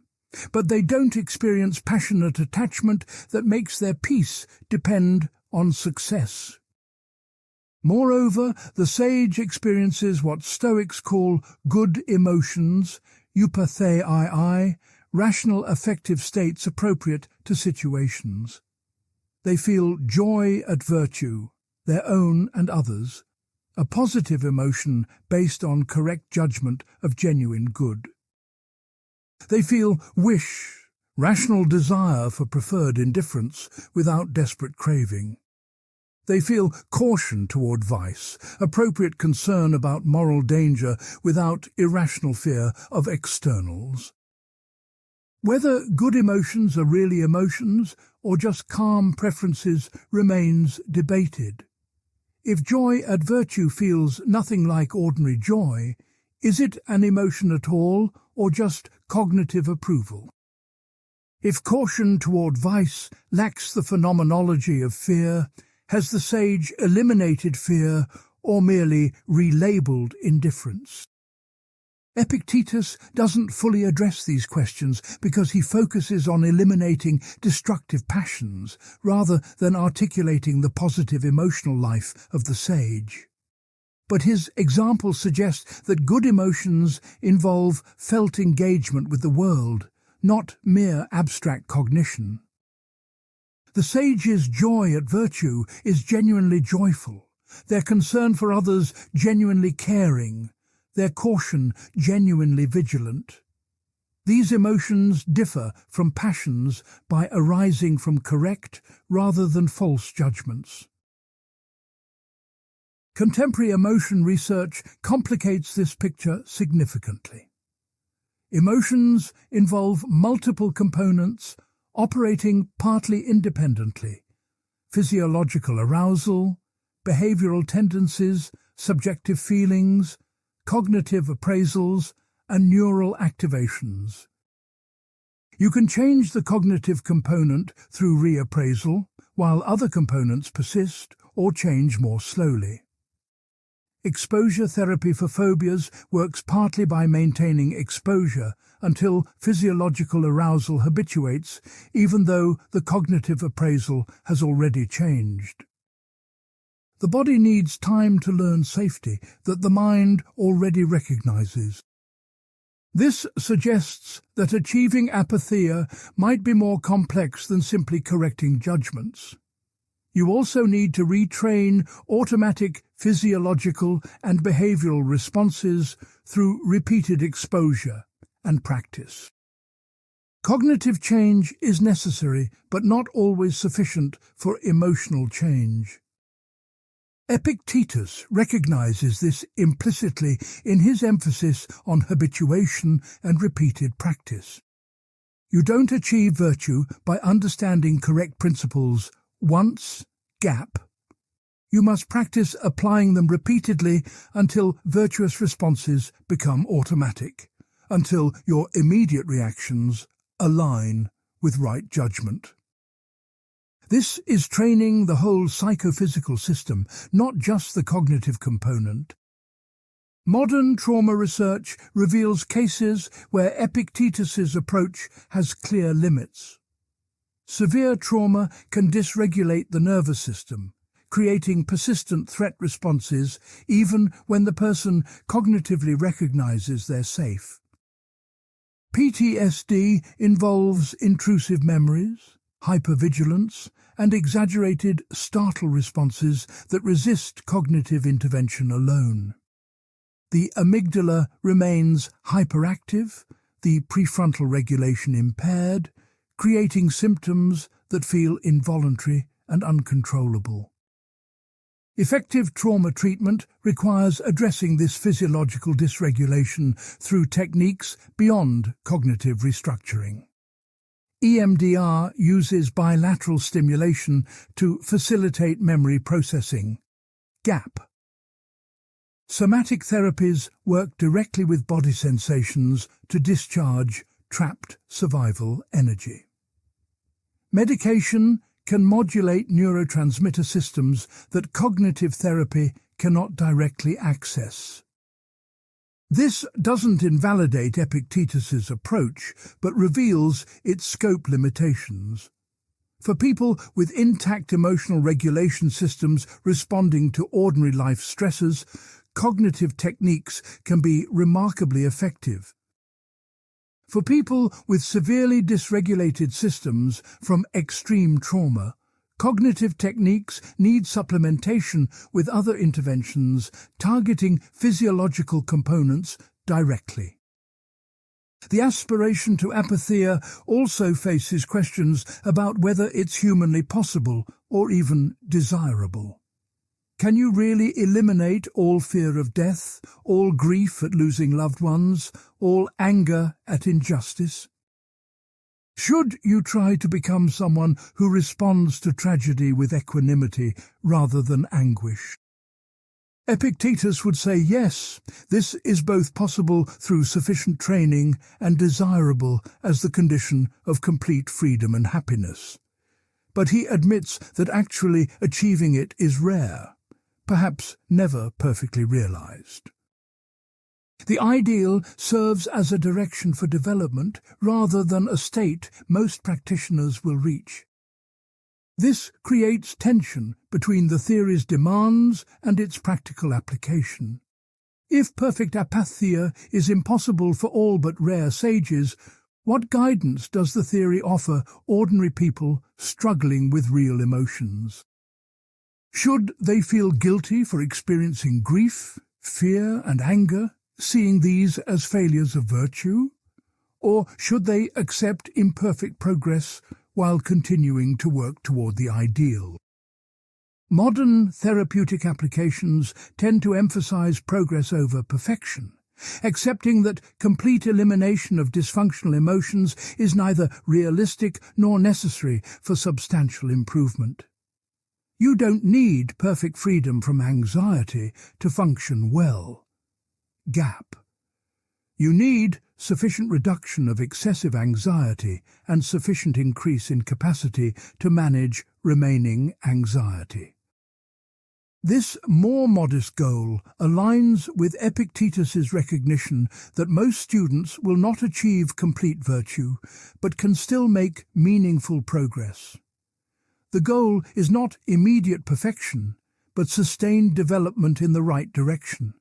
but they don't experience passionate attachment that makes their peace depend on success. Moreover, the sage experiences what Stoics call good emotions, Apatheia, rational affective states appropriate to situations. They feel joy at virtue, their own and others, a positive emotion based on correct judgment of genuine good. They feel wish, rational desire for preferred indifference without desperate craving. They feel caution toward vice, appropriate concern about moral danger without irrational fear of externals. Whether good emotions are really emotions or just calm preferences remains debated. If joy at virtue feels nothing like ordinary joy, is it an emotion at all or just cognitive approval? If caution toward vice lacks the phenomenology of fear, has the sage eliminated fear or merely relabeled indifference? Epictetus doesn't fully address these questions because he focuses on eliminating destructive passions rather than articulating the positive emotional life of the sage. But his examples suggest that good emotions involve felt engagement with the world, not mere abstract cognition. The sage's joy at virtue is genuinely joyful, their concern for others genuinely caring, their caution genuinely vigilant. These emotions differ from passions by arising from correct rather than false judgments. Contemporary emotion research complicates this picture significantly. Emotions involve multiple components operating partly independently: physiological arousal, behavioral tendencies, subjective feelings, cognitive appraisals, and neural activations. You can change the cognitive component through reappraisal, while other components persist or change more slowly. Exposure therapy for phobias works partly by maintaining exposure until physiological arousal habituates, even though the cognitive appraisal has already changed. The body needs time to learn safety that the mind already recognizes. This suggests that achieving apatheia might be more complex than simply correcting judgments. You also need to retrain automatic physiological and behavioral responses through repeated exposure and practice. Cognitive change is necessary, but not always sufficient for emotional change. Epictetus recognizes this implicitly in his emphasis on habituation and repeated practice. You don't achieve virtue by understanding correct principles once, gap. You must practice applying them repeatedly until virtuous responses become automatic, until your immediate reactions align with right judgment. This is training the whole psychophysical system, not just the cognitive component. Modern trauma research reveals cases where Epictetus's approach has clear limits. Severe trauma can dysregulate the nervous system, creating persistent threat responses even when the person cognitively recognizes they're safe. PTSD involves intrusive memories, hypervigilance, and exaggerated startle responses that resist cognitive intervention alone. The amygdala remains hyperactive, the prefrontal regulation impaired, creating symptoms that feel involuntary and uncontrollable. Effective trauma treatment requires addressing this physiological dysregulation through techniques beyond cognitive restructuring. EMDR uses bilateral stimulation to facilitate memory processing. GAP. Somatic therapies work directly with body sensations to discharge trapped survival energy. Medication can modulate neurotransmitter systems that cognitive therapy cannot directly access. This doesn't invalidate Epictetus's approach, but reveals its scope limitations. For people with intact emotional regulation systems responding to ordinary life stresses, cognitive techniques can be remarkably effective. For people with severely dysregulated systems from extreme trauma, cognitive techniques need supplementation with other interventions targeting physiological components directly. The aspiration to apatheia also faces questions about whether it's humanly possible or even desirable. Can you really eliminate all fear of death, all grief at losing loved ones, all anger at injustice? Should you try to become someone who responds to tragedy with equanimity rather than anguish? Epictetus would say yes, this is both possible through sufficient training and desirable as the condition of complete freedom and happiness. But he admits that actually achieving it is rare, perhaps never perfectly realized. The ideal serves as a direction for development rather than a state most practitioners will reach. This creates tension between the theory's demands and its practical application. If perfect apatheia is impossible for all but rare sages, what guidance does the theory offer ordinary people struggling with real emotions? Should they feel guilty for experiencing grief, fear, and anger, seeing these as failures of virtue? Or should they accept imperfect progress while continuing to work toward the ideal? Modern therapeutic applications tend to emphasize progress over perfection, accepting that complete elimination of dysfunctional emotions is neither realistic nor necessary for substantial improvement. You don't need perfect freedom from anxiety to function well. Gap. You need sufficient reduction of excessive anxiety and sufficient increase in capacity to manage remaining anxiety. This more modest goal aligns with Epictetus's recognition that most students will not achieve complete virtue, but can still make meaningful progress. The goal is not immediate perfection, but sustained development in the right direction,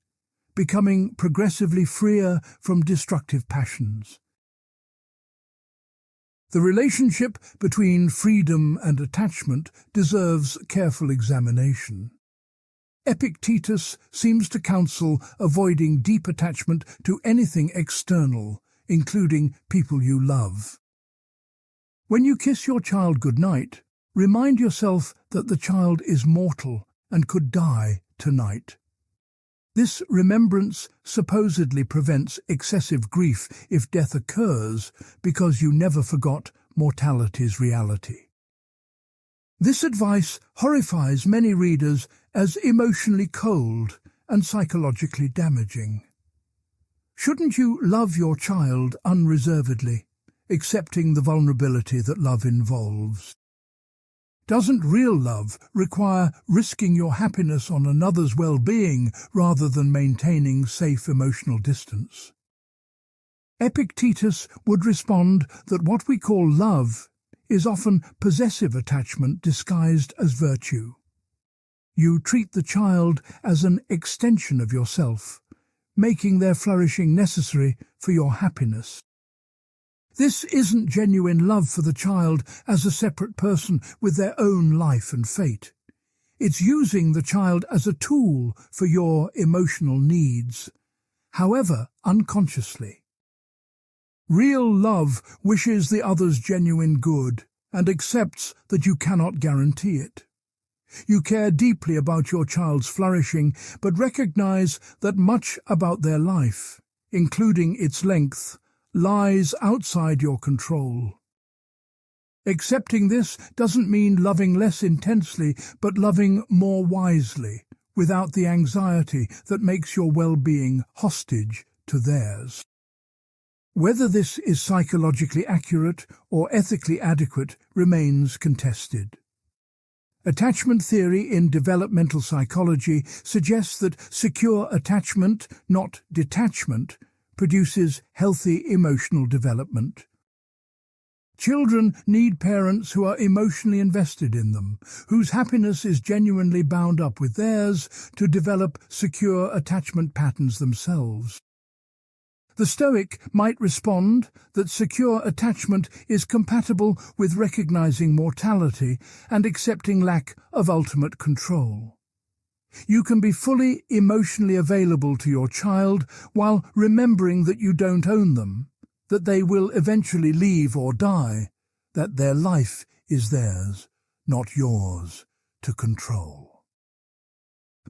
becoming progressively freer from destructive passions. The relationship between freedom and attachment deserves careful examination. Epictetus seems to counsel avoiding deep attachment to anything external, including people you love. When you kiss your child goodnight, remind yourself that the child is mortal and could die tonight. This remembrance supposedly prevents excessive grief if death occurs because you never forgot mortality's reality. This advice horrifies many readers as emotionally cold and psychologically damaging. Shouldn't you love your child unreservedly, accepting the vulnerability that love involves? Doesn't real love require risking your happiness on another's well-being rather than maintaining safe emotional distance? Epictetus would respond that what we call love is often possessive attachment disguised as virtue. You treat the child as an extension of yourself, making their flourishing necessary for your happiness. This isn't genuine love for the child as a separate person with their own life and fate. It's using the child as a tool for your emotional needs, however unconsciously. Real love wishes the other's genuine good and accepts that you cannot guarantee it. You care deeply about your child's flourishing, but recognize that much about their life, including its length, lies outside your control. Accepting this doesn't mean loving less intensely, but loving more wisely, without the anxiety that makes your well-being hostage to theirs. Whether this is psychologically accurate or ethically adequate remains contested. Attachment theory in developmental psychology suggests that secure attachment, not detachment, produces healthy emotional development. Children need parents who are emotionally invested in them, whose happiness is genuinely bound up with theirs, to develop secure attachment patterns themselves. The Stoic might respond that secure attachment is compatible with recognizing mortality and accepting lack of ultimate control. You can be fully emotionally available to your child while remembering that you don't own them, that they will eventually leave or die, that their life is theirs, not yours, to control.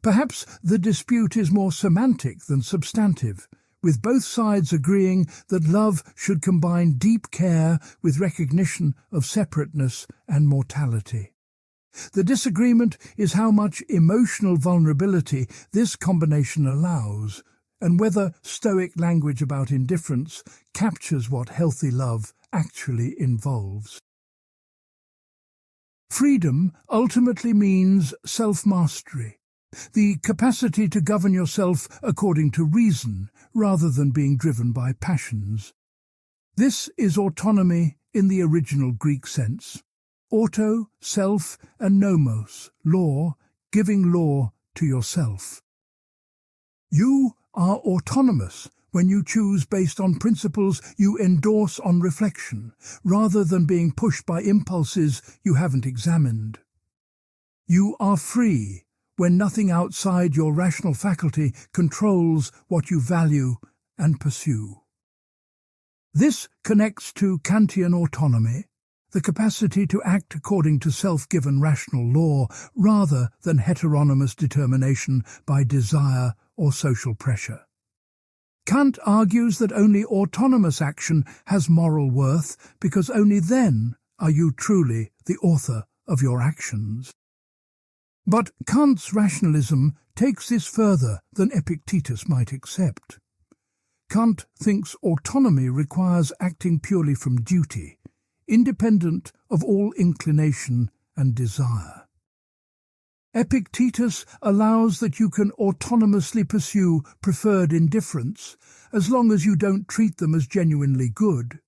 Perhaps the dispute is more semantic than substantive, with both sides agreeing that love should combine deep care with recognition of separateness and mortality. The disagreement is how much emotional vulnerability this combination allows, and whether Stoic language about indifference captures what healthy love actually involves. Freedom ultimately means self-mastery, the capacity to govern yourself according to reason rather than being driven by passions. This is autonomy in the original Greek sense. Auto, self, and nomos, law, giving law to yourself. You are autonomous when you choose based on principles you endorse on reflection, rather than being pushed by impulses you haven't examined. You are free when nothing outside your rational faculty controls what you value and pursue. This connects to Kantian autonomy, the capacity to act according to self-given rational law rather than heteronymous determination by desire or social pressure. Kant argues that only autonomous action has moral worth because only then are you truly the author of your actions. But Kant's rationalism takes this further than Epictetus might accept. Kant thinks autonomy requires acting purely from duty, independent of all inclination and desire. Epictetus allows that you can autonomously pursue preferred indifference as long as you don't treat them as genuinely good.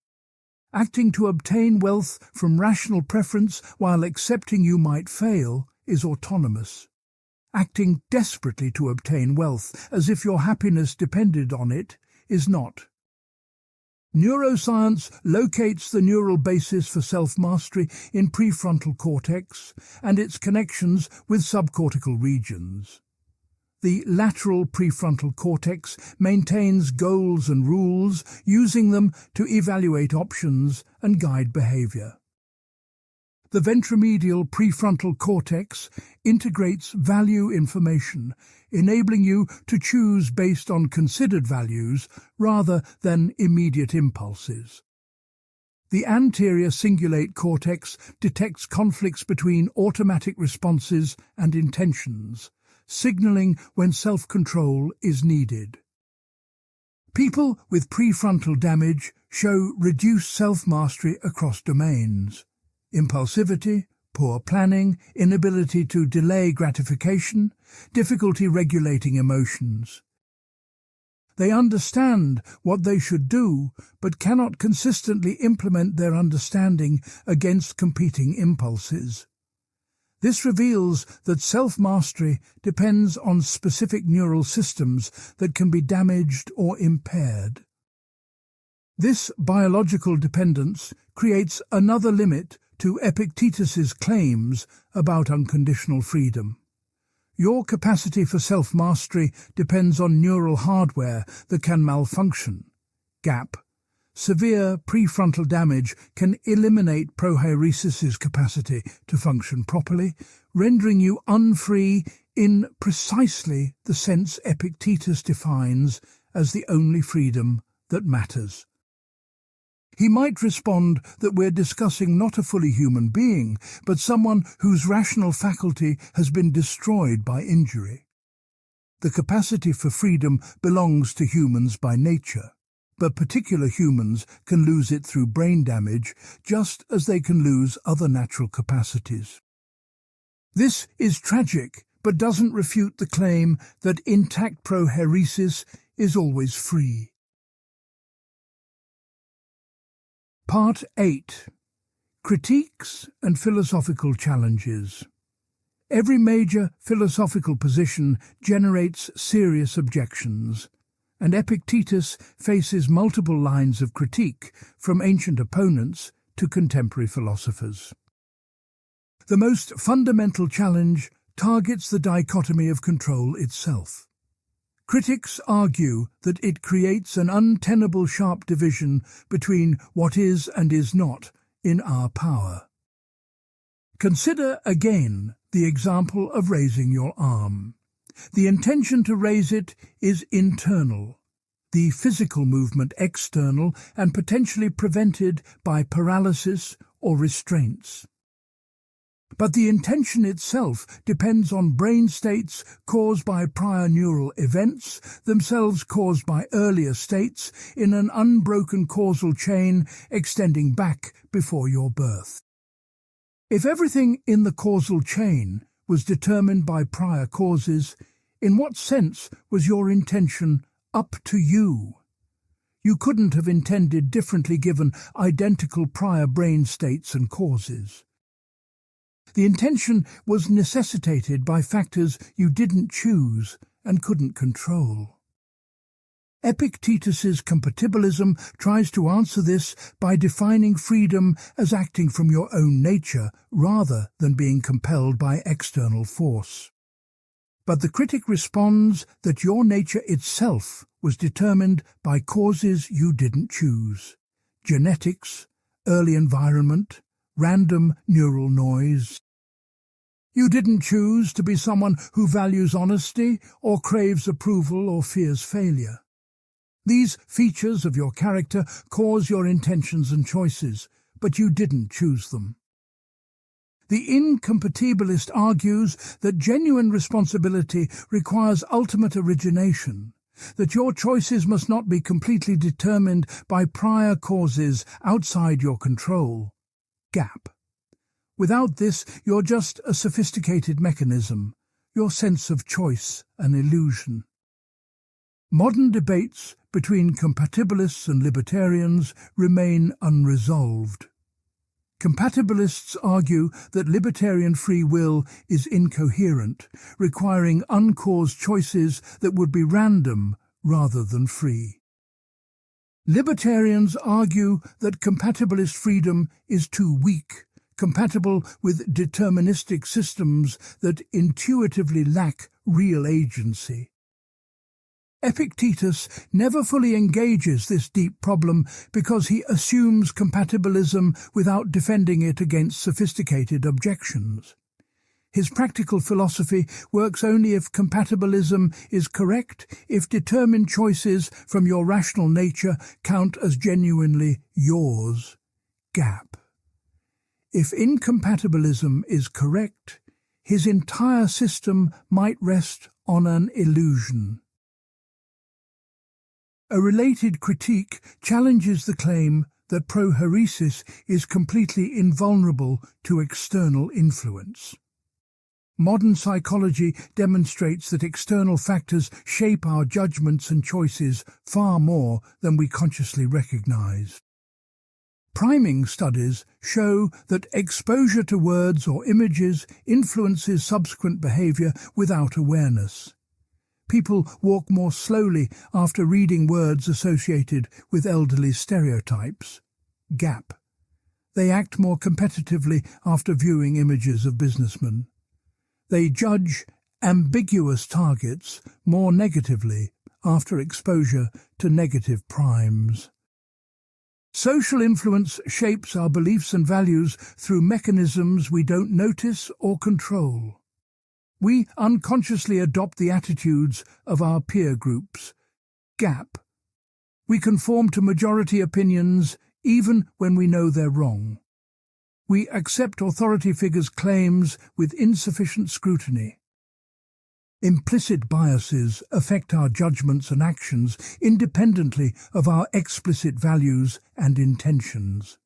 Acting to obtain wealth from rational preference while accepting you might fail is autonomous. Acting desperately to obtain wealth as if your happiness depended on it is not. Neuroscience locates the neural basis for self-mastery in prefrontal cortex and its connections with subcortical regions. The lateral prefrontal cortex maintains goals and rules, using them to evaluate options and guide behavior. The ventromedial prefrontal cortex integrates value information, enabling you to choose based on considered values rather than immediate impulses. The anterior cingulate cortex detects conflicts between automatic responses and intentions, signaling when self-control is needed. People with prefrontal damage show reduced self-mastery across domains: impulsivity, poor planning, inability to delay gratification, difficulty regulating emotions. They understand what they should do, but cannot consistently implement their understanding against competing impulses. This reveals that self-mastery depends on specific neural systems that can be damaged or impaired. This biological dependence creates another limit to Epictetus's claims about unconditional freedom. Your capacity for self-mastery depends on neural hardware that can malfunction. Gap. Severe prefrontal damage can eliminate prohairesis's capacity to function properly, rendering you unfree in precisely the sense Epictetus defines as the only freedom that matters. He might respond that we're discussing not a fully human being, but someone whose rational faculty has been destroyed by injury. The capacity for freedom belongs to humans by nature, but particular humans can lose it through brain damage, just as they can lose other natural capacities. This is tragic, but doesn't refute the claim that intact prohairesis is always free. Part 8. Critiques and Philosophical Challenges. Every major philosophical position generates serious objections, and Epictetus faces multiple lines of critique from ancient opponents to contemporary philosophers. The most fundamental challenge targets the dichotomy of control itself. Critics argue that it creates an untenable sharp division between what is and is not in our power. Consider again the example of raising your arm. The intention to raise it is internal, the physical movement external and potentially prevented by paralysis or restraints. But the intention itself depends on brain states caused by prior neural events, themselves caused by earlier states, in an unbroken causal chain extending back before your birth. If everything in the causal chain was determined by prior causes, in what sense was your intention up to you? You couldn't have intended differently given identical prior brain states and causes. The intention was necessitated by factors you didn't choose and couldn't control. Epictetus's compatibilism tries to answer this by defining freedom as acting from your own nature rather than being compelled by external force. But the critic responds that your nature itself was determined by causes you didn't choose. genetics, early environment, random neural noise. You didn't choose to be someone who values honesty or craves approval or fears failure. These features of your character cause your intentions and choices, but you didn't choose them. The incompatibilist argues that genuine responsibility requires ultimate origination, that your choices must not be completely determined by prior causes outside your control. Gap. Without this, you're just a sophisticated mechanism, your sense of choice an illusion. Modern debates between compatibilists and libertarians remain unresolved. Compatibilists argue that libertarian free will is incoherent, requiring uncaused choices that would be random rather than free. Libertarians argue that compatibilist freedom is too weak, compatible with deterministic systems that intuitively lack real agency. Epictetus never fully engages this deep problem because he assumes compatibilism without defending it against sophisticated objections. His practical philosophy works only if compatibilism is correct, if determined choices from your rational nature count as genuinely yours. Gap. If incompatibilism is correct, his entire system might rest on an illusion. A related critique challenges the claim that prohairesis is completely invulnerable to external influence. Modern psychology demonstrates that external factors shape our judgments and choices far more than we consciously recognize. Priming studies show that exposure to words or images influences subsequent behavior without awareness. People walk more slowly after reading words associated with elderly stereotypes. Gap. They act more competitively after viewing images of businessmen. They judge ambiguous targets more negatively after exposure to negative primes. Social influence shapes our beliefs and values through mechanisms we don't notice or control. We unconsciously adopt the attitudes of our peer groups. Gap. We conform to majority opinions even when we know they're wrong. We accept authority figures' claims with insufficient scrutiny. Implicit biases affect our judgments and actions independently of our explicit values and intentions.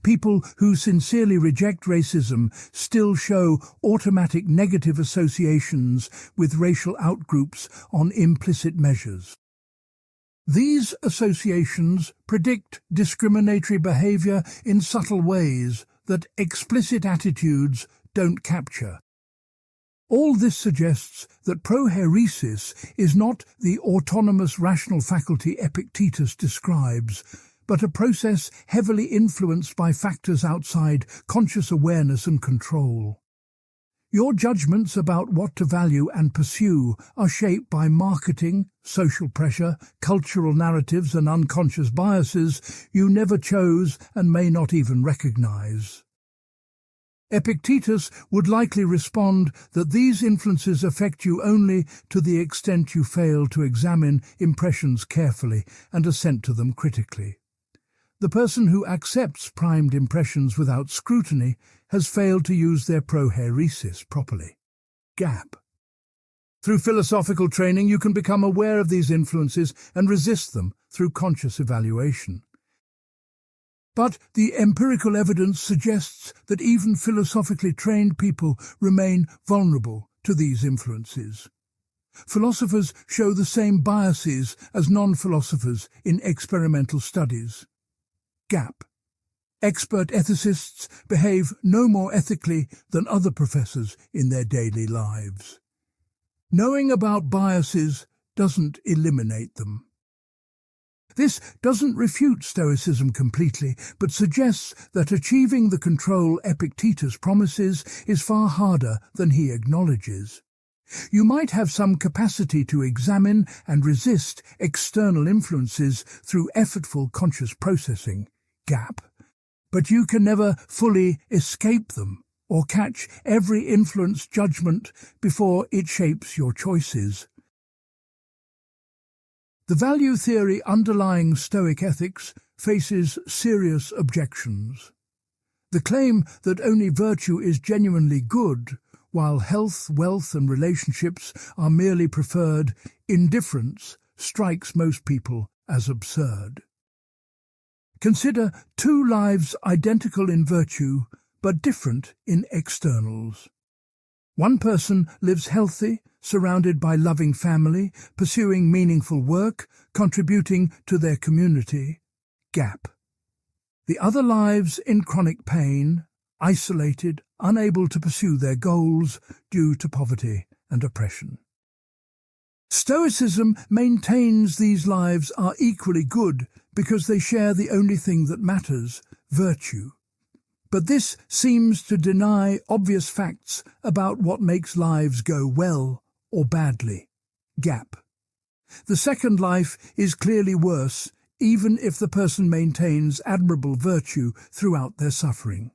People who sincerely reject racism still show automatic negative associations with racial outgroups on implicit measures. These associations predict discriminatory behavior in subtle ways that explicit attitudes don't capture. All this suggests that prohairesis is not the autonomous rational faculty Epictetus describes, but a process heavily influenced by factors outside conscious awareness and control. Your judgments about what to value and pursue are shaped by marketing, social pressure, cultural narratives and unconscious biases you never chose and may not even recognize. Epictetus would likely respond that these influences affect you only to the extent you fail to examine impressions carefully and assent to them critically. The person who accepts primed impressions without scrutiny has failed to use their prohairesis properly. Gap. Through philosophical training, you can become aware of these influences and resist them through conscious evaluation. But the empirical evidence suggests that even philosophically trained people remain vulnerable to these influences. Philosophers show the same biases as non-philosophers in experimental studies. Gap. Expert ethicists behave no more ethically than other professors in their daily lives. Knowing about biases doesn't eliminate them. This doesn't refute Stoicism completely, but suggests that achieving the control Epictetus promises is far harder than he acknowledges. You might have some capacity to examine and resist external influences through effortful conscious processing. gap, but you can never fully escape them or catch every influence judgment before it shapes your choices. The value theory underlying Stoic ethics faces serious objections. The claim that only virtue is genuinely good, while health, wealth and relationships are merely preferred, indifference strikes most people as absurd. Consider two lives identical in virtue, but different in externals. One person lives healthy, surrounded by loving family, pursuing meaningful work, contributing to their community. Gap. The other lives in chronic pain, isolated, unable to pursue their goals due to poverty and oppression. Stoicism maintains these lives are equally good because they share the only thing that matters, virtue. But this seems to deny obvious facts about what makes lives go well or badly. Gap. The second life is clearly worse, even if the person maintains admirable virtue throughout their suffering.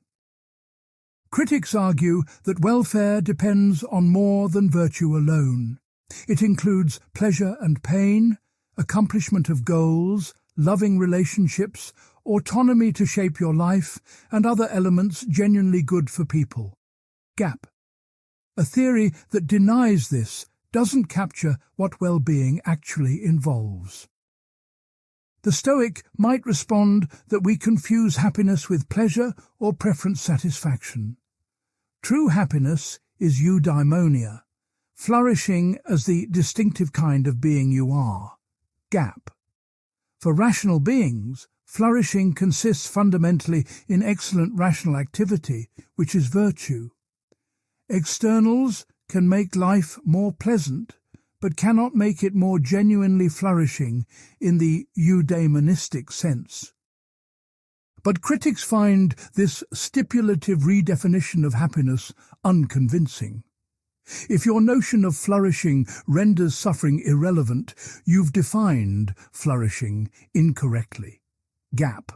Critics argue that welfare depends on more than virtue alone. It includes pleasure and pain, accomplishment of goals, loving relationships, autonomy to shape your life, and other elements genuinely good for people. Gap. A theory that denies this doesn't capture what well-being actually involves. The Stoic might respond that we confuse happiness with pleasure or preference satisfaction. True happiness is eudaimonia, flourishing as the distinctive kind of being you are. Gap. For rational beings, flourishing consists fundamentally in excellent rational activity, which is virtue. Externals can make life more pleasant, but cannot make it more genuinely flourishing in the eudaimonistic sense. But critics find this stipulative redefinition of happiness unconvincing. If your notion of flourishing renders suffering irrelevant, you've defined flourishing incorrectly. Gap.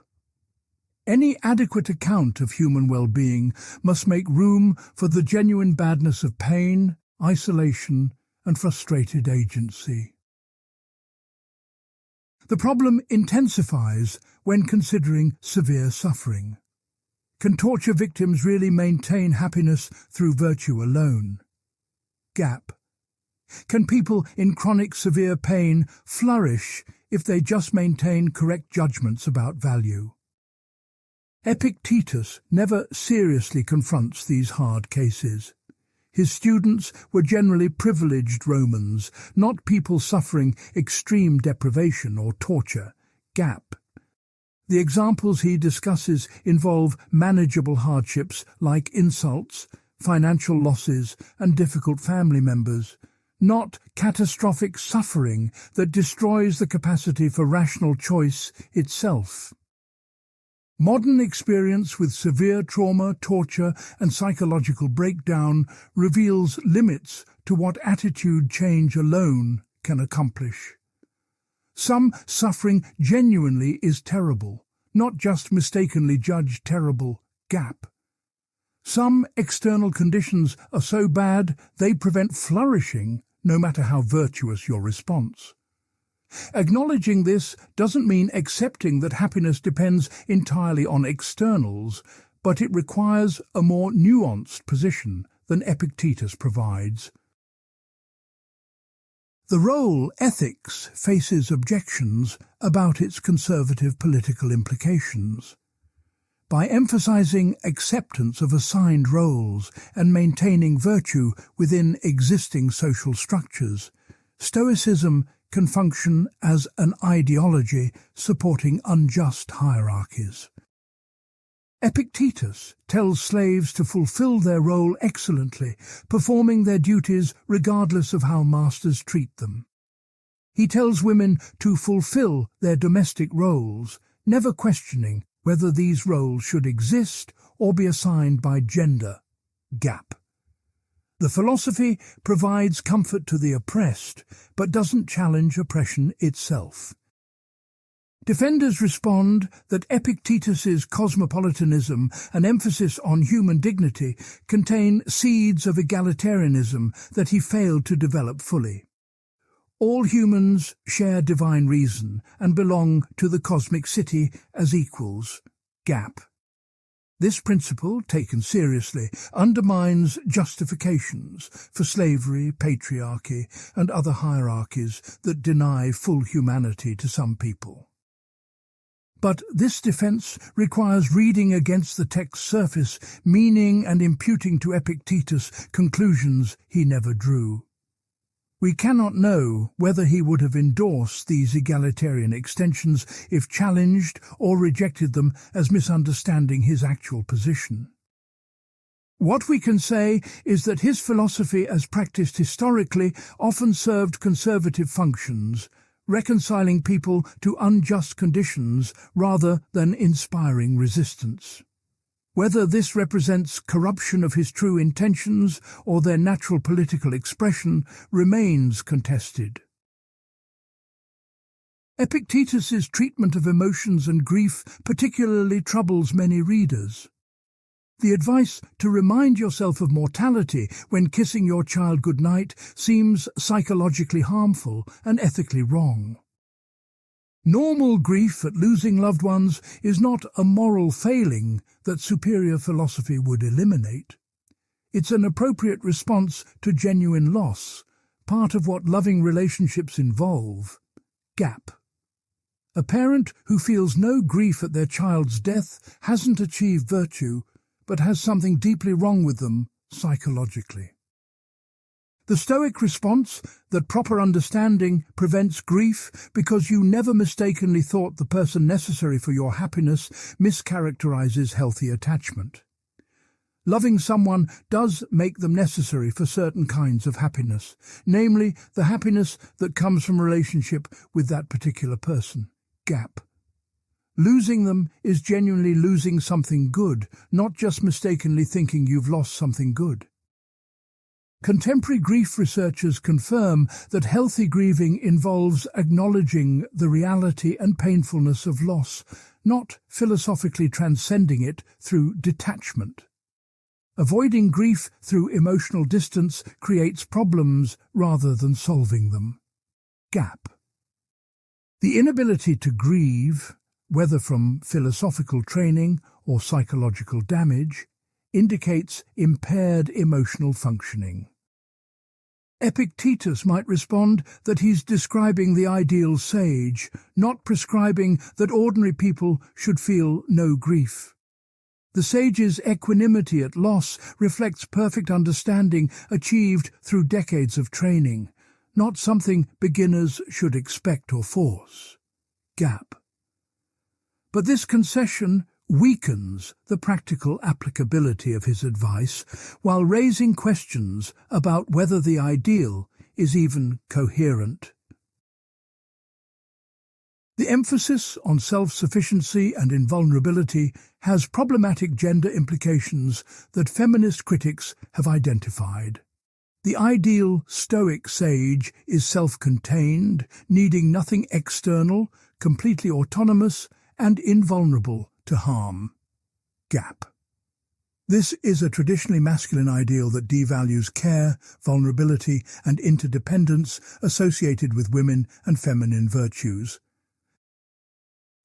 Any adequate account of human well-being must make room for the genuine badness of pain, isolation, and frustrated agency. The problem intensifies when considering severe suffering. Can torture victims really maintain happiness through virtue alone? Gap. Can people in chronic severe pain flourish if they just maintain correct judgments about value? Epictetus never seriously confronts these hard cases. His students were generally privileged Romans, not people suffering extreme deprivation or torture. Gap. The examples he discusses involve manageable hardships like insults, financial losses, and difficult family members, not catastrophic suffering that destroys the capacity for rational choice itself. Modern experience with severe trauma, torture, and psychological breakdown reveals limits to what attitude change alone can accomplish. Some suffering genuinely is terrible, not just mistakenly judged terrible. Gap. Some external conditions are so bad they prevent flourishing, no matter how virtuous your response. Acknowledging this doesn't mean accepting that happiness depends entirely on externals, but it requires a more nuanced position than Epictetus provides. The role ethics faces objections about its conservative political implications. By emphasizing acceptance of assigned roles and maintaining virtue within existing social structures, Stoicism can function as an ideology supporting unjust hierarchies. Epictetus tells slaves to fulfill their role excellently, performing their duties regardless of how masters treat them. He tells women to fulfill their domestic roles, never questioning whether these roles should exist or be assigned by gender. Gap. The philosophy provides comfort to the oppressed, but doesn't challenge oppression itself. Defenders respond that Epictetus's cosmopolitanism and emphasis on human dignity contain seeds of egalitarianism that he failed to develop fully. All humans share divine reason and belong to the cosmic city as equals. Gap. This principle, taken seriously, undermines justifications for slavery, patriarchy, and other hierarchies that deny full humanity to some people. But this defense requires reading against the text's surface meaning and imputing to Epictetus conclusions he never drew. We cannot know whether he would have endorsed these egalitarian extensions if challenged or rejected them as misunderstanding his actual position. What we can say is that his philosophy as practiced historically often served conservative functions, reconciling people to unjust conditions rather than inspiring resistance. Whether this represents corruption of his true intentions or their natural political expression remains contested. Epictetus's treatment of emotions and grief particularly troubles many readers. The advice to remind yourself of mortality when kissing your child goodnight seems psychologically harmful and ethically wrong. Normal grief at losing loved ones is not a moral failing that superior philosophy would eliminate. It's an appropriate response to genuine loss, part of what loving relationships involve. Gap. A parent who feels no grief at their child's death hasn't achieved virtue, but has something deeply wrong with them psychologically. The Stoic response that proper understanding prevents grief because you never mistakenly thought the person necessary for your happiness mischaracterizes healthy attachment. Loving someone does make them necessary for certain kinds of happiness, namely the happiness that comes from relationship with that particular person. Gap. Losing them is genuinely losing something good, not just mistakenly thinking you've lost something good. Contemporary grief researchers confirm that healthy grieving involves acknowledging the reality and painfulness of loss, not philosophically transcending it through detachment. Avoiding grief through emotional distance creates problems rather than solving them. Gap. The inability to grieve, whether from philosophical training or psychological damage, indicates impaired emotional functioning. Epictetus might respond that he's describing the ideal sage, not prescribing that ordinary people should feel no grief. The sage's equanimity at loss reflects perfect understanding achieved through decades of training, not something beginners should expect or force. Gap. But this concession weakens the practical applicability of his advice while raising questions about whether the ideal is even coherent. The emphasis on self-sufficiency and invulnerability has problematic gender implications that feminist critics have identified. The ideal Stoic sage is self-contained, needing nothing external, completely autonomous, and invulnerable to harm. Gap. This is a traditionally masculine ideal that devalues care, vulnerability, and interdependence associated with women and feminine virtues.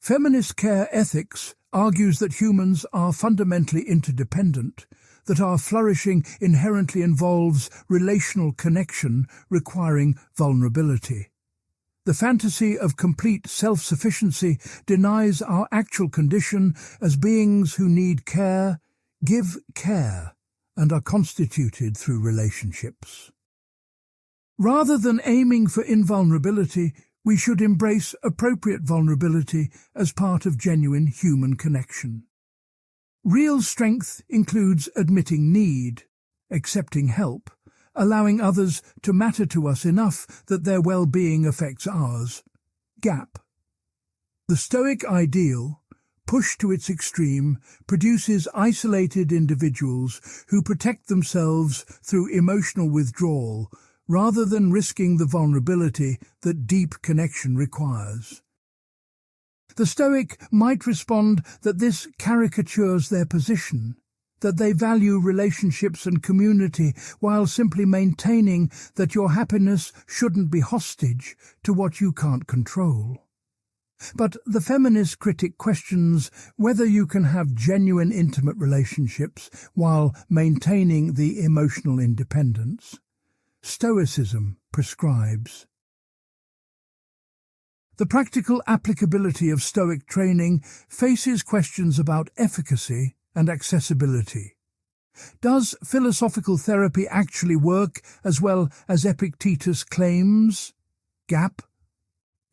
Feminist care ethics argues that humans are fundamentally interdependent, that our flourishing inherently involves relational connection requiring vulnerability. The fantasy of complete self-sufficiency denies our actual condition as beings who need care, give care, and are constituted through relationships. Rather than aiming for invulnerability, we should embrace appropriate vulnerability as part of genuine human connection. Real strength includes admitting need, accepting help, allowing others to matter to us enough that their well-being affects ours. Gap. The Stoic ideal, pushed to its extreme, produces isolated individuals who protect themselves through emotional withdrawal rather than risking the vulnerability that deep connection requires. The Stoic might respond that this caricatures their position, that they value relationships and community while simply maintaining that your happiness shouldn't be hostage to what you can't control. But the feminist critic questions whether you can have genuine intimate relationships while maintaining the emotional independence. Stoicism prescribes. The practical applicability of Stoic training faces questions about efficacy and accessibility. Does philosophical therapy actually work as well as Epictetus claims? Gap.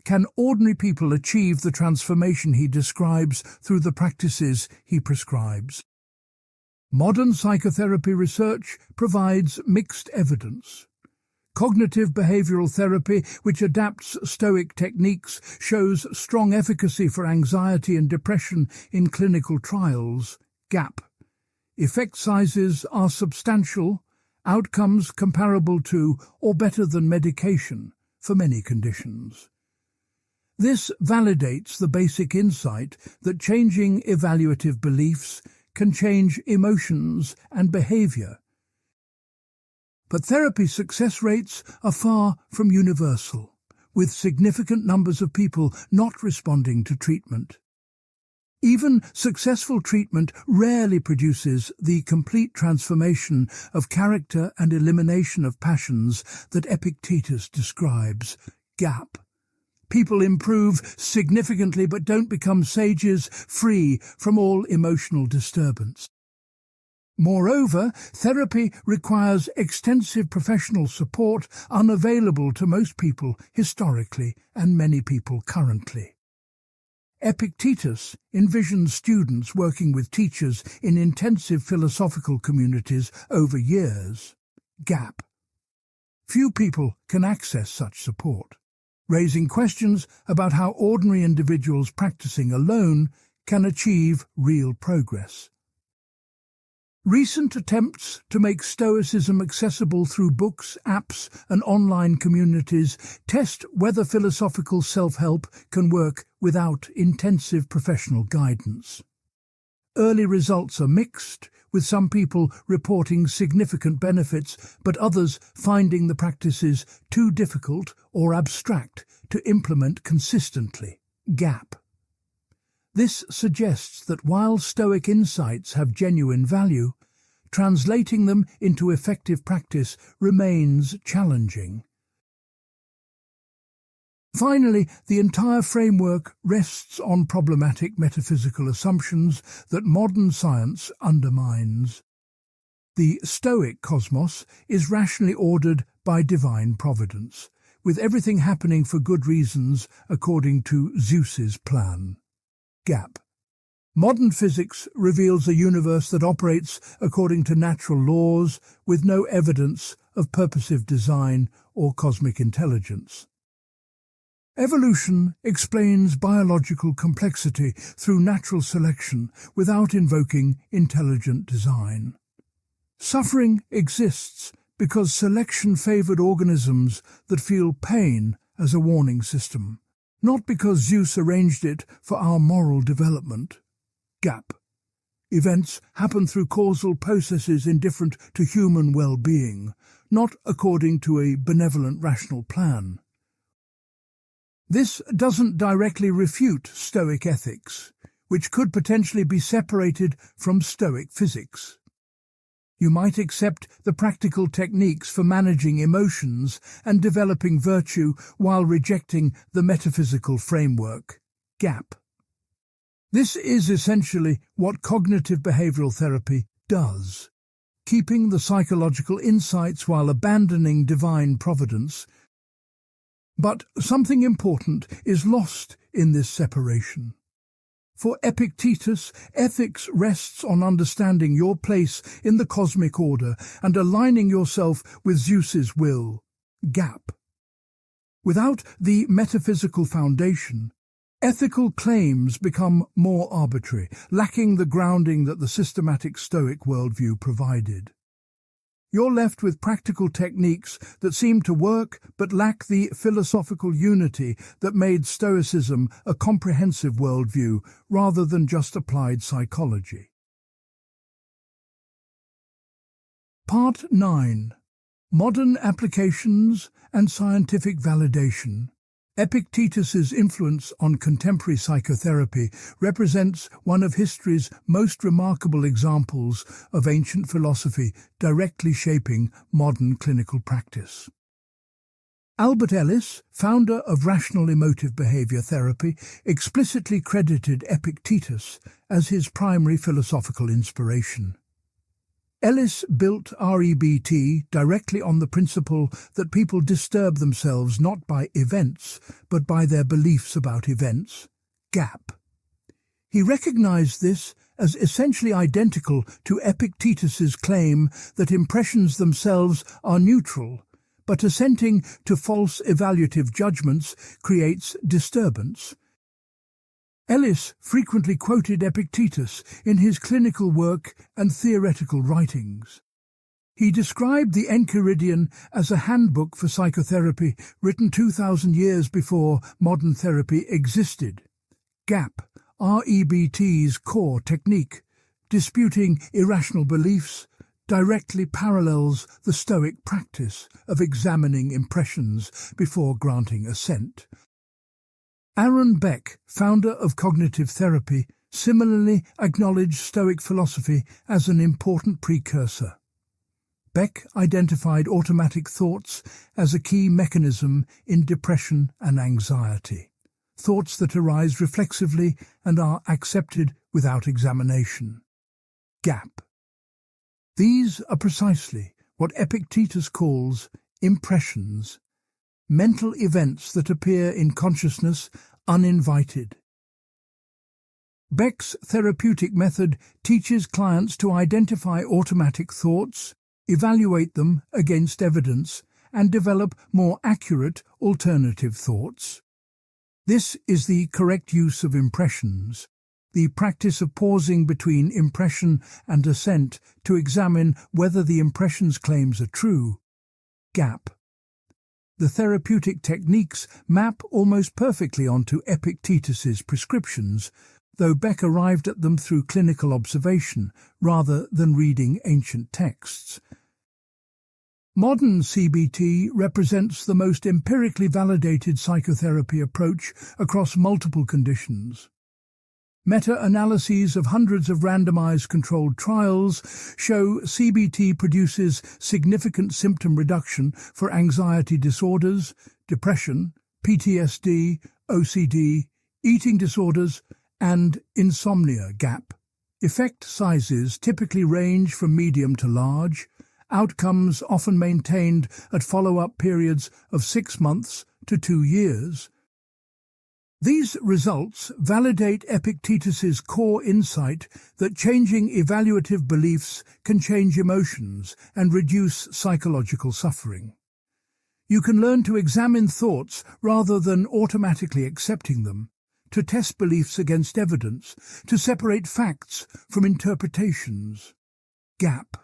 Can ordinary people achieve the transformation he describes through the practices he prescribes? Modern psychotherapy research provides mixed evidence. Cognitive behavioral therapy, which adapts Stoic techniques, shows strong efficacy for anxiety and depression in clinical trials. Gap. Effect sizes are substantial, outcomes comparable to or better than medication for many conditions. This validates the basic insight that changing evaluative beliefs can change emotions and behavior. But therapy success rates are far from universal, with significant numbers of people not responding to treatment. Even successful treatment rarely produces the complete transformation of character and elimination of passions that Epictetus describes. Gap. People improve significantly but don't become sages free from all emotional disturbance. Moreover, therapy requires extensive professional support unavailable to most people historically and many people currently. Epictetus envisions students working with teachers in intensive philosophical communities over years. Gap. Few people can access such support, raising questions about how ordinary individuals practicing alone can achieve real progress. Recent attempts to make Stoicism accessible through books, apps, and online communities test whether philosophical self-help can work without intensive professional guidance. Early results are mixed, with some people reporting significant benefits, but others finding the practices too difficult or abstract to implement consistently. Gap. This suggests that while Stoic insights have genuine value, translating them into effective practice remains challenging. Finally, the entire framework rests on problematic metaphysical assumptions that modern science undermines. The Stoic cosmos is rationally ordered by divine providence, with everything happening for good reasons according to Zeus's plan. Gap. Modern physics reveals a universe that operates according to natural laws with no evidence of purposive design or cosmic intelligence. Evolution explains biological complexity through natural selection without invoking intelligent design. Suffering exists because selection favored organisms that feel pain as a warning system, not because Zeus arranged it for our moral development. Gap. Events happen through causal processes indifferent to human well-being, not according to a benevolent rational plan. This doesn't directly refute Stoic ethics, which could potentially be separated from Stoic physics. You might accept the practical techniques for managing emotions and developing virtue while rejecting the metaphysical framework. Gap. This is essentially what cognitive behavioral therapy does, keeping the psychological insights while abandoning divine providence. But something important is lost in this separation. For Epictetus, ethics rests on understanding your place in the cosmic order and aligning yourself with Zeus's will. Gap. Without the metaphysical foundation, ethical claims become more arbitrary, lacking the grounding that the systematic Stoic worldview provided. You're left with practical techniques that seem to work but lack the philosophical unity that made Stoicism a comprehensive worldview rather than just applied psychology. Part 9. Modern Applications and Scientific Validation. Epictetus's influence on contemporary psychotherapy represents one of history's most remarkable examples of ancient philosophy directly shaping modern clinical practice. Albert Ellis, founder of rational emotive behavior therapy, explicitly credited Epictetus as his primary philosophical inspiration. Ellis built REBT directly on the principle that people disturb themselves not by events, but by their beliefs about events, gap. He recognized this as essentially identical to Epictetus's claim that impressions themselves are neutral, but assenting to false evaluative judgments creates disturbance. Ellis frequently quoted Epictetus in his clinical work and theoretical writings. He described the Enchiridion as a handbook for psychotherapy written 2,000 years before modern therapy existed. GAP, REBT's core technique, disputing irrational beliefs, directly parallels the Stoic practice of examining impressions before granting assent. Aaron Beck, founder of cognitive therapy, similarly acknowledged Stoic philosophy as an important precursor. Beck identified automatic thoughts as a key mechanism in depression and anxiety, thoughts that arise reflexively and are accepted without examination. GAP. These are precisely what Epictetus calls impressions, mental events that appear in consciousness uninvited. Beck's therapeutic method teaches clients to identify automatic thoughts, evaluate them against evidence, and develop more accurate alternative thoughts. This is the correct use of impressions, the practice of pausing between impression and assent to examine whether the impression's claims are true. GAP. The therapeutic techniques map almost perfectly onto Epictetus's prescriptions, though Beck arrived at them through clinical observation rather than reading ancient texts. Modern CBT represents the most empirically validated psychotherapy approach across multiple conditions. Meta-analyses of hundreds of randomized controlled trials show CBT produces significant symptom reduction for anxiety disorders, depression, PTSD, OCD, eating disorders, and insomnia GAP. Effect sizes typically range from medium to large, outcomes often maintained at follow-up periods of 6 months to 2 years. These results validate Epictetus's core insight that changing evaluative beliefs can change emotions and reduce psychological suffering. You can learn to examine thoughts rather than automatically accepting them, to test beliefs against evidence, to separate facts from interpretations. GAP.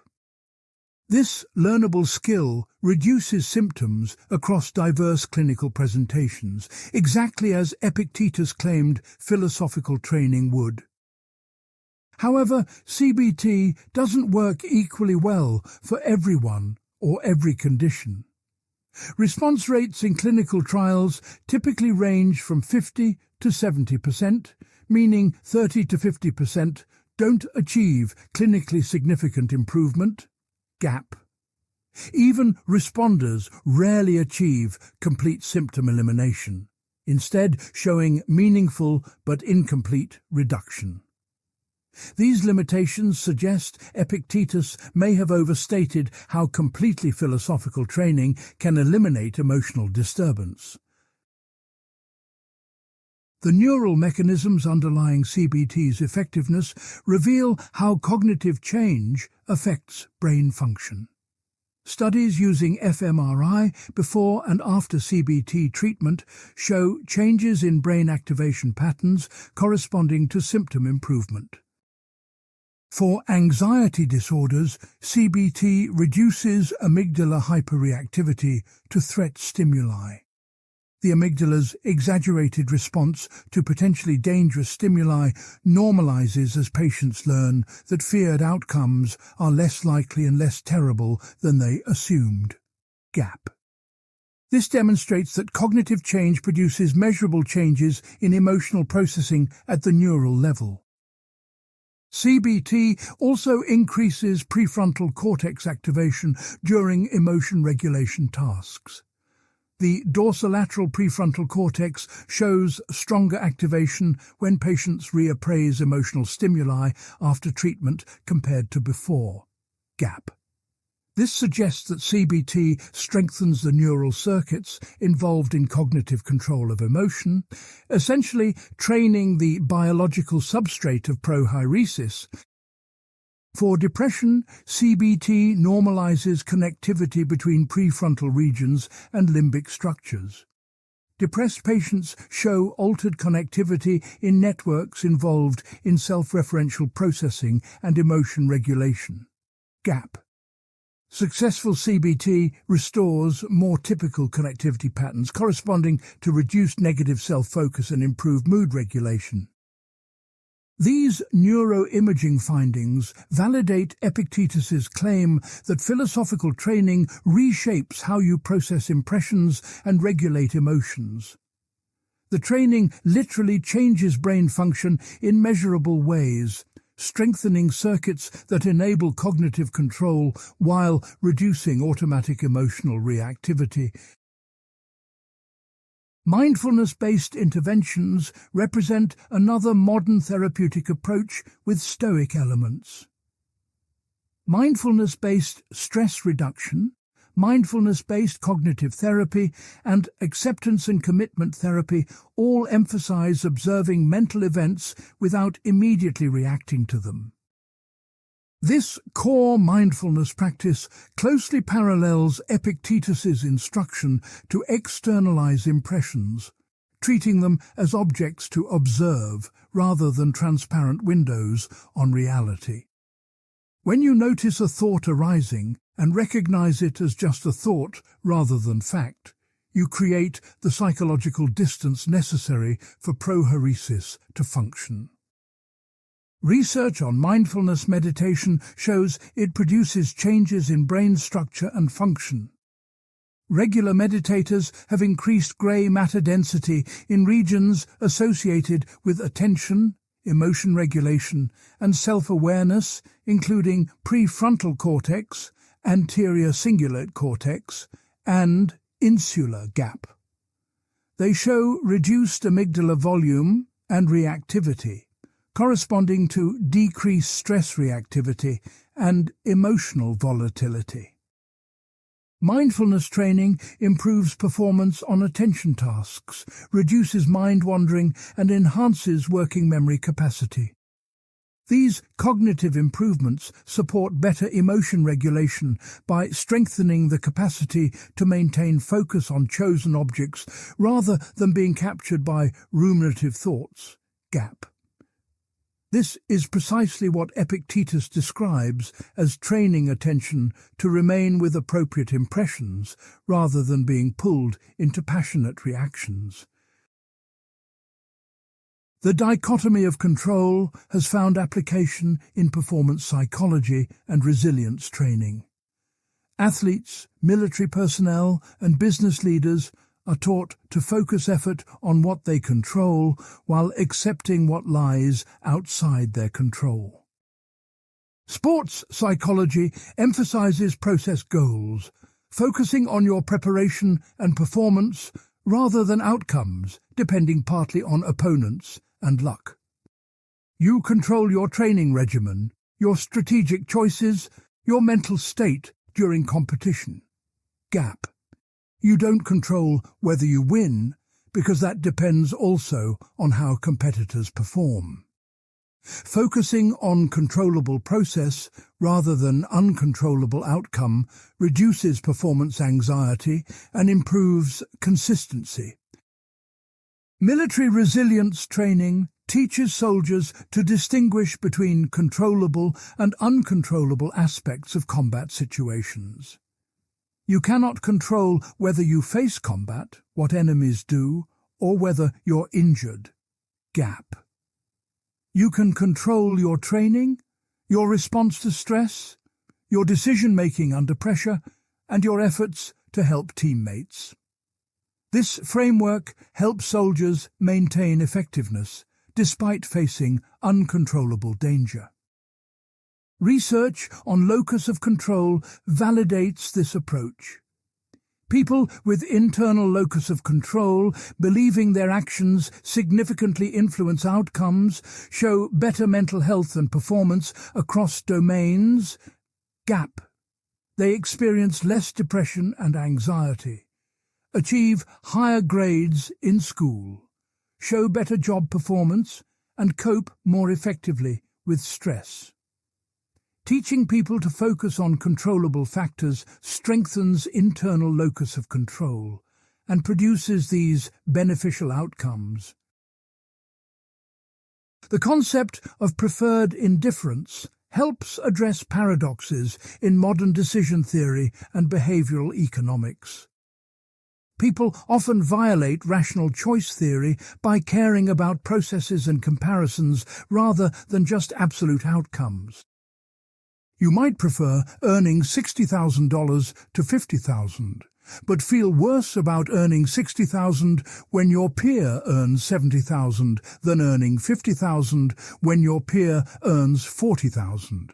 This learnable skill reduces symptoms across diverse clinical presentations, exactly as Epictetus claimed philosophical training would. However, CBT doesn't work equally well for everyone or every condition. Response rates in clinical trials typically range from 50 to 70%, meaning 30 to 50% don't achieve clinically significant improvement. GAP. Even responders rarely achieve complete symptom elimination, instead showing meaningful but incomplete reduction. These limitations suggest Epictetus may have overstated how completely philosophical training can eliminate emotional disturbance. The neural mechanisms underlying CBT's effectiveness reveal how cognitive change affects brain function. Studies using fMRI before and after CBT treatment show changes in brain activation patterns corresponding to symptom improvement. For anxiety disorders, CBT reduces amygdala hyperreactivity to threat stimuli. The amygdala's exaggerated response to potentially dangerous stimuli normalizes as patients learn that feared outcomes are less likely and less terrible than they assumed. Gap. This demonstrates that cognitive change produces measurable changes in emotional processing at the neural level. CBT also increases prefrontal cortex activation during emotion regulation tasks. The dorsolateral prefrontal cortex shows stronger activation when patients reappraise emotional stimuli after treatment compared to before. Gap. This suggests that CBT strengthens the neural circuits involved in cognitive control of emotion, essentially training the biological substrate of prohairesis. For depression, CBT normalizes connectivity between prefrontal regions and limbic structures. Depressed patients show altered connectivity in networks involved in self-referential processing and emotion regulation. Gap. Successful CBT restores more typical connectivity patterns corresponding to reduced negative self-focus and improved mood regulation. These neuroimaging findings validate Epictetus's claim that philosophical training reshapes how you process impressions and regulate emotions. The training literally changes brain function in measurable ways, strengthening circuits that enable cognitive control while reducing automatic emotional reactivity. Mindfulness-based interventions represent another modern therapeutic approach with Stoic elements. Mindfulness-based stress reduction, mindfulness-based cognitive therapy, and acceptance and commitment therapy all emphasize observing mental events without immediately reacting to them. This core mindfulness practice closely parallels Epictetus's instruction to externalize impressions, treating them as objects to observe rather than transparent windows on reality. When you notice a thought arising and recognize it as just a thought rather than fact, you create the psychological distance necessary for prohairesis to function. Research on mindfulness meditation shows it produces changes in brain structure and function. Regular meditators have increased grey matter density in regions associated with attention, emotion regulation, and self-awareness, including prefrontal cortex, anterior cingulate cortex, and insular gap. They show reduced amygdala volume and reactivity, corresponding to decreased stress reactivity and emotional volatility. Mindfulness training improves performance on attention tasks, reduces mind wandering, and enhances working memory capacity. These cognitive improvements support better emotion regulation by strengthening the capacity to maintain focus on chosen objects rather than being captured by ruminative thoughts. Gap. This is precisely what Epictetus describes as training attention to remain with appropriate impressions rather than being pulled into passionate reactions. The dichotomy of control has found application in performance psychology and resilience training. Athletes, military personnel, and business leaders are taught to focus effort on what they control while accepting what lies outside their control. Sports psychology emphasizes process goals, focusing on your preparation and performance rather than outcomes, depending partly on opponents and luck. You control your training regimen, your strategic choices, your mental state during competition. Gap. You don't control whether you win, because that depends also on how competitors perform. Focusing on controllable process rather than uncontrollable outcome reduces performance anxiety and improves consistency. Military resilience training teaches soldiers to distinguish between controllable and uncontrollable aspects of combat situations. You cannot control whether you face combat, what enemies do, or whether you're injured. Gap. You can control your training, your response to stress, your decision-making under pressure, and your efforts to help teammates. This framework helps soldiers maintain effectiveness despite facing uncontrollable danger. Research on locus of control validates this approach. People with internal locus of control, believing their actions significantly influence outcomes, show better mental health and performance across domains. Gap. They experience less depression and anxiety, achieve higher grades in school, show better job performance, and cope more effectively with stress. Teaching people to focus on controllable factors strengthens internal locus of control and produces these beneficial outcomes. The concept of preferred indifference helps address paradoxes in modern decision theory and behavioral economics. People often violate rational choice theory by caring about processes and comparisons rather than just absolute outcomes. You might prefer earning $60,000 to $50,000, but feel worse about earning $60,000 when your peer earns $70,000 than earning $50,000 when your peer earns $40,000.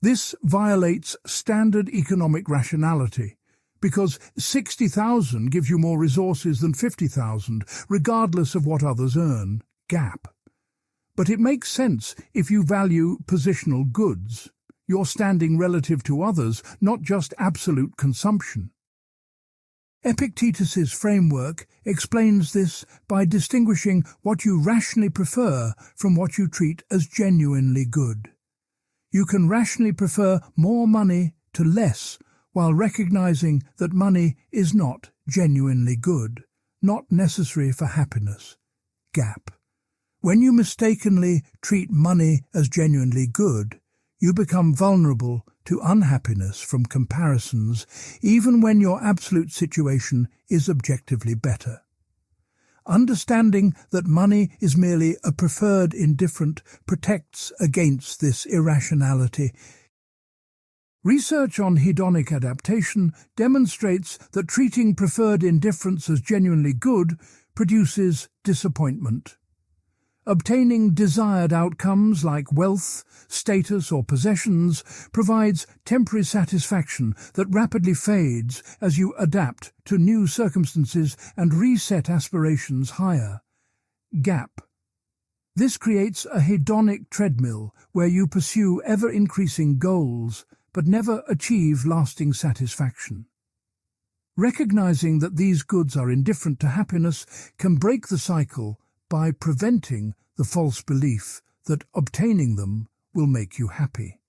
This violates standard economic rationality, because $60,000 gives you more resources than $50,000, regardless of what others earn. Gap. But it makes sense if you value positional goods, your standing relative to others, not just absolute consumption. Epictetus's framework explains this by distinguishing what you rationally prefer from what you treat as genuinely good. You can rationally prefer more money to less, while recognizing that money is not genuinely good, not necessary for happiness. Gap. When you mistakenly treat money as genuinely good, you become vulnerable to unhappiness from comparisons, even when your absolute situation is objectively better. Understanding that money is merely a preferred indifferent protects against this irrationality. Research on hedonic adaptation demonstrates that treating preferred indifference as genuinely good produces disappointment. Obtaining desired outcomes like wealth, status, or possessions provides temporary satisfaction that rapidly fades as you adapt to new circumstances and reset aspirations higher. Gap. This creates a hedonic treadmill where you pursue ever-increasing goals but never achieve lasting satisfaction. Recognizing that these goods are indifferent to happiness can break the cycle by preventing the false belief that obtaining them will make you happy.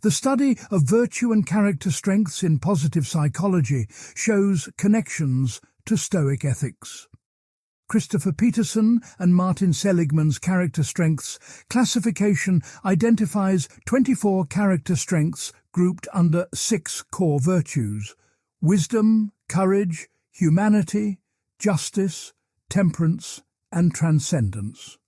The study of virtue and character strengths in positive psychology shows connections to Stoic ethics. Christopher Peterson and Martin Seligman's character strengths classification identifies 24 character strengths grouped under 6 core virtues: wisdom, courage, humanity, justice, temperance, and transcendence.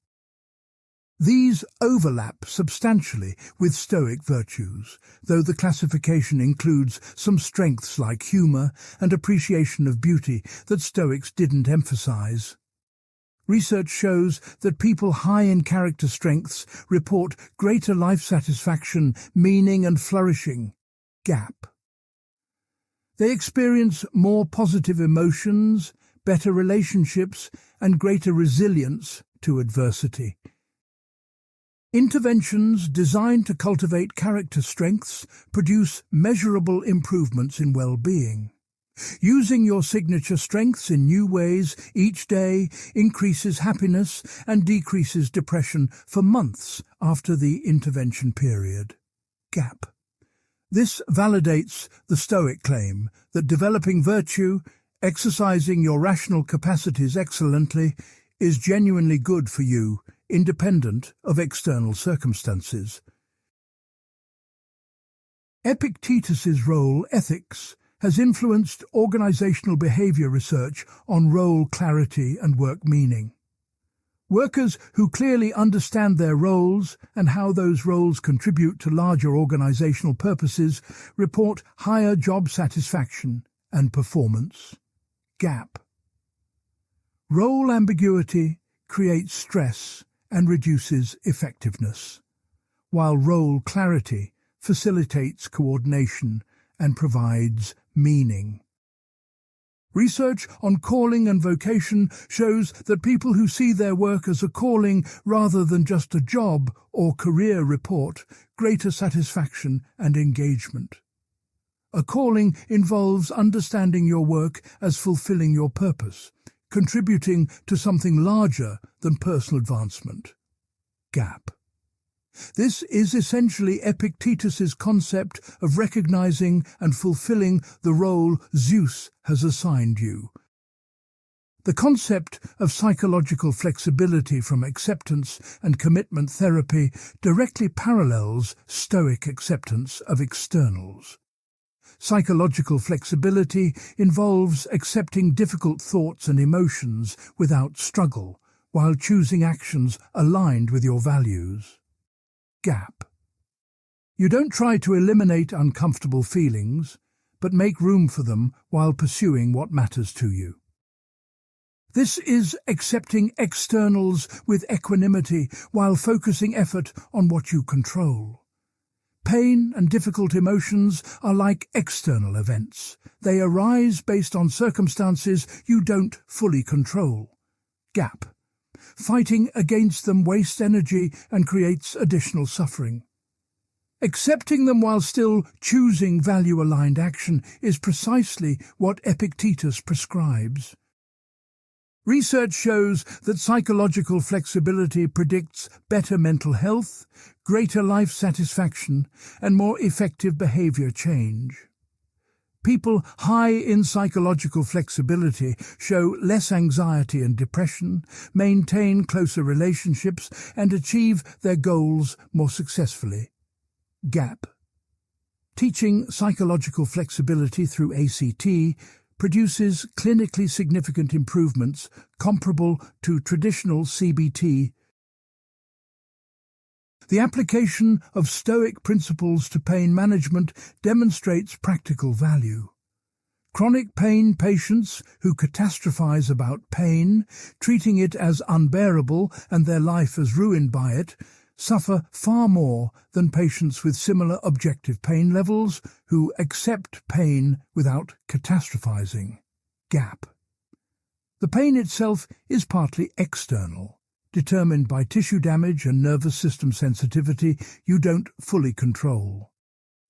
These overlap substantially with Stoic virtues, though the classification includes some strengths like humour and appreciation of beauty that Stoics didn't emphasize. Research shows that people high in character strengths report greater life satisfaction, meaning, and flourishing. Gap. They experience more positive emotions, better relationships, and greater resilience to adversity. Interventions designed to cultivate character strengths produce measurable improvements in well-being. Using your signature strengths in new ways each day increases happiness and decreases depression for months after the intervention period. Gap. This validates the Stoic claim that developing virtue, exercising your rational capacities excellently, is genuinely good for you, independent of external circumstances. Epictetus's role ethics has influenced organizational behavior research on role clarity and work meaning. Workers who clearly understand their roles and how those roles contribute to larger organizational purposes report higher job satisfaction and performance. Gap. Role ambiguity creates stress and reduces effectiveness, while role clarity facilitates coordination and provides meaning. Research on calling and vocation shows that people who see their work as a calling rather than just a job or career report greater satisfaction and engagement. A calling involves understanding your work as fulfilling your purpose, contributing to something larger than personal advancement. Gap. This is essentially Epictetus's concept of recognizing and fulfilling the role Zeus has assigned you. The concept of psychological flexibility from acceptance and commitment therapy directly parallels Stoic acceptance of externals. Psychological flexibility involves accepting difficult thoughts and emotions without struggle, while choosing actions aligned with your values. Gap. You don't try to eliminate uncomfortable feelings, but make room for them while pursuing what matters to you. This is accepting externals with equanimity while focusing effort on what you control. Pain and difficult emotions are like external events. They arise based on circumstances you don't fully control. Gap. Fighting against them wastes energy and creates additional suffering. Accepting them while still choosing value-aligned action is precisely what Epictetus prescribes. Research shows that psychological flexibility predicts better mental health, greater life satisfaction, and more effective behavior change. People high in psychological flexibility show less anxiety and depression, maintain closer relationships, and achieve their goals more successfully. Gap. Teaching psychological flexibility through ACT produces clinically significant improvements comparable to traditional CBT. The application of Stoic principles to pain management demonstrates practical value. Chronic pain patients who catastrophize about pain, treating it as unbearable and their life as ruined by it, suffer far more than patients with similar objective pain levels who accept pain without catastrophizing. Gap. The pain itself is partly external, determined by tissue damage and nervous system sensitivity you don't fully control.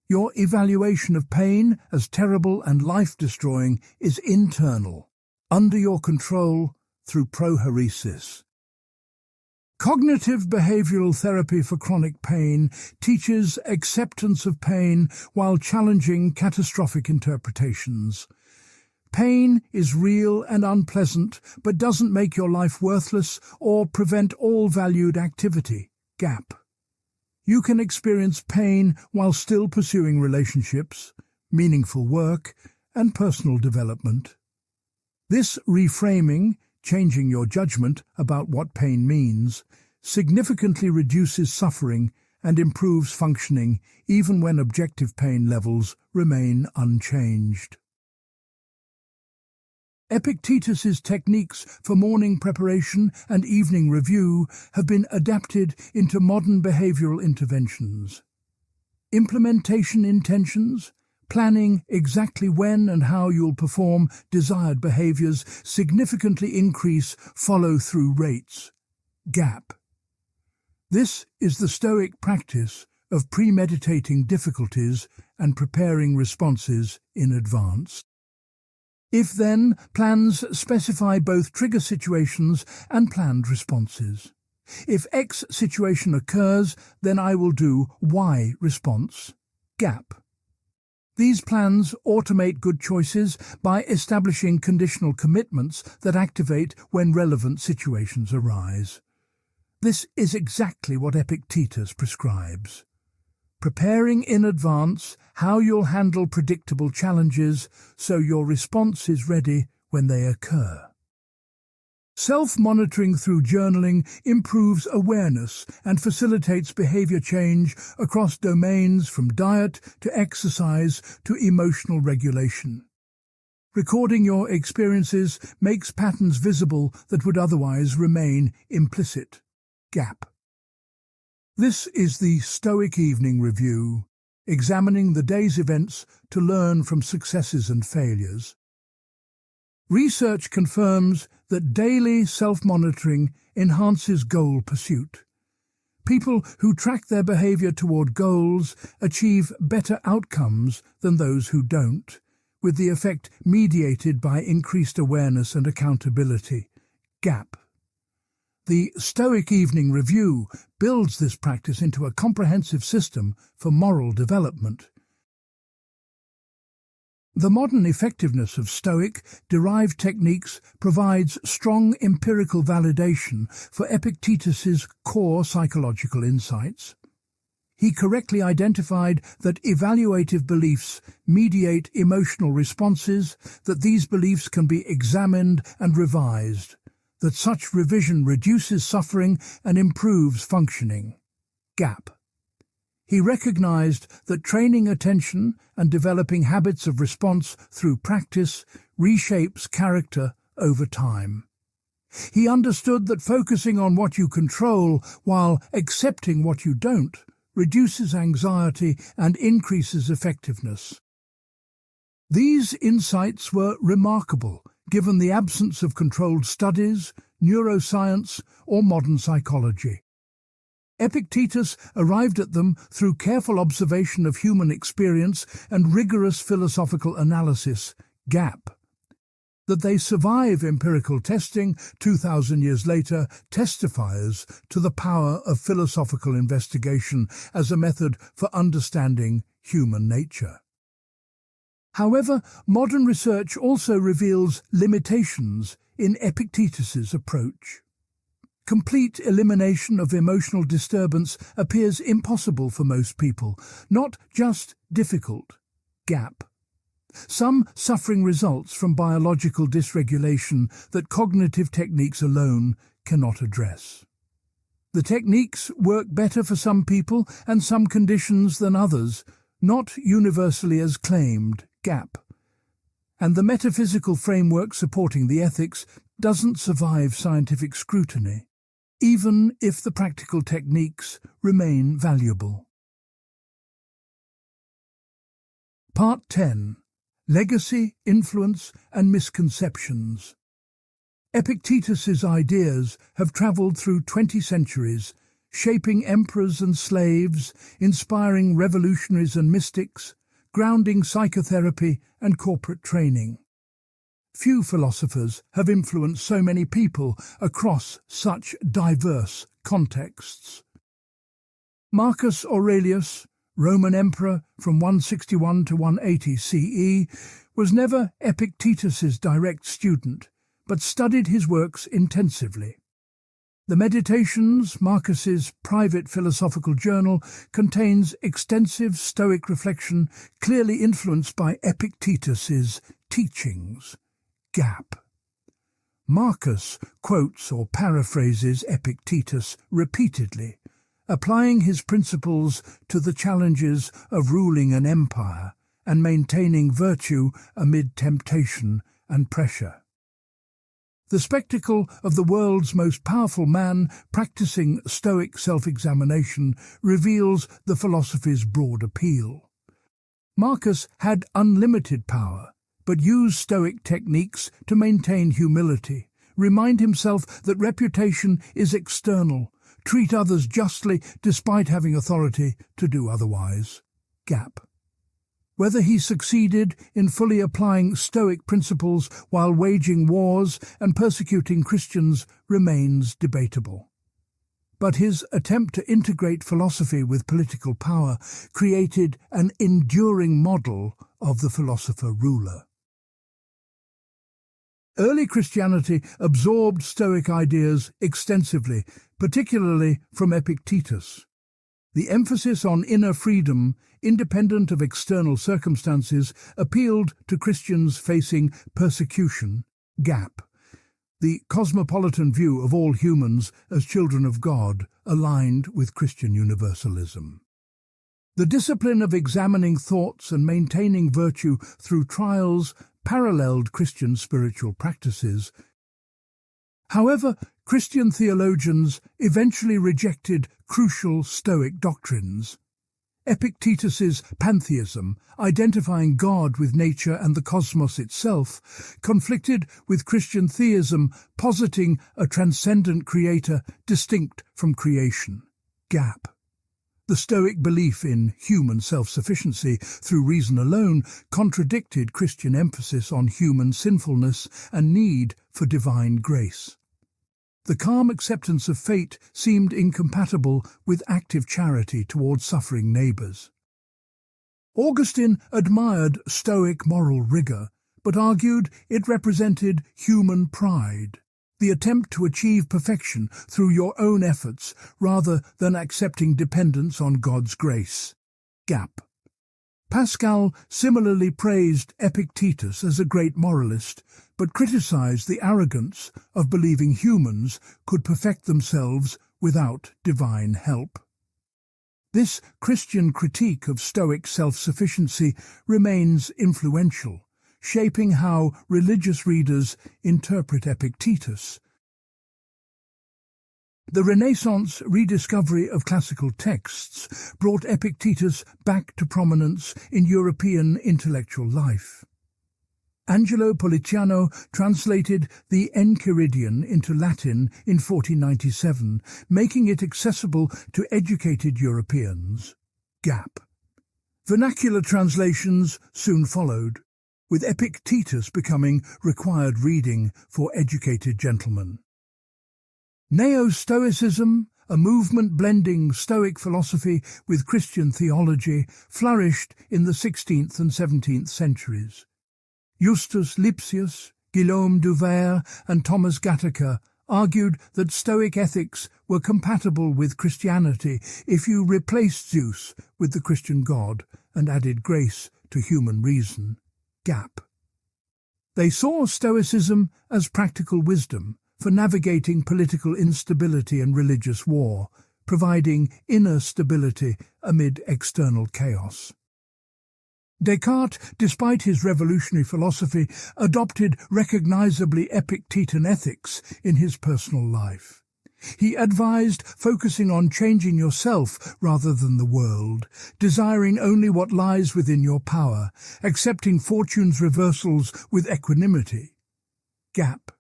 Your evaluation of pain as terrible and life-destroying is internal, under your control through prohoresis. Cognitive behavioral therapy for chronic pain teaches acceptance of pain while challenging catastrophic interpretations. Pain is real and unpleasant, but doesn't make your life worthless or prevent all valued activity. Gap. You can experience pain while still pursuing relationships, meaningful work, and personal development. This reframing, changing your judgment about what pain means, significantly reduces suffering and improves functioning even when objective pain levels remain unchanged. Epictetus's techniques for morning preparation and evening review have been adapted into modern behavioral interventions. Implementation intentions, planning exactly when and how you'll perform desired behaviors significantly increase follow-through rates. Gap. This is the Stoic practice of premeditating difficulties and preparing responses in advance. If-then plans specify both trigger situations and planned responses. If X situation occurs, then I will do Y response. Gap. These plans automate good choices by establishing conditional commitments that activate when relevant situations arise. This is exactly what Epictetus prescribes. Preparing in advance how you'll handle predictable challenges so your response is ready when they occur. Self-monitoring through journaling improves awareness and facilitates behavior change across domains from diet to exercise to emotional regulation. Recording your experiences makes patterns visible that would otherwise remain implicit. Gap. This is the Stoic Evening Review, examining the day's events to learn from successes and failures. Research confirms that daily self-monitoring enhances goal pursuit. People who track their behavior toward goals achieve better outcomes than those who don't, with the effect mediated by increased awareness and accountability. Gap. The Stoic Evening Review builds this practice into a comprehensive system for moral development. The modern effectiveness of Stoic-derived techniques provides strong empirical validation for Epictetus's core psychological insights. He correctly identified that evaluative beliefs mediate emotional responses, that these beliefs can be examined and revised, that such revision reduces suffering and improves functioning. Gap. He recognized that training attention and developing habits of response through practice reshapes character over time. He understood that focusing on what you control while accepting what you don't reduces anxiety and increases effectiveness. These insights were remarkable, given the absence of controlled studies, neuroscience, or modern psychology. Epictetus arrived at them through careful observation of human experience and rigorous philosophical analysis. Gap. That they survive empirical testing 2,000 years later testifies to the power of philosophical investigation as a method for understanding human nature. However, modern research also reveals limitations in Epictetus's approach. Complete elimination of emotional disturbance appears impossible for most people, not just difficult. Gap. Some suffering results from biological dysregulation that cognitive techniques alone cannot address. The techniques work better for some people and some conditions than others, not universally as claimed. Gap. And the metaphysical framework supporting the ethics doesn't survive scientific scrutiny, even if the practical techniques remain valuable. Part 10. Legacy, Influence and Misconceptions. Epictetus's ideas have travelled through 20 centuries, shaping emperors and slaves, inspiring revolutionaries and mystics, grounding psychotherapy and corporate training. Few philosophers have influenced so many people across such diverse contexts. Marcus Aurelius, Roman emperor from 161 to 180 CE, was never Epictetus's direct student, but studied his works intensively. The Meditations, Marcus's private philosophical journal, contains extensive Stoic reflection clearly influenced by Epictetus's teachings. Gap. Marcus quotes or paraphrases Epictetus repeatedly, applying his principles to the challenges of ruling an empire and maintaining virtue amid temptation and pressure. The spectacle of the world's most powerful man practicing Stoic self-examination reveals the philosophy's broad appeal. Marcus had unlimited power, but used Stoic techniques to maintain humility, remind himself that reputation is external, treat others justly despite having authority to do otherwise. Gap. Whether he succeeded in fully applying Stoic principles while waging wars and persecuting Christians remains debatable. But his attempt to integrate philosophy with political power created an enduring model of the philosopher-ruler. Early Christianity absorbed Stoic ideas extensively, particularly from Epictetus. The emphasis on inner freedom, independent of external circumstances, appealed to Christians facing persecution, gap. The cosmopolitan view of all humans as children of God aligned with Christian universalism. The discipline of examining thoughts and maintaining virtue through trials paralleled Christian spiritual practices. However, Christian theologians eventually rejected crucial Stoic doctrines. Epictetus's pantheism, identifying God with nature and the cosmos itself, conflicted with Christian theism, positing a transcendent creator distinct from creation. Gap. The Stoic belief in human self-sufficiency through reason alone contradicted Christian emphasis on human sinfulness and need for divine grace. The calm acceptance of fate seemed incompatible with active charity towards suffering neighbours. Augustine admired Stoic moral rigour, but argued it represented human pride, the attempt to achieve perfection through your own efforts rather than accepting dependence on God's grace. Gap. Pascal similarly praised Epictetus as a great moralist, but criticized the arrogance of believing humans could perfect themselves without divine help. This Christian critique of Stoic self-sufficiency remains influential, shaping how religious readers interpret Epictetus. The Renaissance rediscovery of classical texts brought Epictetus back to prominence in European intellectual life. Angelo Politiano translated the Enchiridion into Latin in 1497, making it accessible to educated Europeans. Gap. Vernacular translations soon followed, with Epictetus becoming required reading for educated gentlemen. Neo-Stoicism, a movement blending Stoic philosophy with Christian theology, flourished in the 16th and 17th centuries. Justus Lipsius, Guillaume Duvert, and Thomas Gattaca argued that Stoic ethics were compatible with Christianity if you replaced Zeus with the Christian God and added grace to human reason. Gap. They saw Stoicism as practical wisdom for navigating political instability and religious war, providing inner stability amid external chaos. Descartes, despite his revolutionary philosophy, adopted recognizably Epictetan ethics in his personal life. He advised focusing on changing yourself rather than the world, desiring only what lies within your power, accepting fortune's reversals with equanimity. Gap.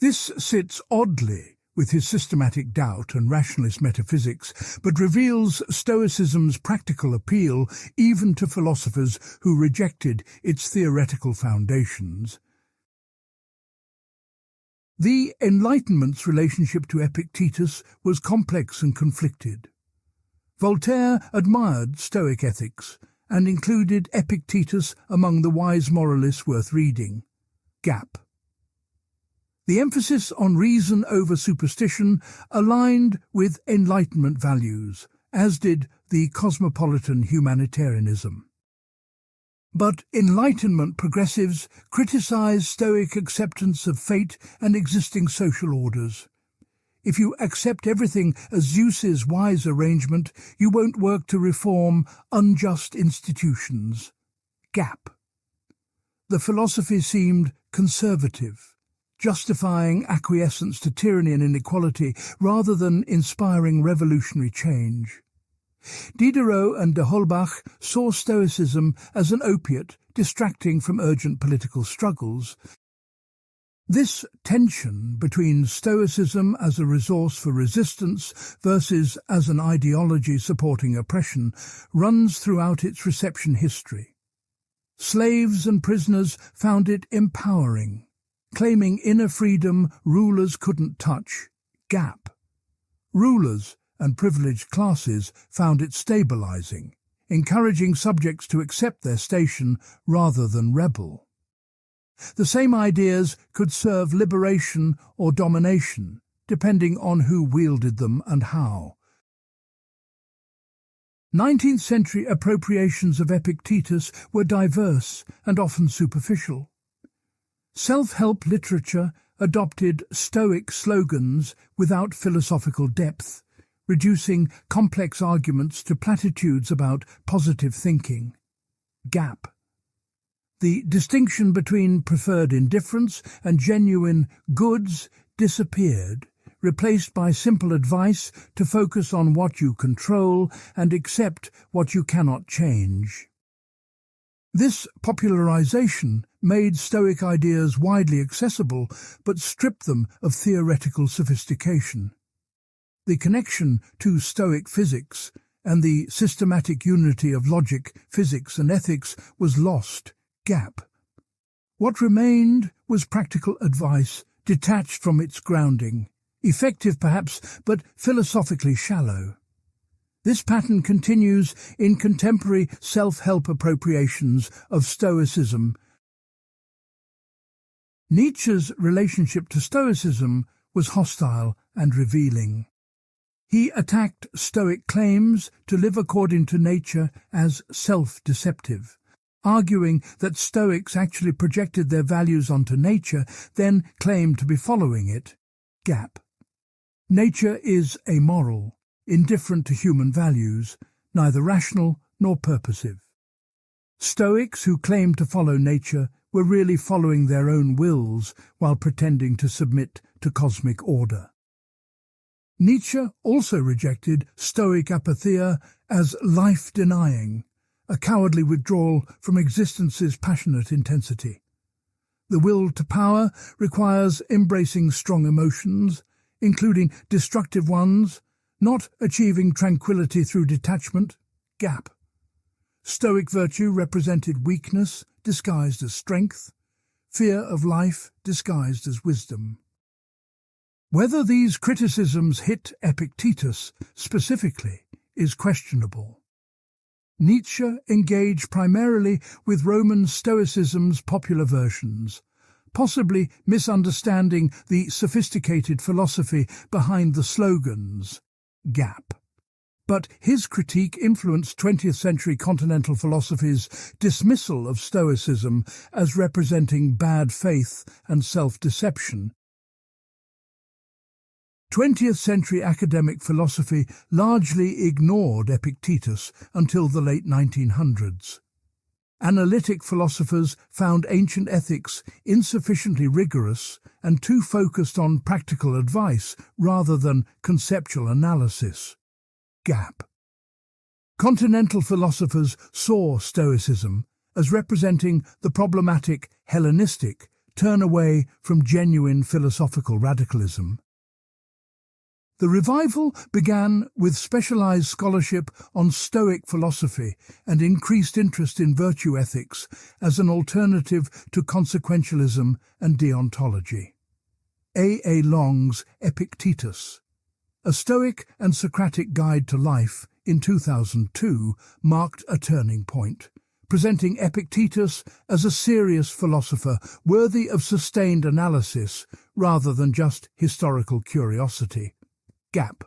This sits oddly with his systematic doubt and rationalist metaphysics, but reveals Stoicism's practical appeal even to philosophers who rejected its theoretical foundations. The Enlightenment's relationship to Epictetus was complex and conflicted. Voltaire admired Stoic ethics and included Epictetus among the wise moralists worth reading. Gap. The emphasis on reason over superstition aligned with Enlightenment values, as did the cosmopolitan humanitarianism. But Enlightenment progressives criticized Stoic acceptance of fate and existing social orders. If you accept everything as Zeus's wise arrangement, you won't work to reform unjust institutions. Gap. The philosophy seemed conservative, justifying acquiescence to tyranny and inequality rather than inspiring revolutionary change. Diderot and de Holbach saw Stoicism as an opiate distracting from urgent political struggles. This tension between Stoicism as a resource for resistance versus as an ideology supporting oppression runs throughout its reception history. Slaves and prisoners found it empowering, claiming inner freedom rulers couldn't touch. Gap. Rulers and privileged classes found it stabilizing, encouraging subjects to accept their station rather than rebel. The same ideas could serve liberation or domination, depending on who wielded them and how. 19th century appropriations of Epictetus were diverse and often superficial. Self-help literature adopted Stoic slogans without philosophical depth, reducing complex arguments to platitudes about positive thinking. Gap. The distinction between preferred indifference and genuine goods disappeared, replaced by simple advice to focus on what you control and accept what you cannot change. This popularization made Stoic ideas widely accessible but stripped them of theoretical sophistication. The connection to Stoic physics and the systematic unity of logic, physics and ethics was lost. Gap. What remained was practical advice detached from its grounding, effective perhaps, but philosophically shallow. This pattern continues in contemporary self-help appropriations of Stoicism. Nietzsche's relationship to Stoicism was hostile and revealing. He attacked Stoic claims to live according to nature as self-deceptive, arguing that Stoics actually projected their values onto nature, then claimed to be following it. Gap. Nature is amoral, indifferent to human values, neither rational nor purposive. Stoics who claimed to follow nature were really following their own wills while pretending to submit to cosmic order. Nietzsche also rejected Stoic apatheia as life-denying, a cowardly withdrawal from existence's passionate intensity. The will to power requires embracing strong emotions, including destructive ones, not achieving tranquility through detachment. Gap. Stoic virtue represented weakness disguised as strength, fear of life disguised as wisdom. Whether these criticisms hit Epictetus specifically is questionable. Nietzsche engaged primarily with Roman Stoicism's popular versions, possibly misunderstanding the sophisticated philosophy behind the slogans. Gap. But his critique influenced 20th century continental philosophy's dismissal of Stoicism as representing bad faith and self-deception. 20th century academic philosophy largely ignored Epictetus until the late 1900s. Analytic philosophers found ancient ethics insufficiently rigorous and too focused on practical advice rather than conceptual analysis. Gap. Continental philosophers saw Stoicism as representing the problematic Hellenistic turn away from genuine philosophical radicalism. The revival began with specialized scholarship on Stoic philosophy and increased interest in virtue ethics as an alternative to consequentialism and deontology. A. Long's Epictetus, a Stoic and Socratic guide to life, in 2002, marked a turning point, presenting Epictetus as a serious philosopher worthy of sustained analysis rather than just historical curiosity. Gap.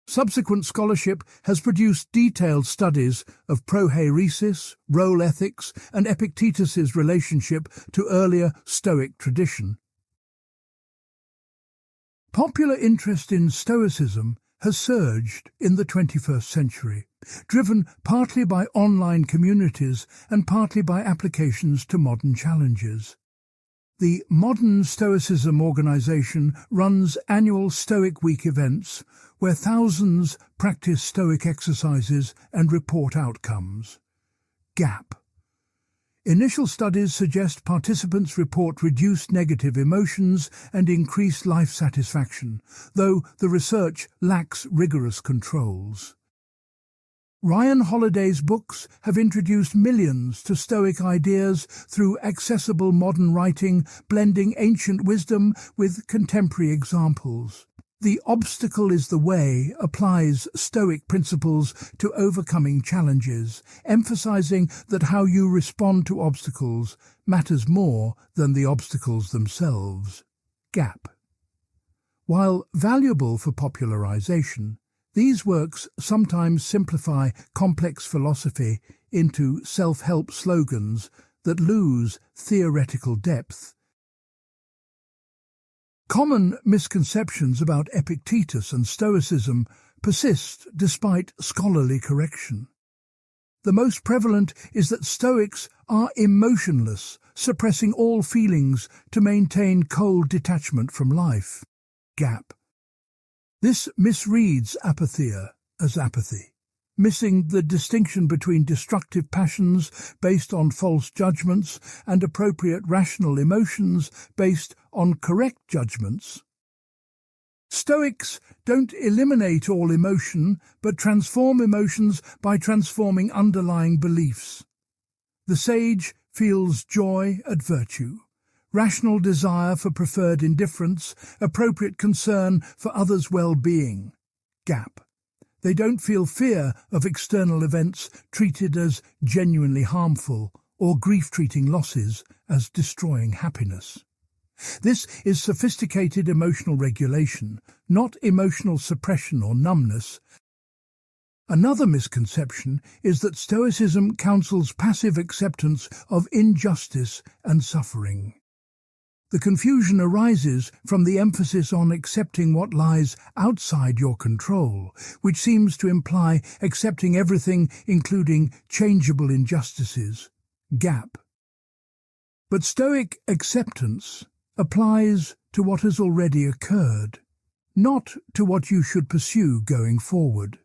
Subsequent scholarship has produced detailed studies of prohairesis, role ethics, and Epictetus's relationship to earlier Stoic tradition. Popular interest in Stoicism has surged in the 21st century, driven partly by online communities and partly by applications to modern challenges. The Modern Stoicism organization runs annual Stoic Week events where thousands practice Stoic exercises and report outcomes. Gap. Initial studies suggest participants report reduced negative emotions and increased life satisfaction, though the research lacks rigorous controls. Ryan Holiday's books have introduced millions to Stoic ideas through accessible modern writing, blending ancient wisdom with contemporary examples. The obstacle is the way applies Stoic principles to overcoming challenges, emphasizing that how you respond to obstacles matters more than the obstacles themselves. Gap. While valuable for popularization, these works sometimes simplify complex philosophy into self-help slogans that lose theoretical depth. Common misconceptions about Epictetus and Stoicism persist despite scholarly correction. The most prevalent is that Stoics are emotionless, suppressing all feelings to maintain cold detachment from life. Gap. This misreads apatheia as apathy, missing the distinction between destructive passions based on false judgments and appropriate rational emotions based on correct judgments. Stoics don't eliminate all emotion, but transform emotions by transforming underlying beliefs. The sage feels joy at virtue, rational desire for preferred indifference, appropriate concern for others' well-being. Gap. They don't feel fear of external events treated as genuinely harmful, or grief-treating losses as destroying happiness. This is sophisticated emotional regulation, not emotional suppression or numbness. Another misconception is that Stoicism counsels passive acceptance of injustice and suffering. The confusion arises from the emphasis on accepting what lies outside your control, which seems to imply accepting everything, including changeable injustices. Gap. But Stoic acceptance applies to what has already occurred, not to what you should pursue going forward.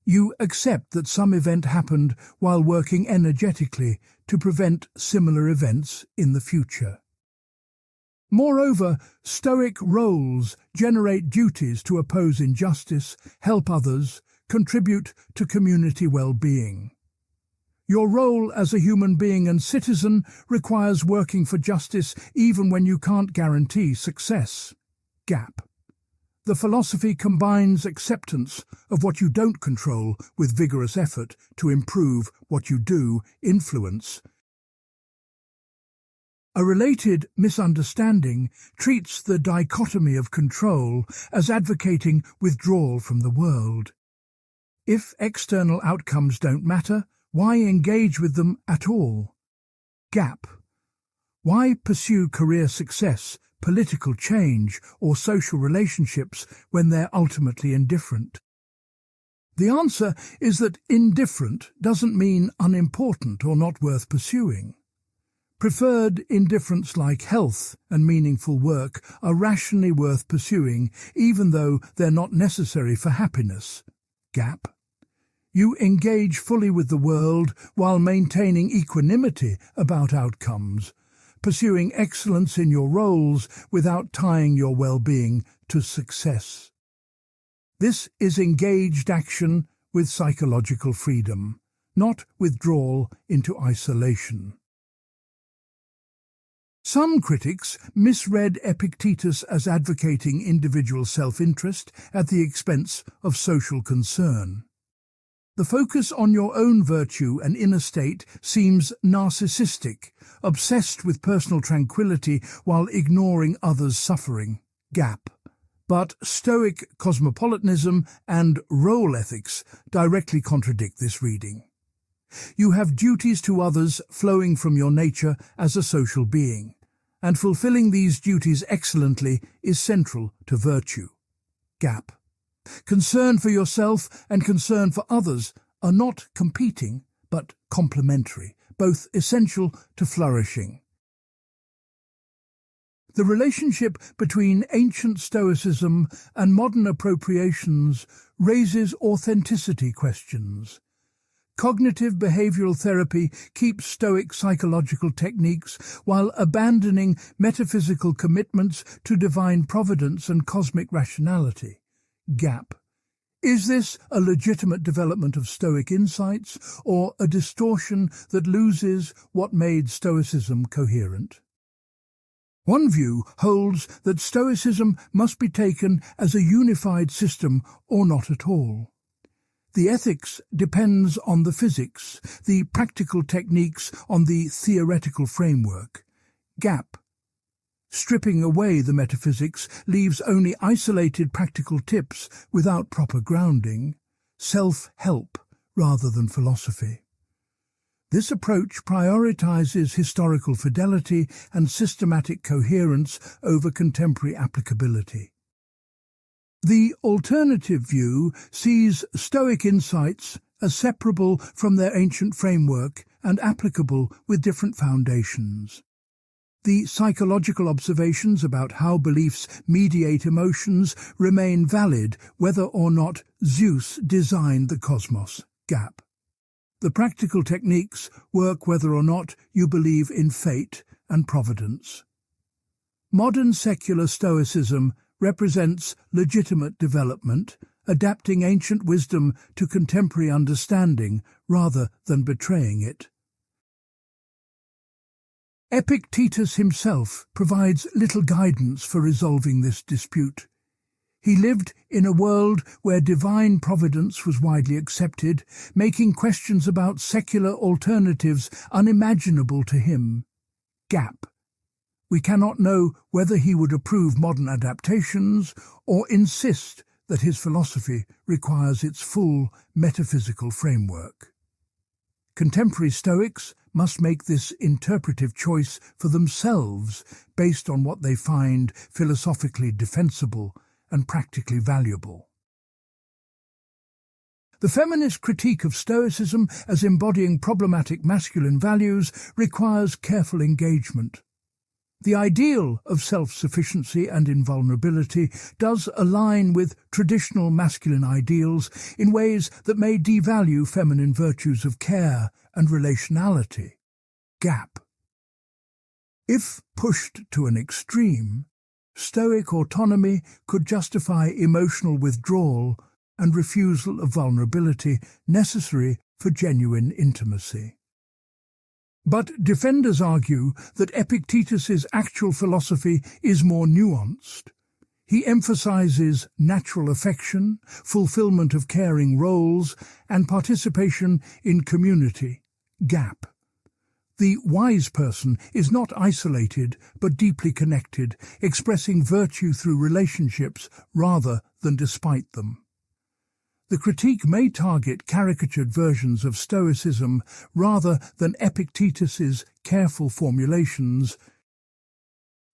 You accept that some event happened while working energetically to prevent similar events in the future. Moreover, Stoic roles generate duties to oppose injustice, help others, contribute to community well-being. Your role as a human being and citizen requires working for justice even when you can't guarantee success. Gap. The philosophy combines acceptance of what you don't control with vigorous effort to improve what you do influence. A related misunderstanding treats the dichotomy of control as advocating withdrawal from the world. If external outcomes don't matter, why engage with them at all? Gap. Why pursue career success, political change, or social relationships when they're ultimately indifferent? The answer is that indifferent doesn't mean unimportant or not worth pursuing. Preferred indifference like health and meaningful work are rationally worth pursuing, even though they're not necessary for happiness. Gap. You engage fully with the world while maintaining equanimity about outcomes, pursuing excellence in your roles without tying your well-being to success. This is engaged action with psychological freedom, not withdrawal into isolation. Some critics misread Epictetus as advocating individual self-interest at the expense of social concern. The focus on your own virtue and inner state seems narcissistic, obsessed with personal tranquility while ignoring others' suffering. Gap. But Stoic cosmopolitanism and role ethics directly contradict this reading. You have duties to others flowing from your nature as a social being, and fulfilling these duties excellently is central to virtue. Gap. Concern for yourself and concern for others are not competing, but complementary, both essential to flourishing. The relationship between ancient Stoicism and modern appropriations raises authenticity questions. Cognitive behavioral therapy keeps Stoic psychological techniques while abandoning metaphysical commitments to divine providence and cosmic rationality. Gap. Is this a legitimate development of Stoic insights, or a distortion that loses what made Stoicism coherent? One view holds that Stoicism must be taken as a unified system or not at all. The ethics depends on the physics, the practical techniques on the theoretical framework. Gap. Stripping away the metaphysics leaves only isolated practical tips without proper grounding, self-help rather than philosophy. This approach prioritizes historical fidelity and systematic coherence over contemporary applicability. The alternative view sees Stoic insights as separable from their ancient framework and applicable with different foundations. The psychological observations about how beliefs mediate emotions remain valid whether or not Zeus designed the cosmos. Gap. The practical techniques work whether or not you believe in fate and providence. Modern secular Stoicism represents legitimate development, adapting ancient wisdom to contemporary understanding rather than betraying it. Epictetus himself provides little guidance for resolving this dispute. He lived in a world where divine providence was widely accepted, making questions about secular alternatives unimaginable to him. Gap. We cannot know whether he would approve modern adaptations or insist that his philosophy requires its full metaphysical framework. Contemporary Stoics must make this interpretive choice for themselves based on what they find philosophically defensible and practically valuable. The feminist critique of Stoicism as embodying problematic masculine values requires careful engagement. The ideal of self-sufficiency and invulnerability does align with traditional masculine ideals in ways that may devalue feminine virtues of care and relationality. Gap. If pushed to an extreme, Stoic autonomy could justify emotional withdrawal and refusal of vulnerability necessary for genuine intimacy. But defenders argue that Epictetus's actual philosophy is more nuanced. He emphasizes natural affection, fulfillment of caring roles, and participation in community. Gap. The wise person is not isolated but deeply connected, expressing virtue through relationships rather than despite them. The critique may target caricatured versions of Stoicism rather than Epictetus's careful formulations.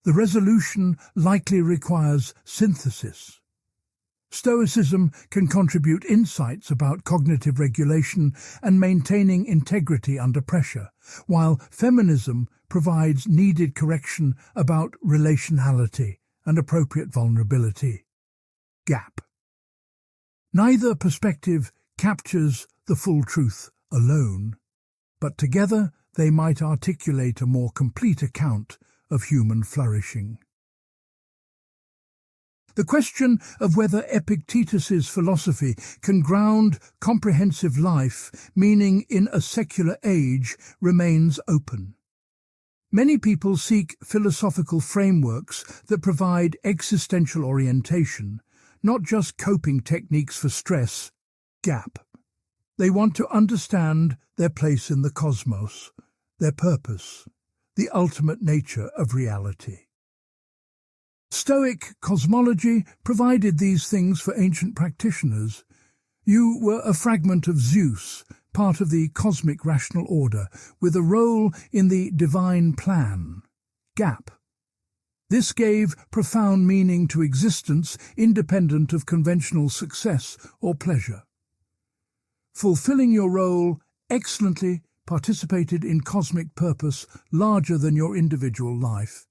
The resolution likely requires synthesis. Stoicism can contribute insights about cognitive regulation and maintaining integrity under pressure, while feminism provides needed correction about relationality and appropriate vulnerability. Gap. Neither perspective captures the full truth alone, but together they might articulate a more complete account of human flourishing. The question of whether Epictetus's philosophy can ground comprehensive life, meaning in a secular age, remains open. Many people seek philosophical frameworks that provide existential orientation, not just coping techniques for stress. Gap. They want to understand their place in the cosmos, their purpose, the ultimate nature of reality. Stoic cosmology provided these things for ancient practitioners. You were a fragment of Zeus, part of the cosmic rational order, with a role in the divine plan. Gap. This gave profound meaning to existence independent of conventional success or pleasure. Fulfilling your role excellently participated in cosmic purpose larger than your individual life.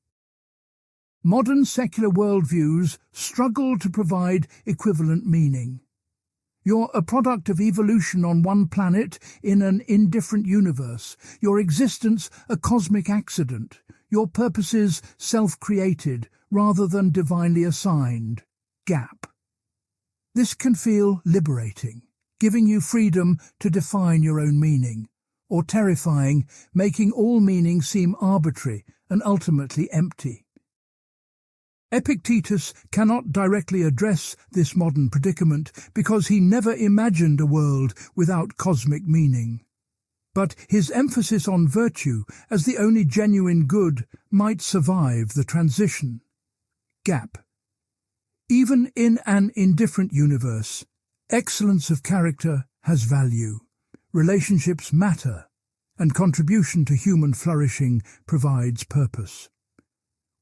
Modern secular worldviews struggle to provide equivalent meaning. You're a product of evolution on one planet in an indifferent universe, your existence a cosmic accident, your purposes self-created rather than divinely assigned. Gap. This can feel liberating, giving you freedom to define your own meaning, or terrifying, making all meaning seem arbitrary and ultimately empty. Epictetus cannot directly address this modern predicament because he never imagined a world without cosmic meaning. But his emphasis on virtue as the only genuine good might survive the transition. Gap. Even in an indifferent universe, excellence of character has value, relationships matter, and contribution to human flourishing provides purpose.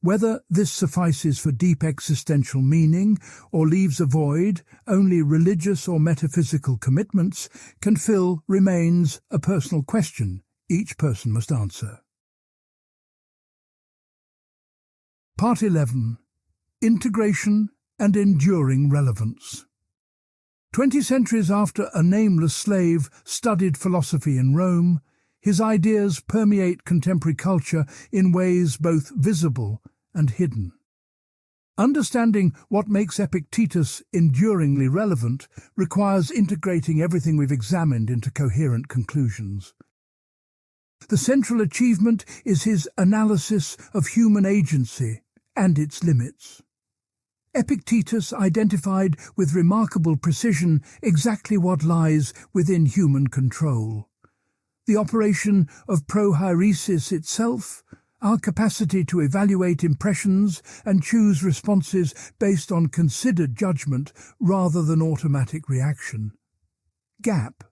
Whether this suffices for deep existential meaning or leaves a void only religious or metaphysical commitments can fill remains a personal question each person must answer. Part 11. Integration and Enduring Relevance. 20 centuries after a nameless slave studied philosophy in Rome, his ideas permeate contemporary culture in ways both visible and hidden. Understanding what makes Epictetus enduringly relevant requires integrating everything we've examined into coherent conclusions. The central achievement is his analysis of human agency and its limits. Epictetus identified with remarkable precision exactly what lies within human control. The operation of prohairesis itself, our capacity to evaluate impressions and choose responses based on considered judgment rather than automatic reaction. Gap.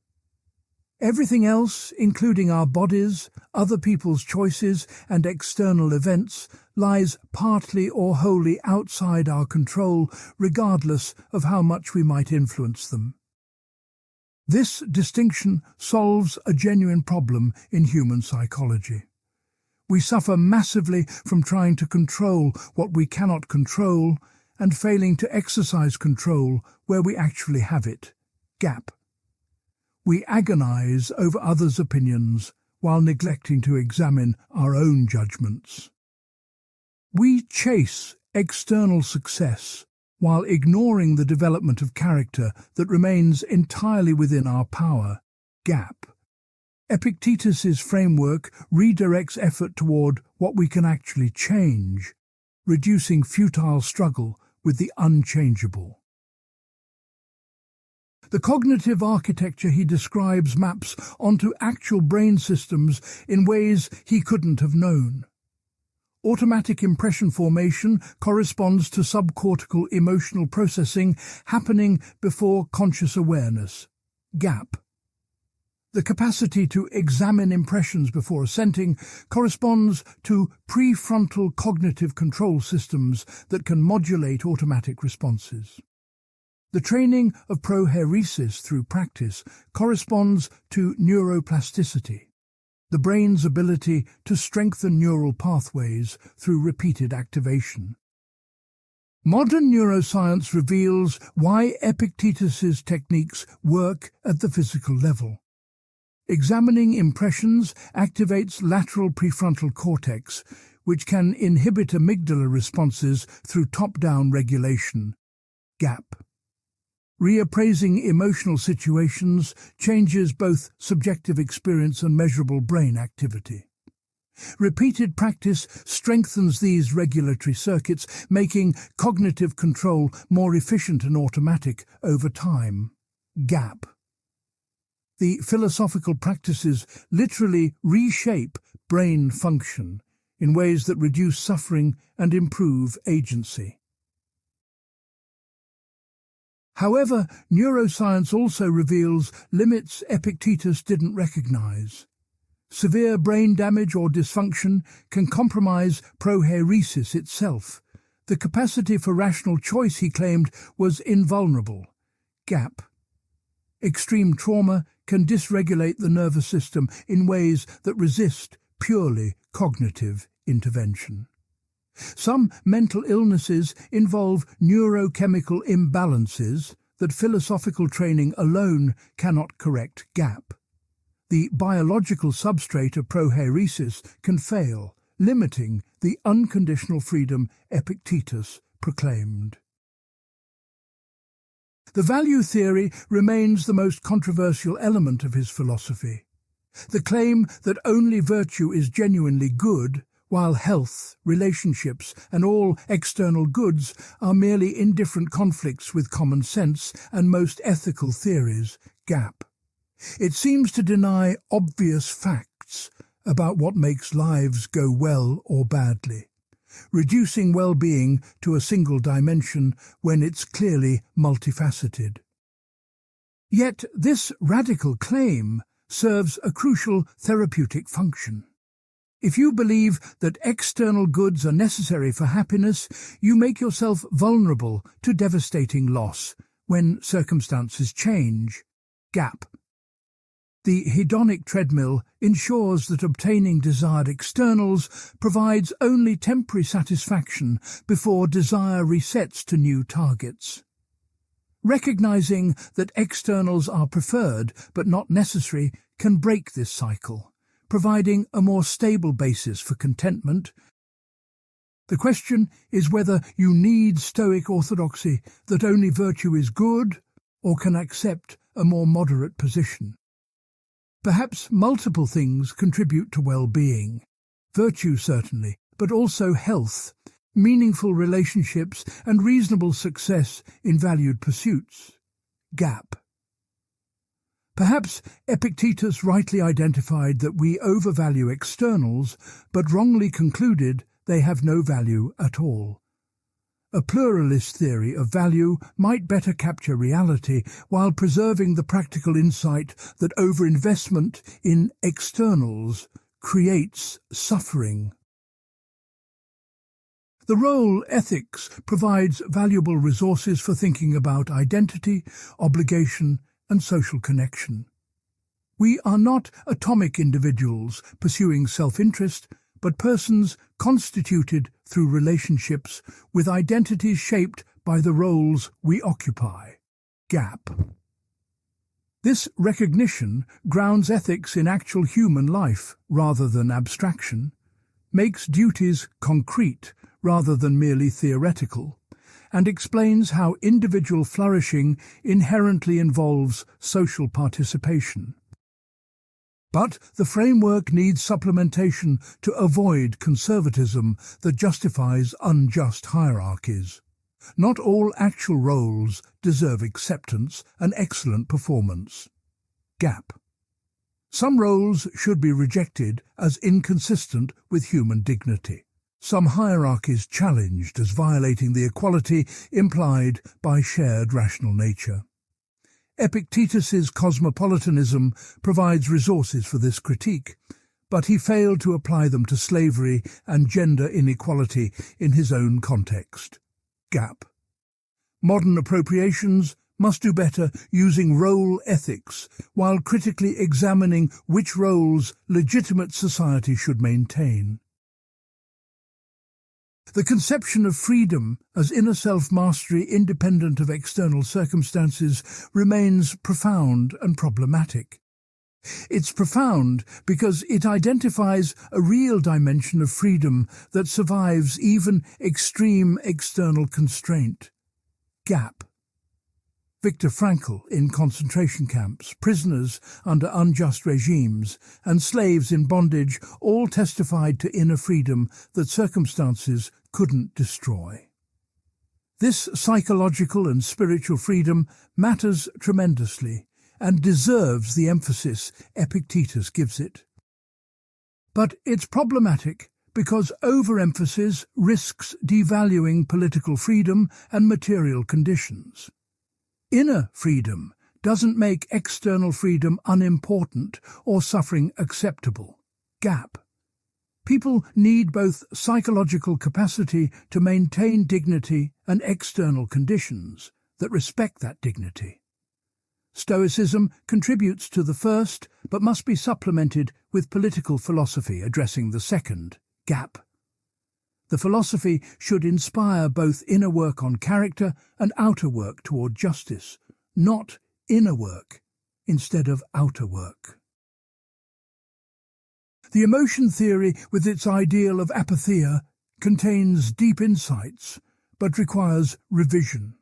Everything else, including our bodies, other people's choices, and external events, lies partly or wholly outside our control, regardless of how much we might influence them. This distinction solves a genuine problem in human psychology. We suffer massively from trying to control what we cannot control and failing to exercise control where we actually have it. Gap. We agonize over others' opinions while neglecting to examine our own judgments. We chase external success while ignoring the development of character that remains entirely within our power. Gap. Epictetus's framework redirects effort toward what we can actually change, reducing futile struggle with the unchangeable. The cognitive architecture he describes maps onto actual brain systems in ways he couldn't have known. Automatic impression formation corresponds to subcortical emotional processing happening before conscious awareness. Gap. The capacity to examine impressions before assenting corresponds to prefrontal cognitive control systems that can modulate automatic responses. The training of prohairesis through practice corresponds to neuroplasticity, the brain's ability to strengthen neural pathways through repeated activation. Modern neuroscience reveals why Epictetus's techniques work at the physical level. Examining impressions activates lateral prefrontal cortex, which can inhibit amygdala responses through top-down regulation. Gap. Reappraising emotional situations changes both subjective experience and measurable brain activity. Repeated practice strengthens these regulatory circuits, making cognitive control more efficient and automatic over time. Gap. The philosophical practices literally reshape brain function in ways that reduce suffering and improve agency. However, neuroscience also reveals limits Epictetus didn't recognize. Severe brain damage or dysfunction can compromise prohairesis itself. The capacity for rational choice, he claimed, was invulnerable. Gap. Extreme trauma can dysregulate the nervous system in ways that resist purely cognitive intervention. Some mental illnesses involve neurochemical imbalances that philosophical training alone cannot correct. Gap. The biological substrate of prohairesis can fail, limiting the unconditional freedom Epictetus proclaimed. The value theory remains the most controversial element of his philosophy. The claim that only virtue is genuinely good, while health, relationships, and all external goods are merely indifferent conflicts with common sense and most ethical theories. Gap. It seems to deny obvious facts about what makes lives go well or badly, reducing well-being to a single dimension when it's clearly multifaceted. Yet this radical claim serves a crucial therapeutic function. If you believe that external goods are necessary for happiness, you make yourself vulnerable to devastating loss when circumstances change. Gap. The hedonic treadmill ensures that obtaining desired externals provides only temporary satisfaction before desire resets to new targets. Recognizing that externals are preferred but not necessary can break this cycle, providing a more stable basis for contentment. The question is whether you need Stoic orthodoxy that only virtue is good, or can accept a more moderate position. Perhaps multiple things contribute to well-being. Virtue certainly, but also health, meaningful relationships, and reasonable success in valued pursuits. Gap. Perhaps Epictetus rightly identified that we overvalue externals, but wrongly concluded they have no value at all. A pluralist theory of value might better capture reality while preserving the practical insight that overinvestment in externals creates suffering. The role ethics provides valuable resources for thinking about identity, obligation, and social connection. We are not atomic individuals pursuing self-interest, but persons constituted through relationships with identities shaped by the roles we occupy. Gap. This recognition grounds ethics in actual human life rather than abstraction, makes duties concrete rather than merely theoretical, and explains how individual flourishing inherently involves social participation. But the framework needs supplementation to avoid conservatism that justifies unjust hierarchies. Not all actual roles deserve acceptance and excellent performance. Gap. Some roles should be rejected as inconsistent with human dignity. Some hierarchies challenged as violating the equality implied by shared rational nature. Epictetus's cosmopolitanism provides resources for this critique, but he failed to apply them to slavery and gender inequality in his own context. Gap. Modern appropriations must do better using role ethics while critically examining which roles legitimate society should maintain. The conception of freedom as inner self-mastery independent of external circumstances remains profound and problematic. It's profound because it identifies a real dimension of freedom that survives even extreme external constraint. Gap. Viktor Frankl in concentration camps, prisoners under unjust regimes, and slaves in bondage all testified to inner freedom that circumstances couldn't destroy. This psychological and spiritual freedom matters tremendously and deserves the emphasis Epictetus gives it. But it's problematic because overemphasis risks devaluing political freedom and material conditions. Inner freedom doesn't make external freedom unimportant or suffering acceptable. Gap. People need both psychological capacity to maintain dignity and external conditions that respect that dignity. Stoicism contributes to the first, but must be supplemented with political philosophy addressing the second. Gap. The philosophy should inspire both inner work on character and outer work toward justice, not inner work instead of outer work. The emotion theory, with its ideal of apatheia, contains deep insights, but requires revision.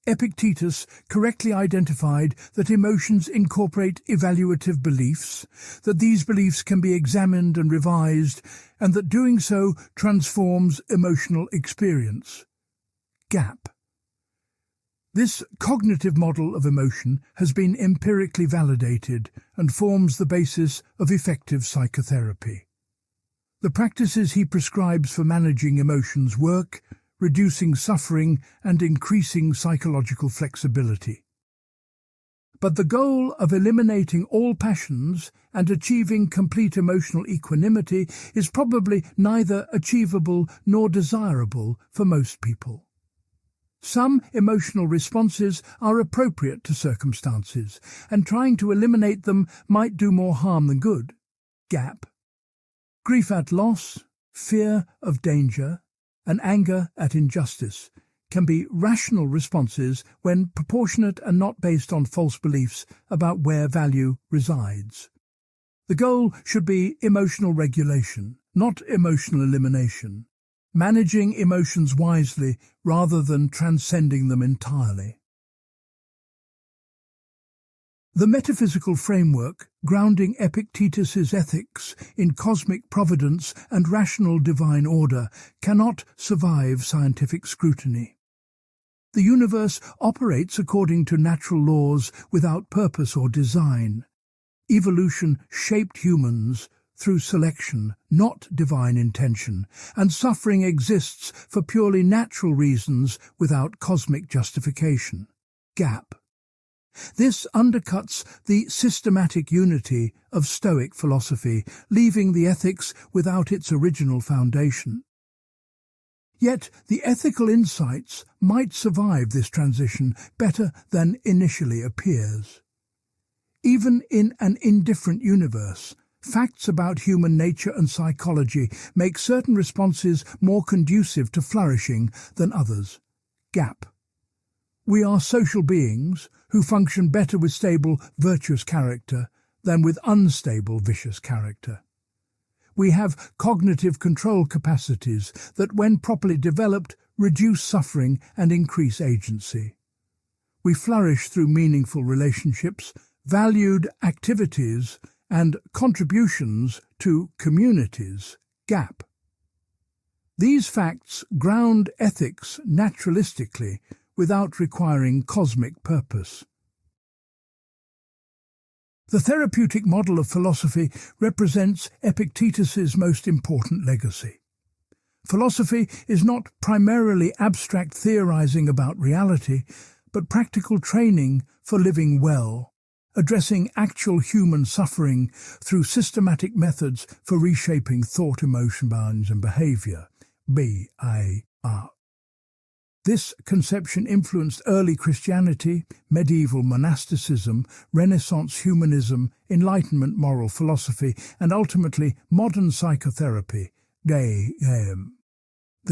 Epictetus correctly identified that emotions incorporate evaluative beliefs, that these beliefs can be examined and revised, and that doing so transforms emotional experience. Gap. This cognitive model of emotion has been empirically validated and forms the basis of effective psychotherapy. The practices he prescribes for managing emotions work, reducing suffering and increasing psychological flexibility. But the goal of eliminating all passions and achieving complete emotional equanimity is probably neither achievable nor desirable for most people. Some emotional responses are appropriate to circumstances, and trying to eliminate them might do more harm than good. Gap. Grief at loss, fear of danger, and anger at injustice can be rational responses when proportionate and not based on false beliefs about where value resides. The goal should be emotional regulation, not emotional elimination, managing emotions wisely rather than transcending them entirely. The metaphysical framework grounding Epictetus's ethics in cosmic providence and rational divine order cannot survive scientific scrutiny. The universe operates according to natural laws without purpose or design. Evolution shaped humans through selection, not divine intention, and suffering exists for purely natural reasons without cosmic justification. Gap. This undercuts the systematic unity of Stoic philosophy, leaving the ethics without its original foundation. Yet the ethical insights might survive this transition better than initially appears. Even in an indifferent universe, facts about human nature and psychology make certain responses more conducive to flourishing than others. Gap. We are social beings who function better with stable, virtuous character than with unstable, vicious character. We have cognitive control capacities that, when properly developed, reduce suffering and increase agency. We flourish through meaningful relationships, valued activities, and contributions to communities. Gap. These facts ground ethics naturalistically without requiring cosmic purpose. The therapeutic model of philosophy represents Epictetus's most important legacy. Philosophy is not primarily abstract theorizing about reality, but practical training for living well, addressing actual human suffering through systematic methods for reshaping thought, emotion, minds, and behavior. B.A.R. This conception influenced early Christianity, medieval monasticism, Renaissance humanism, Enlightenment moral philosophy, and ultimately modern psychotherapy. The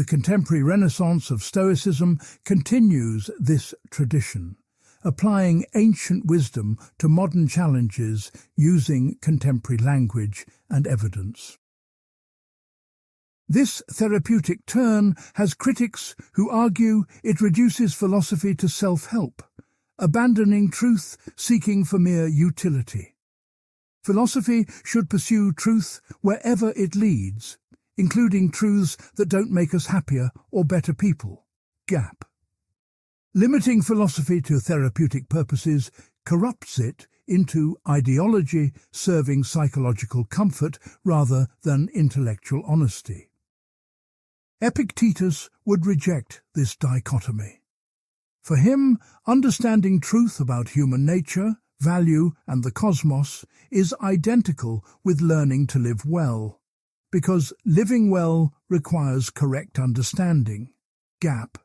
contemporary Renaissance of Stoicism continues this tradition, applying ancient wisdom to modern challenges using contemporary language and evidence. This therapeutic turn has critics who argue it reduces philosophy to self-help, abandoning truth, seeking for mere utility. Philosophy should pursue truth wherever it leads, including truths that don't make us happier or better people. Gap. Limiting philosophy to therapeutic purposes corrupts it into ideology serving psychological comfort rather than intellectual honesty. Epictetus would reject this dichotomy. For him, understanding truth about human nature, value, and the cosmos is identical with learning to live well, because living well requires correct understanding. Gap.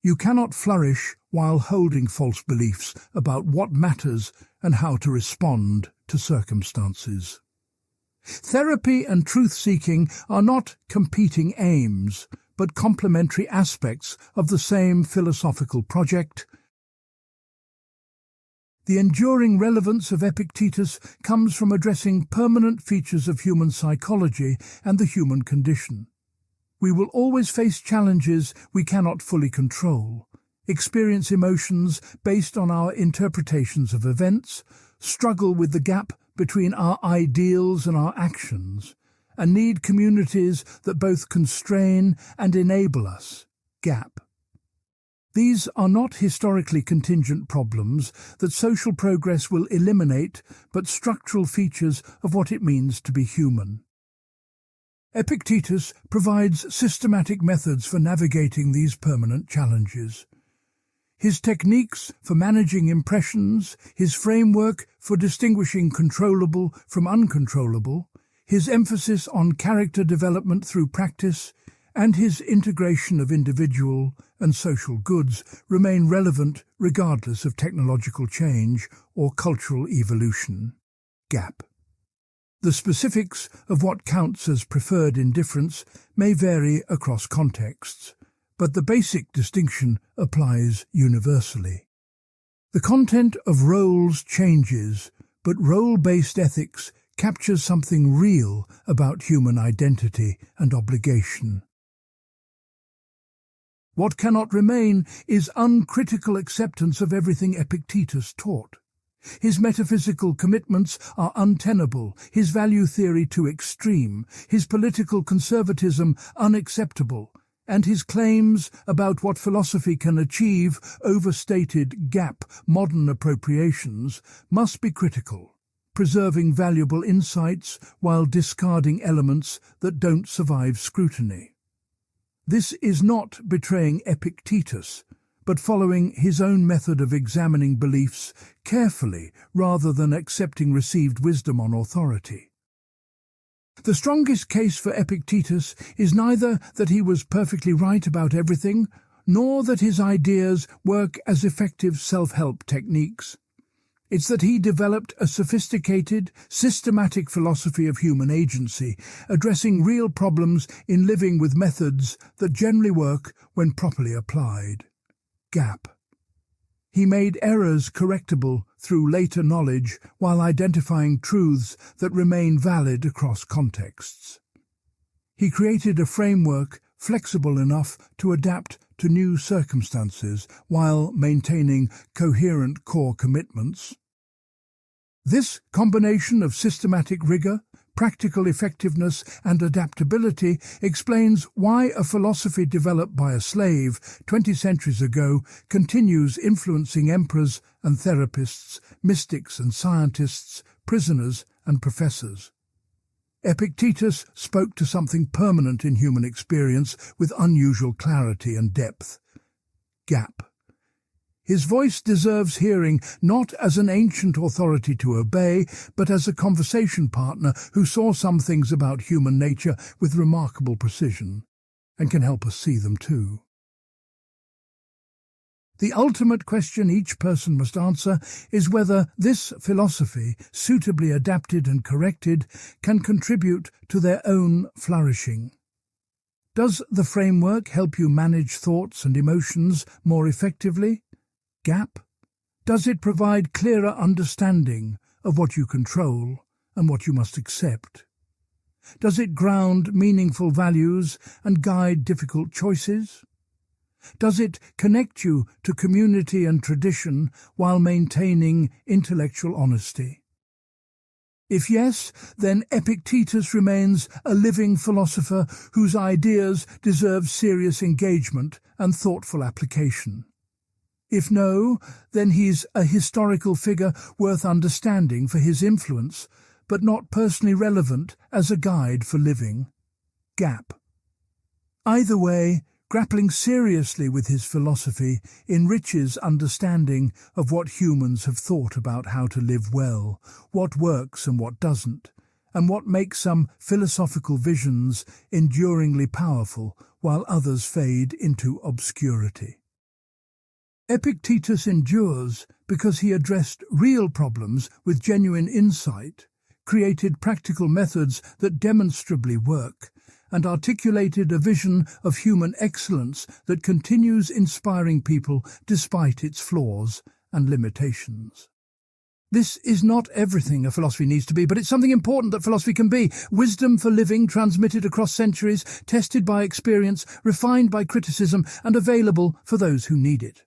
You cannot flourish while holding false beliefs about what matters and how to respond to circumstances. Therapy and truth-seeking are not competing aims, but complementary aspects of the same philosophical project. The enduring relevance of Epictetus comes from addressing permanent features of human psychology and the human condition. We will always face challenges we cannot fully control, experience emotions based on our interpretations of events, struggle with the gap between our ideals and our actions, and need communities that both constrain and enable us. Gap. These are not historically contingent problems that social progress will eliminate, but structural features of what it means to be human. Epictetus provides systematic methods for navigating these permanent challenges. His techniques for managing impressions, his framework for distinguishing controllable from uncontrollable, his emphasis on character development through practice, and his integration of individual and social goods remain relevant regardless of technological change or cultural evolution. Gap. The specifics of what counts as preferred indifference may vary across contexts, but the basic distinction applies universally. The content of roles changes, but role-based ethics captures something real about human identity and obligation. What cannot remain is uncritical acceptance of everything Epictetus taught. His metaphysical commitments are untenable, his value theory too extreme, his political conservatism unacceptable, and his claims about what philosophy can achieve, overstated gap modern appropriations, must be critical, preserving valuable insights while discarding elements that don't survive scrutiny. This is not betraying Epictetus, but following his own method of examining beliefs carefully rather than accepting received wisdom on authority. The strongest case for Epictetus is neither that he was perfectly right about everything, nor that his ideas work as effective self-help techniques. It's that he developed a sophisticated, systematic philosophy of human agency, addressing real problems in living with methods that generally work when properly applied. Gap. He made errors correctable through later knowledge while identifying truths that remain valid across contexts. He created a framework flexible enough to adapt to new circumstances while maintaining coherent core commitments. This combination of systematic rigor, practical effectiveness, and adaptability explains why a philosophy developed by a slave 20 centuries ago continues influencing emperors and therapists, mystics and scientists, prisoners and professors. Epictetus spoke to something permanent in human experience with unusual clarity and depth. Gap. His voice deserves hearing not as an ancient authority to obey, but as a conversation partner who saw some things about human nature with remarkable precision, and can help us see them too. The ultimate question each person must answer is whether this philosophy, suitably adapted and corrected, can contribute to their own flourishing. Does the framework help you manage thoughts and emotions more effectively? Gap. Does it provide clearer understanding of what you control and what you must accept? Does it ground meaningful values and guide difficult choices? Does it connect you to community and tradition while maintaining intellectual honesty? If yes, then Epictetus remains a living philosopher whose ideas deserve serious engagement and thoughtful application. If no, then he's a historical figure worth understanding for his influence, but not personally relevant as a guide for living. Gap. Either way, grappling seriously with his philosophy enriches understanding of what humans have thought about how to live well, what works and what doesn't, and what makes some philosophical visions enduringly powerful while others fade into obscurity. Epictetus endures because he addressed real problems with genuine insight, created practical methods that demonstrably work, and articulated a vision of human excellence that continues inspiring people despite its flaws and limitations. This is not everything a philosophy needs to be, but it's something important that philosophy can be. Wisdom for living, transmitted across centuries, tested by experience, refined by criticism, and available for those who need it.